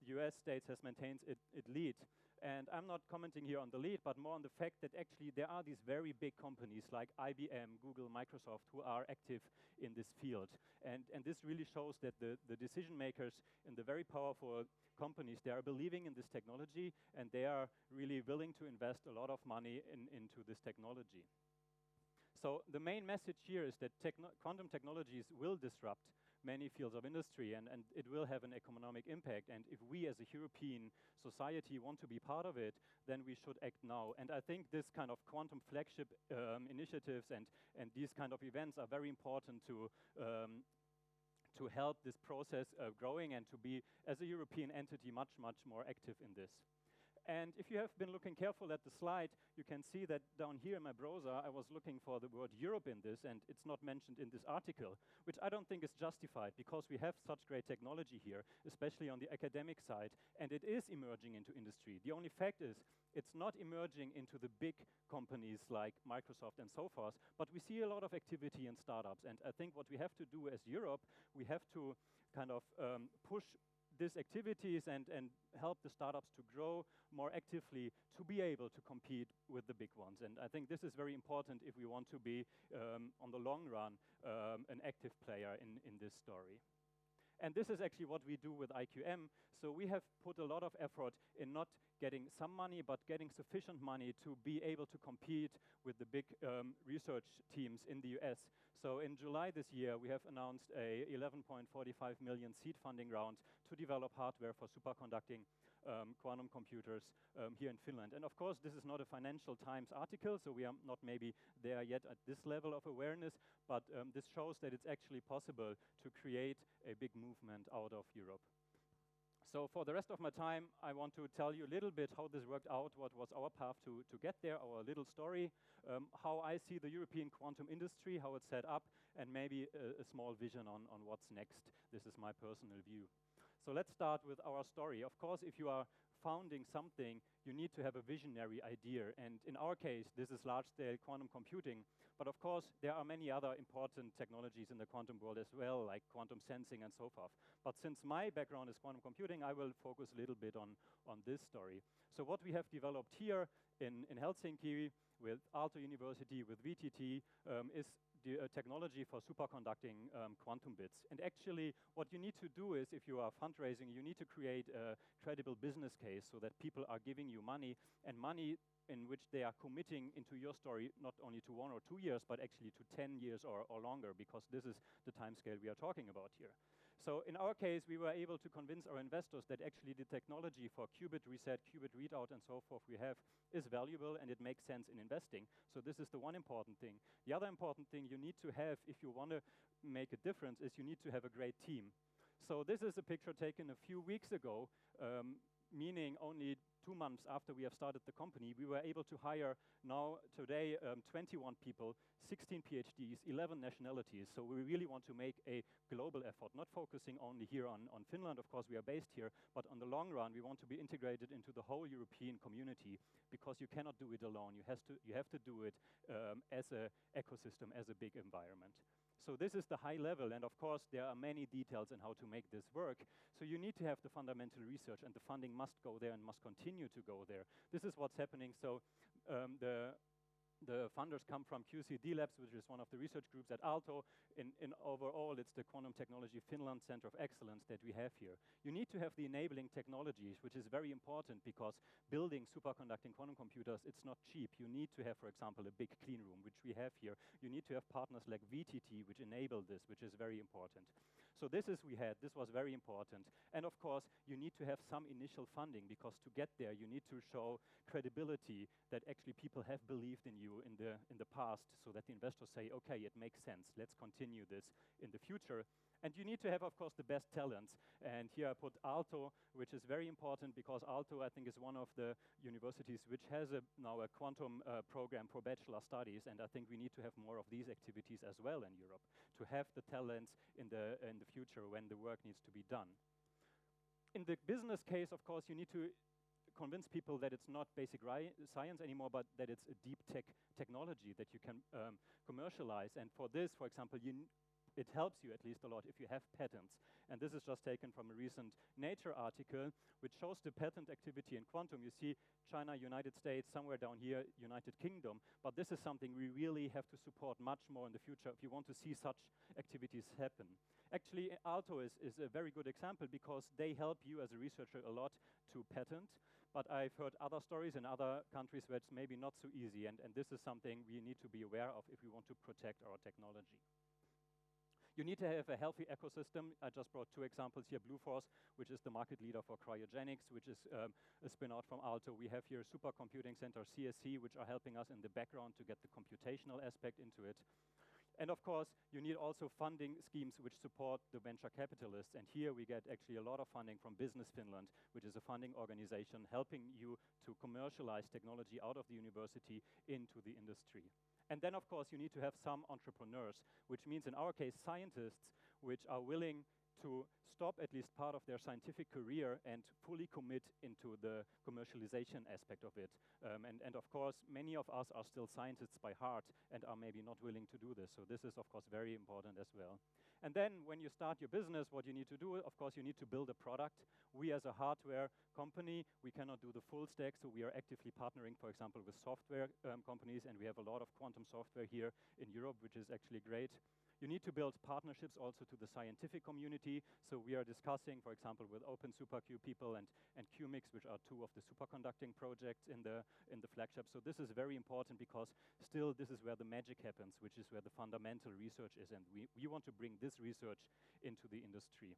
S2: the US states has maintained its lead. And I'm not commenting here on the lead, but more on the fact that actually there are these very big companies like IBM, Google, Microsoft who are active in this field. And this really shows that the decision makers in the very powerful companies, they are believing in this technology, and they are really willing to invest a lot of money into this technology. So the main message here is that quantum technologies will disrupt many fields of industry, and it will have an economic impact. And if we as a European society want to be part of it, then we should act now. And I think this kind of quantum flagship initiatives and these kind of events are very important to
S16: to help this process growing and to be, as a European entity, much, much more active in this. And if you have been looking careful at the slide, you can see that down here in my browser, I was looking for the word Europe in this, and it's not mentioned in this article, which I don't think is justified, because we have such great technology here, especially on the academic side, and it is emerging into industry. The only fact is, it's not emerging into the big companies like Microsoft and so forth, but we see a lot of activity in startups, and I think what we have to do as Europe, we have to kind of push these activities and help the startups to grow more actively to be able to compete with the big ones. And I think this is very important if we want to be, on the long run, an active player in this story. And this is actually what we do with IQM. So we have put a lot of effort in not getting some money, but getting sufficient money to be able to compete with the big research teams in the US. So in July this year, we have announced a 11.45 million seed funding round to develop hardware for superconducting quantum computers here in Finland. And of course, this is not a Financial Times article, so we are not maybe there yet at this level of awareness, but this shows that it's actually possible to create a big movement out of Europe. So for the rest of my time, I want to tell you a little bit how this worked out, what was our path to get there, our little story, how I see the European quantum industry, how it's set up, and maybe a small vision on what's next. This is my personal view. So let's start with our story. Of course, if you are founding something, you need to have a visionary idea. And in our case, this is large-scale quantum computing. But of course, there are many other important technologies in the quantum world as well, like quantum sensing and so forth. But since my background is quantum computing, I will focus a little bit on this story. So what we have developed here in Helsinki with Aalto University, with VTT, is the technology for superconducting quantum bits. And actually, what you need to do is, if you are fundraising, you need to create a credible business case so that people are giving you money, and money in which they are committing into your story not only to 1 or 2 years, but actually to 10 years or longer, because this is the time scale we are talking about here. So in our case, we were able to convince our investors that actually the technology for qubit reset, qubit readout, and so forth we have is valuable and it makes sense in investing. So this is the one important thing. The other important thing you need to have if you want to make a difference is you need to have a great team. So this is a picture taken a few weeks ago, meaning only 2 months after we have started the company. We were able to hire now today 21 people, 16 PhDs, 11 nationalities. So we really want to make a global effort, not focusing only here on Finland. Of course, we are based here, but on the long run, we want to be integrated into the whole European community, because you cannot do it alone. You have to do it as an ecosystem, as a big environment. So this is the high level, and of course there are many details in how to make this work. So you need to have the fundamental research, and the funding must go there and must continue to go there. This is what's happening. So the funders come from QCD Labs, which is one of the research groups at Aalto. In overall, it's the Quantum Technology Finland Center of Excellence that we have here. You need to have the enabling technologies, which is very important, because building superconducting quantum computers, it's not cheap. You need to have, for example, a big clean room, which we have here. You need to have partners like VTT, which enable this, which is very important. So this was very important. And of course, you need to have some initial funding, because to get there, you need to show credibility that actually people have believed in you in the past, so that the investors say, okay, it makes sense, let's continue this in the future. And you need to have, of course, the best talents. And here I put Aalto, which is very important, because Aalto, I think, is one of the universities which has now a quantum program for bachelor studies. And I think we need to have more of these activities as well in Europe, to have the talents in the future when the work needs to be done. In the business case, of course, you need to convince people that it's not basic science anymore, but that it's a deep tech technology that you can commercialize. And for this, for example, it helps you at least a lot if you have patents. And this is just taken from a recent Nature article, which shows the patent activity in quantum. You see China, United States, somewhere down here, United Kingdom. But this is something we really have to support much more in the future if you want to see such activities happen. Actually, Aalto is a very good example, because they help you as a researcher a lot to patent. But I've heard other stories in other countries where it's maybe not so easy. And this is something we need to be aware of if we want to protect our technology. You need to have a healthy ecosystem. I just brought 2 examples here. Blueforce, which is the market leader for cryogenics, which is a spin-out from Aalto. We have here Supercomputing Center, CSC, which are helping us in the background to get the computational aspect into it. And of course, you need also funding schemes which support the venture capitalists. And here we get actually a lot of funding from Business Finland, which is a funding organization helping you to commercialize technology out of the university into the industry. And then, of course, you need to have some entrepreneurs, which means in our case, scientists which are willing to stop at least part of their scientific career and fully commit into the commercialization aspect of it. And of course, many of us are still scientists by heart and are maybe not willing to do this. So this is, of course, very important as well. And then when you start your business, what you need to do, of course, you need to build a product. We as a hardware company, we cannot do the full stack, so we are actively partnering, for example, with software companies, and we have a lot of quantum software here in Europe, which is actually great. You need to build partnerships also to the scientific community. So we are discussing, for example, with Open SuperQ people and QMix, which are two of the superconducting projects in the flagship. So this is very important because still this is where the magic happens, which is where the fundamental research is. And we want to bring this research into the industry.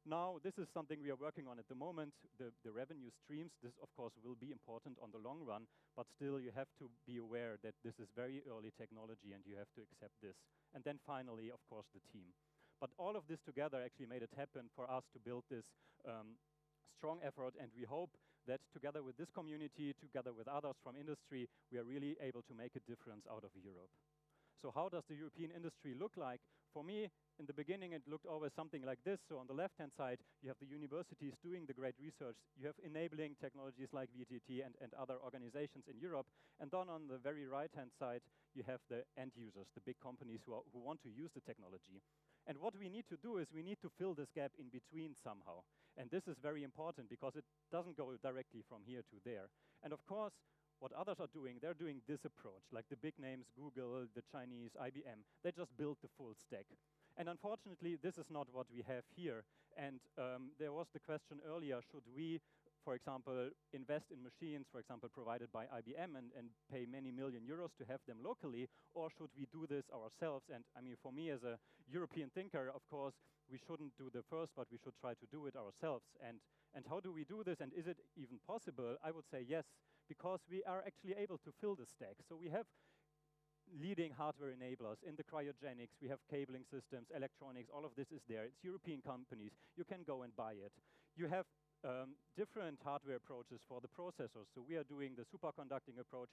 S16: Now, this is something we are working on at the moment, the revenue streams. This, of course, will be important on the long run, but still you have to be aware that this is very early technology and you have to accept this. And then finally, of course, the team. But all of this together actually made it happen for us to build this strong effort, and we hope that together with this community, together with others from industry, we are really able to make a difference out of Europe. So how does the European industry look like? For me, in the beginning, it looked always something like this. So on the left-hand side, you have the universities doing the great research. You have enabling technologies like VTT and other organizations in Europe. And then on the very right-hand side, you have the end users, the big companies who want to use the technology. And what we need to do is we need to fill this gap in between somehow. And this is very important because it doesn't go directly from here to there. And of course, what others are doing, they're doing this approach, like the big names, Google, the Chinese, IBM. They just build the full stack. And unfortunately, this is not what we have here. And there was the question earlier, should we, for example, invest in machines, for example, provided by IBM and pay many million euros to have them locally, or should we do this ourselves? And I mean, for me as a European thinker, of course, we shouldn't do the first, but we should try to do it ourselves. And how do we do this? And is it even possible? I would say yes, because we are actually able to fill the stack. So we have leading hardware enablers in the cryogenics, we have cabling systems, electronics, all of this is there. It's European companies. You can go and buy it. You have different hardware approaches for the processors. So we are doing the superconducting approach.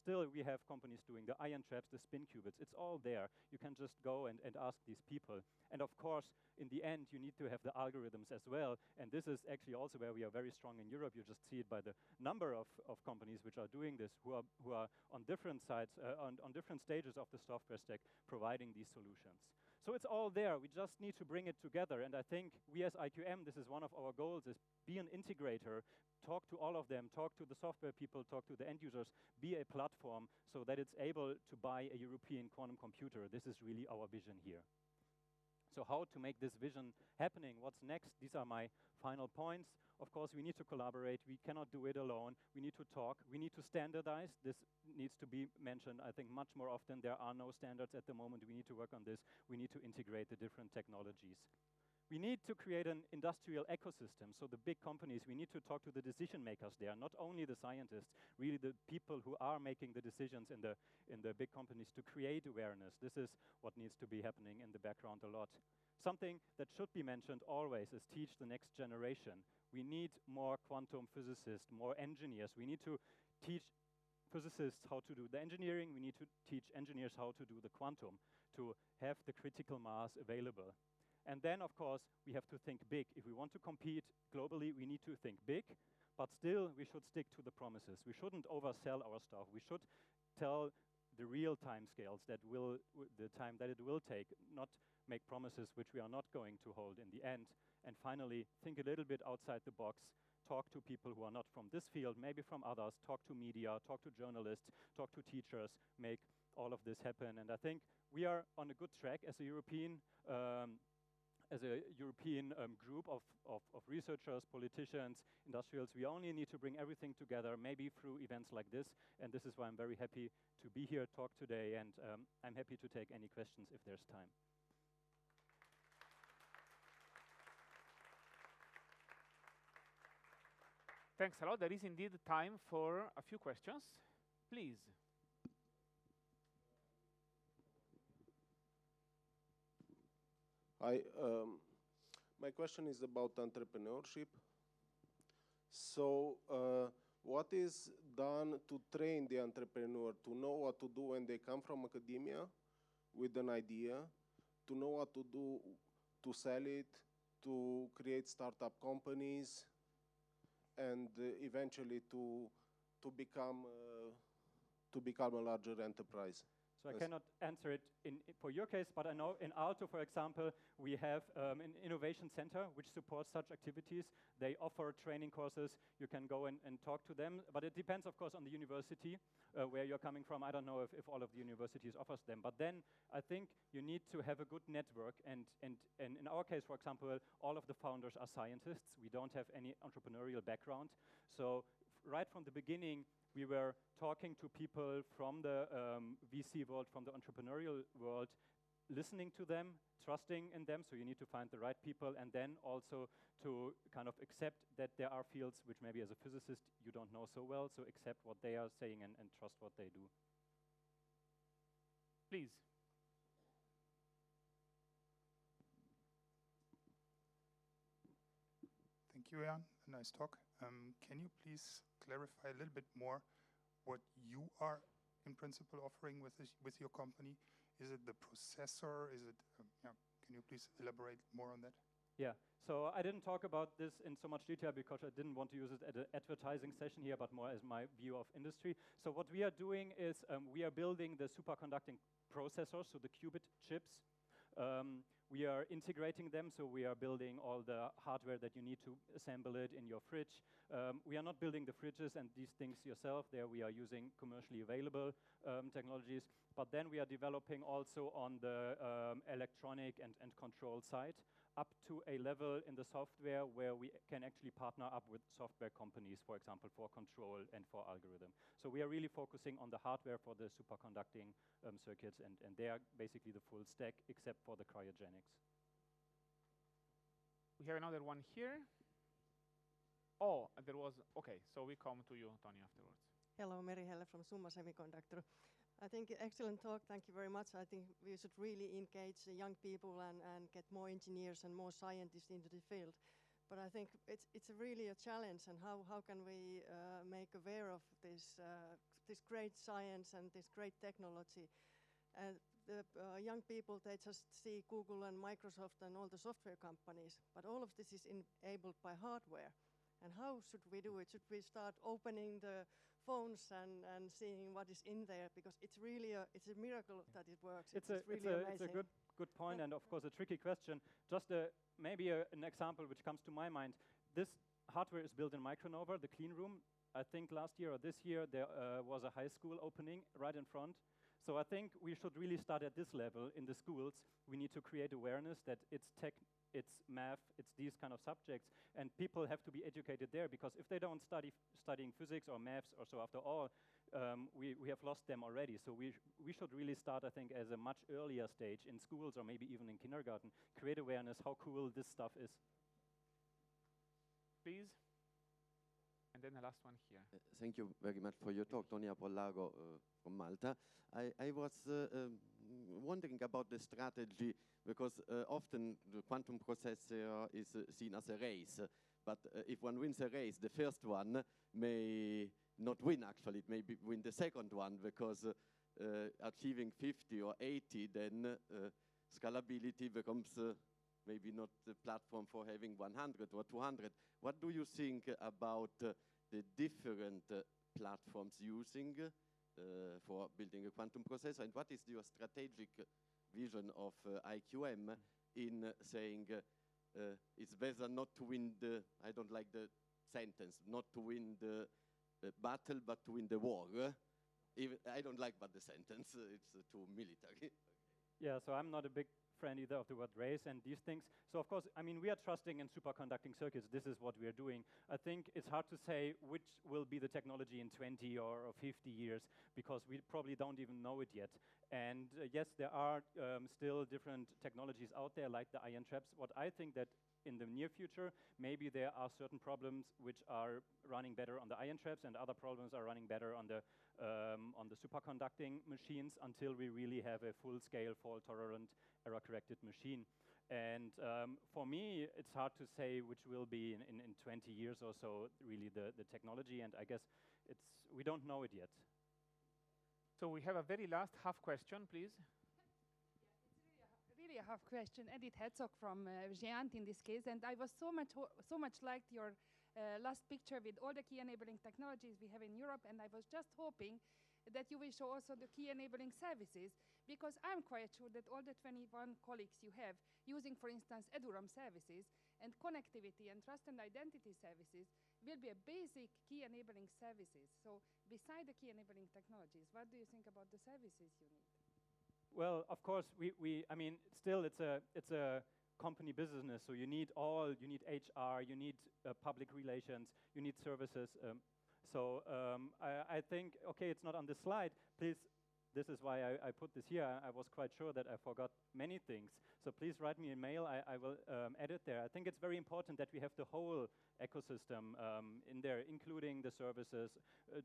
S16: Still, we have companies doing the ion traps, the spin qubits. It's all there. You can just go and ask these people. And of course, in the end, you need to have the algorithms as well. And this is actually also where we are very strong in Europe. You just see it by the number of companies which are doing this, who are on different sides, on different stages of the software stack, providing these solutions. So it's all there. We just need to bring it together. And I think we as IQM, this is one of our goals, is be an integrator, talk to all of them, talk to the software people, talk to the end users, be a platform so that it's able to buy a European quantum computer. This is really our vision here. So how to make this vision happening? What's next? These are my final points. Of course, we need to collaborate. We cannot do it alone. We need to talk. We need to standardize. This needs to be mentioned, I think, much more often. There are no standards at the moment. We need to work on this. We need to integrate the different technologies. We need to create an industrial ecosystem. So the big companies, we need to talk to the decision makers there, not only the scientists, really the people who are making the decisions in the big companies to create awareness. This is what needs to be happening in the background a lot. Something that should be mentioned always is teach the next generation. We need more quantum physicists, more engineers. We need to teach physicists how to do the engineering. We need to teach engineers how to do the quantum, to have the critical mass available. And then, of course, we have to think big. If we want to compete globally, we need to think big, but still we should stick to the promises. We shouldn't oversell our stuff. We should tell the real time scales that the time that it will take, not make promises which we are not going to hold in the end. And finally, think a little bit outside the box. Talk to people who are not from this field, maybe from others. Talk to media, talk to journalists, talk to teachers, make all of this happen. And I think we are on a good track as a European group of researchers, politicians, industrials. We only need to bring everything together, maybe through events like this. And this is why I'm very happy to be here, talk today, and I'm happy to take any questions if there's time.
S5: Thanks a lot. There is indeed time for a few questions. Please.
S6: My question is about entrepreneurship. So, what is done to train the entrepreneur to know what to do when they come from academia with an idea, to know what to do to sell it, to create startup companies, and eventually to become a larger enterprise?
S16: So I cannot answer it for your case, but I know in Aalto, for example, we have an innovation center which supports such activities. They offer training courses. You can go and talk to them, but it depends, of course, on the university where you're coming from. I don't know if all of the universities offers them, but then I think you need to have a good network. And in our case, for example, all of the founders are scientists. We don't have any entrepreneurial background. So right from the beginning, we were talking to people from the VC world, from the entrepreneurial world, listening to them, trusting in them, so you need to find the right people, and then also to kind of accept that there are fields which maybe as a physicist you don't know so well, so accept what they are saying and trust what they do.
S5: Please.
S17: Thank you, Jan. A nice talk. Can you please clarify a little bit more what you are in principle offering with your company? Is it the processor? Is it, can you please elaborate more on that?
S16: Yeah, so I didn't talk about this in so much detail because I didn't want to use it at an advertising session here, but more as my view of industry. So what we are doing is we are building the superconducting processors, so the qubit chips. We are integrating them, so we are building all the hardware that you need to assemble it in your fridge. We are not building the fridges and these things yourself. There we are using commercially available technologies, but then we are developing also on the electronic and control side, up to a level in the software where we can actually partner up with software companies, for example, for control and for algorithm. So we are really focusing on the hardware for the superconducting circuits, and they are basically the full stack except for the cryogenics.
S5: We have another one here. Oh, there was, okay, so we come to you, Tony, afterwards.
S10: Hello, Meri Helle from Summa Semiconductor. I think excellent talk, thank you very much. I think we should really engage the young people and get more engineers and more scientists into the field. But I think it's really a challenge, and how can we make aware of this great science and this great technology. And the young people, they just see Google and Microsoft and all the software companies, but all of this is enabled by hardware. And how should we do it? Should we start opening the phones and seeing what is in there? Because it's really it's a miracle that it works. It's really amazing.
S16: It's a good point, and of course a tricky question. Just maybe an example which comes to my mind. This hardware is built in Micronova, the clean room. I think last year or this year there was a high school opening right in front. So I think we should really start at this level in the schools. We need to create awareness that it's tech, it's math, it's these kind of subjects, and people have to be educated there, because if they don't studying physics or maths or so, after all, we have lost them already. So we should really start, I think, as a much earlier stage in schools or maybe even in kindergarten, create awareness how cool this stuff is.
S5: Please. And then the last one here.
S18: Thank you very much for your talk, Tony Apollago from Malta. I was wondering about the strategy, because often the quantum processor is seen as a race, but if one wins a race, the first one may not win actually, it may win the second one, because achieving 50 or 80, then scalability becomes maybe not the platform for having 100 or 200. What do you think about the different platforms using for building a quantum processor, and what is your strategic vision of IQM in saying it's better not to win the, I don't like the sentence, not to win the battle but to win the war? Even, I don't like but the sentence, it's too military.
S16: Yeah, so I'm not a big friend either of the word race and these things. So of course, I mean, we are trusting in superconducting circuits. This is what we are doing. I think it's hard to say which will be the technology in 20 or 50 years, because we probably don't even know it yet. And yes, there are still different technologies out there, like the ion traps. What I think that in the near future, maybe there are certain problems which are running better on the ion traps, and other problems are running better on the superconducting machines, until we really have a full-scale, fault-tolerant, error-corrected machine. And for me, it's hard to say which will be in 20 years or so really the technology, and I guess we don't know it yet.
S5: So we have a very last half question, please.
S19: Really a half question. Edith Herzog from Giant in this case, and I was so much liked your last picture with all the key enabling technologies we have in Europe, and I was just hoping that you will show also the key enabling services, because I'm quite sure that all the 21 colleagues you have using, for instance, eduroam services and connectivity and trust and identity services will be a basic key enabling services. So beside the key enabling technologies, what do you think about the services you need?
S16: Well, of course, I mean, still it's a company business, so you need HR, you need public relations, you need services. So I think, okay, it's not on the slide. Please, this is why I put this here. I was quite sure that I forgot many things. So please write me a mail. I will add it there. I think it's very important that we have the whole ecosystem in there, including the services.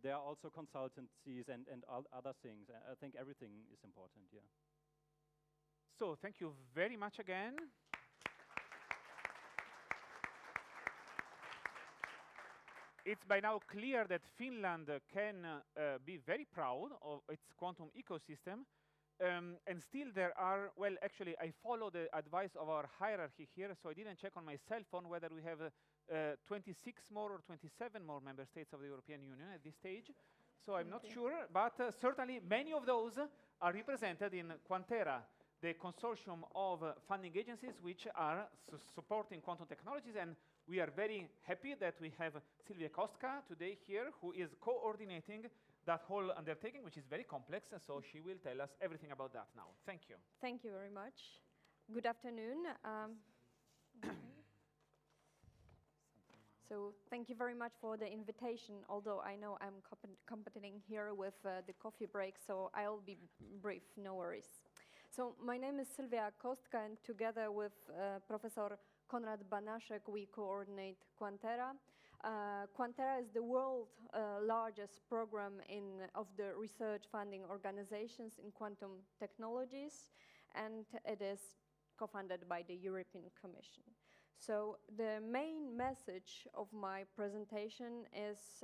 S16: There are also consultancies and other things. I think everything is important, yeah.
S5: So thank you very much again. It's by now clear that Finland can be very proud of its quantum ecosystem, and still there are, well, actually I follow the advice of our hierarchy here, so I didn't check on my cell phone whether we have 26 more or 27 more member states of the European Union at this stage, so I'm not sure, but certainly many of those are represented in QuantERA, the consortium of funding agencies which are supporting quantum technologies, and we are very happy that we have Silvia Kostka today here, who is coordinating that whole undertaking, which is very complex, so she will tell us everything about that now. Thank you.
S20: Thank you very much. Good afternoon. So thank you very much for the invitation, although I know I'm competing here with the coffee break, so I'll be brief, no worries. So my name is Silvia Kostka, and together with Professor Konrad Banaszek, we coordinate QuantERA. QuantERA is the world's largest program of the research funding organizations in quantum technologies, and it is co-funded by the European Commission. So the main message of my presentation is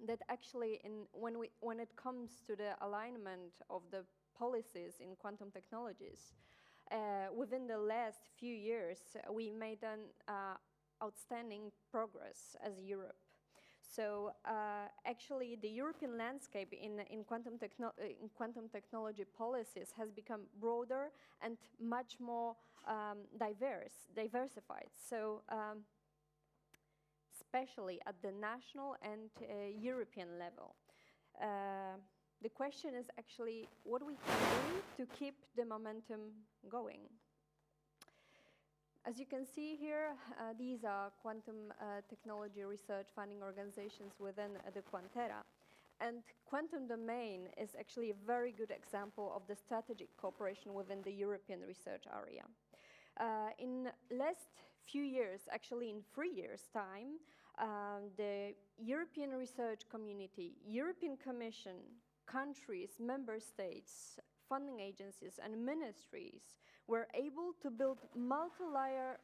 S20: that actually when it comes to the alignment of the policies in quantum technologies, within the last few years, we made an outstanding progress as Europe. So actually, the European landscape in quantum technology policies has become broader and much more diversified. So especially at the national and European level. The question is actually what we can do to keep the momentum going. As you can see here, these are quantum technology research funding organizations within the QuantERA. And quantum domain is actually a very good example of the strategic cooperation within the European research area. In last few years, actually in 3 years' time, the European research community, European Commission, countries, member states, funding agencies, and ministries were able to build multi-layer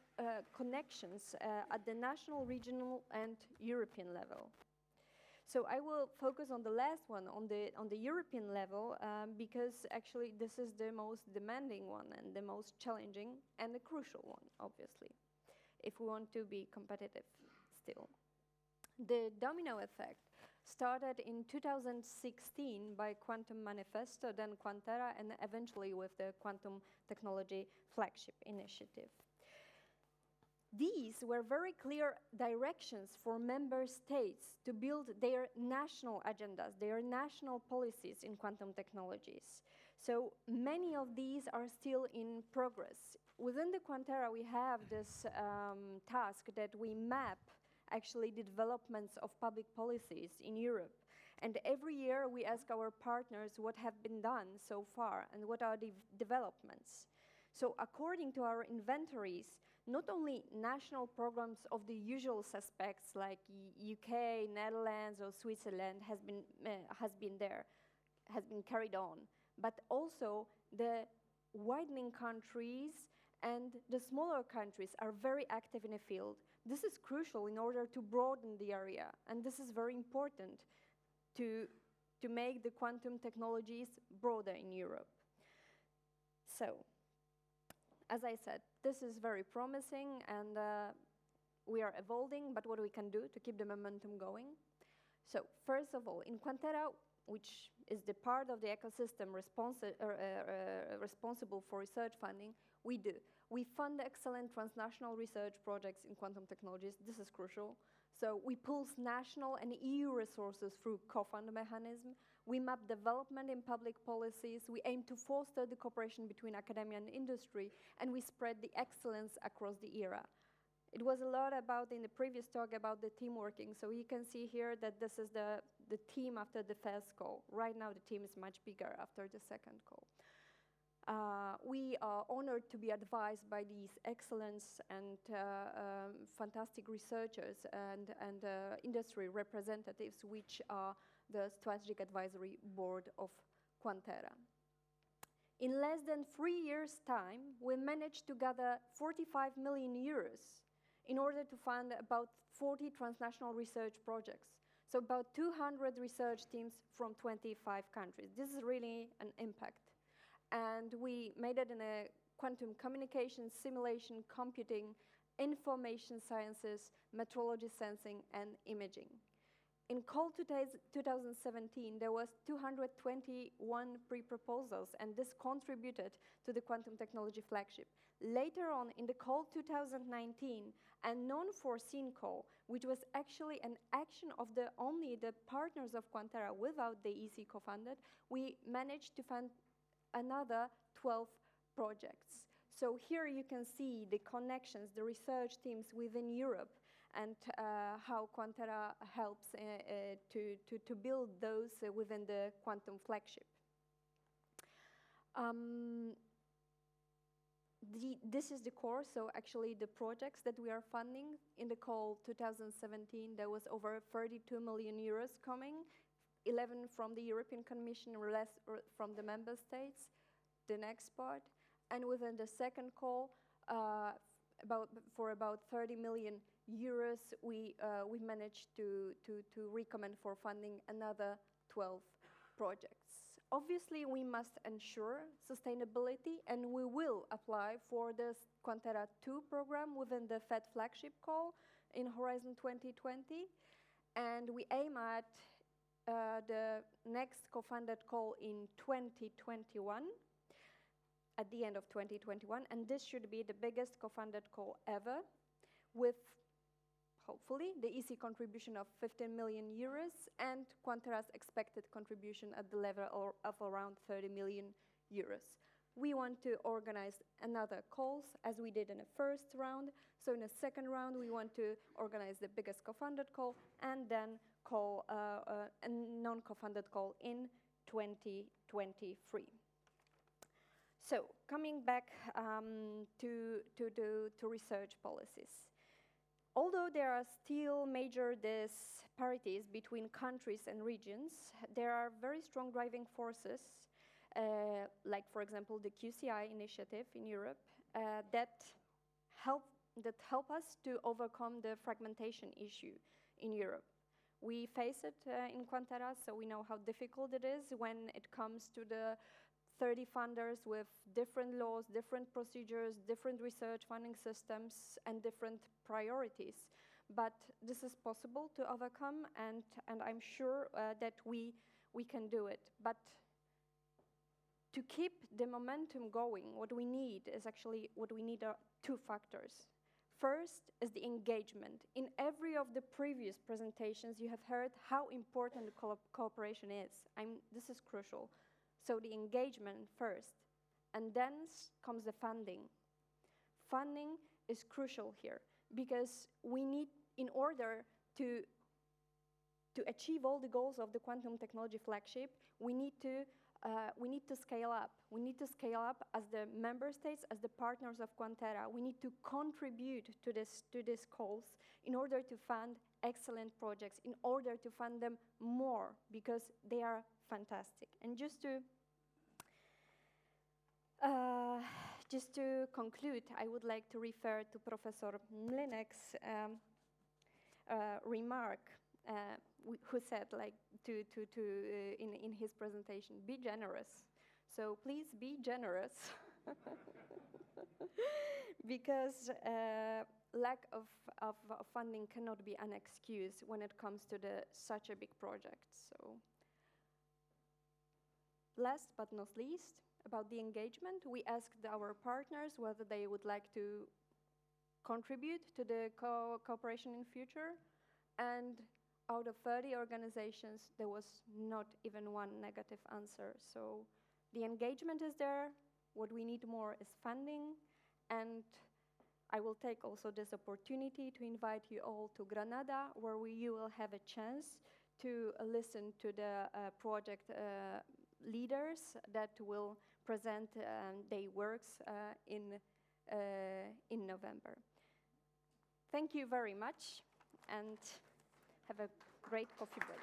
S20: connections at the national, regional, and European level. So I will focus on the last one, on the European level, because actually this is the most demanding one and the most challenging and the crucial one, obviously, if we want to be competitive still. The domino effect started in 2016 by Quantum Manifesto, then QuantERA, and eventually with the Quantum Technology Flagship Initiative. These were very clear directions for member states to build their national agendas, their national policies in quantum technologies. So many of these are still in progress. Within the QuantERA, we have this task that we map actually the developments of public policies in Europe. And every year we ask our partners what have been done so far and what are the developments. So according to our inventories, not only national programs of the usual suspects like UK, Netherlands, or Switzerland has been carried on, but also the widening countries and the smaller countries are very active in the field. This is crucial in order to broaden the area, and this is very important to make the quantum technologies broader in Europe. So, as I said, this is very promising, and we are evolving, but what we can do to keep the momentum going? So, first of all, in QuantERA, which is the part of the ecosystem responsible for research funding, we fund excellent transnational research projects in quantum technologies. This is crucial. So we pool national and EU resources through co-fund mechanism. We map development in public policies. We aim to foster the cooperation between academia and industry, and we spread the excellence across the era. It was a lot about, in the previous talk, about the team working. So you can see here that this is the team after the first call. Right now, the team is much bigger after the second call. We are honored to be advised by these excellence and fantastic researchers and industry representatives, which are the Strategic Advisory Board of QuantERA. In less than 3 years' time, we managed to gather 45 million euros in order to fund about 40 transnational research projects. So about 200 research teams from 25 countries. This is really an impact. And we made it in a quantum communication, simulation, computing, information sciences, metrology sensing, and imaging. In call 2017, there was 221 pre-proposals, and this contributed to the quantum technology flagship. Later on, in the call 2019, a non-foreseen call, which was actually an action of only the partners of QuantERA without the EC co-funded, we managed to fund another 12 projects. So here you can see the connections, the research teams within Europe, and how QuantERA helps to build those within the quantum flagship. This is the core, so actually the projects that we are funding. In the call 2017, there was over 32 million euros coming, 11 from the European Commission, less from the member states, the next part. And within the second call, for about 30 million euros, we managed to recommend for funding another 12 projects. Obviously, we must ensure sustainability, and we will apply for the QuantERA 2 program within the FED flagship call in Horizon 2020. And we aim at the next co-funded call in 2021, at the end of 2021, and this should be the biggest co-funded call ever, with hopefully the EC contribution of 15 million euros and QuantERA's expected contribution at the level of around 30 million euros. We want to organize another calls as we did in the first round. So in the second round, we want to organize the biggest co-funded call and then call a non-co-funded call in 2023. So coming back to research policies. Although there are still major disparities between countries and regions, there are very strong driving forces, like for example the QCI initiative in Europe, that help us to overcome the fragmentation issue in Europe. We face it in QuantERA, so we know how difficult it is when it comes to the 30 funders with different laws, different procedures, different research funding systems, and different priorities. But this is possible to overcome, and I'm sure that we can do it. But to keep the momentum going, what we need are two factors. First is the engagement. In every of the previous presentations, you have heard how important cooperation is. This is crucial. So the engagement first, and then comes the funding. Funding is crucial here because we need, in order to achieve all the goals of the quantum technology flagship, we need to scale up. We need to scale up as the member states, as the partners of QuantERA. We need to contribute to these goals in order to fund excellent projects, in order to fund them more, because they are fantastic. And just just to conclude, I would like to refer to Professor Mlynek's remark, who said, like, in his presentation, be generous. So please be generous, because lack of funding cannot be an excuse when it comes to such a big project. So, last but not least, about the engagement, we asked our partners whether they would like to contribute to the cooperation in future, and out of 30 organizations, there was not even one negative answer. So the engagement is there. What we need more is funding, and I will take also this opportunity to invite you all to Granada, where you will have a chance to listen to the project leaders that will present their works in November. Thank you very much, and have a great coffee break.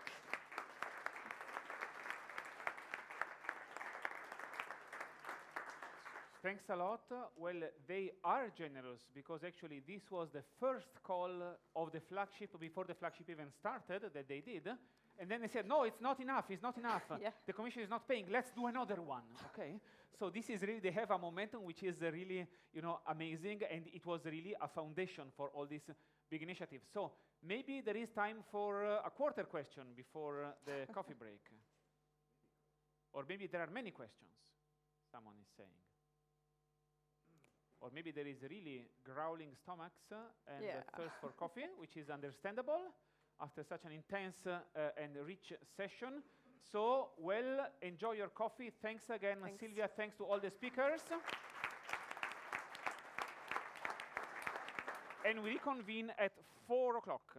S5: Thanks a lot. Well, they are generous, because actually this was the first call of the flagship before the flagship even started that they did. And then they said, no, it's not enough, it's not enough.
S20: Yeah.
S5: The Commission is not paying, let's do another one, okay? So this is really, they have a momentum which is really, amazing, and it was really a foundation for all these big initiatives. So maybe there is time for a quarter question before the coffee break. Or maybe there are many questions, someone is saying. Or maybe there is really growling stomachs and thirst for coffee, which is understandable after such an intense and rich session. So, well, enjoy your coffee. Thanks again, Silvia. Thanks to all the speakers. And we reconvene at 4 o'clock.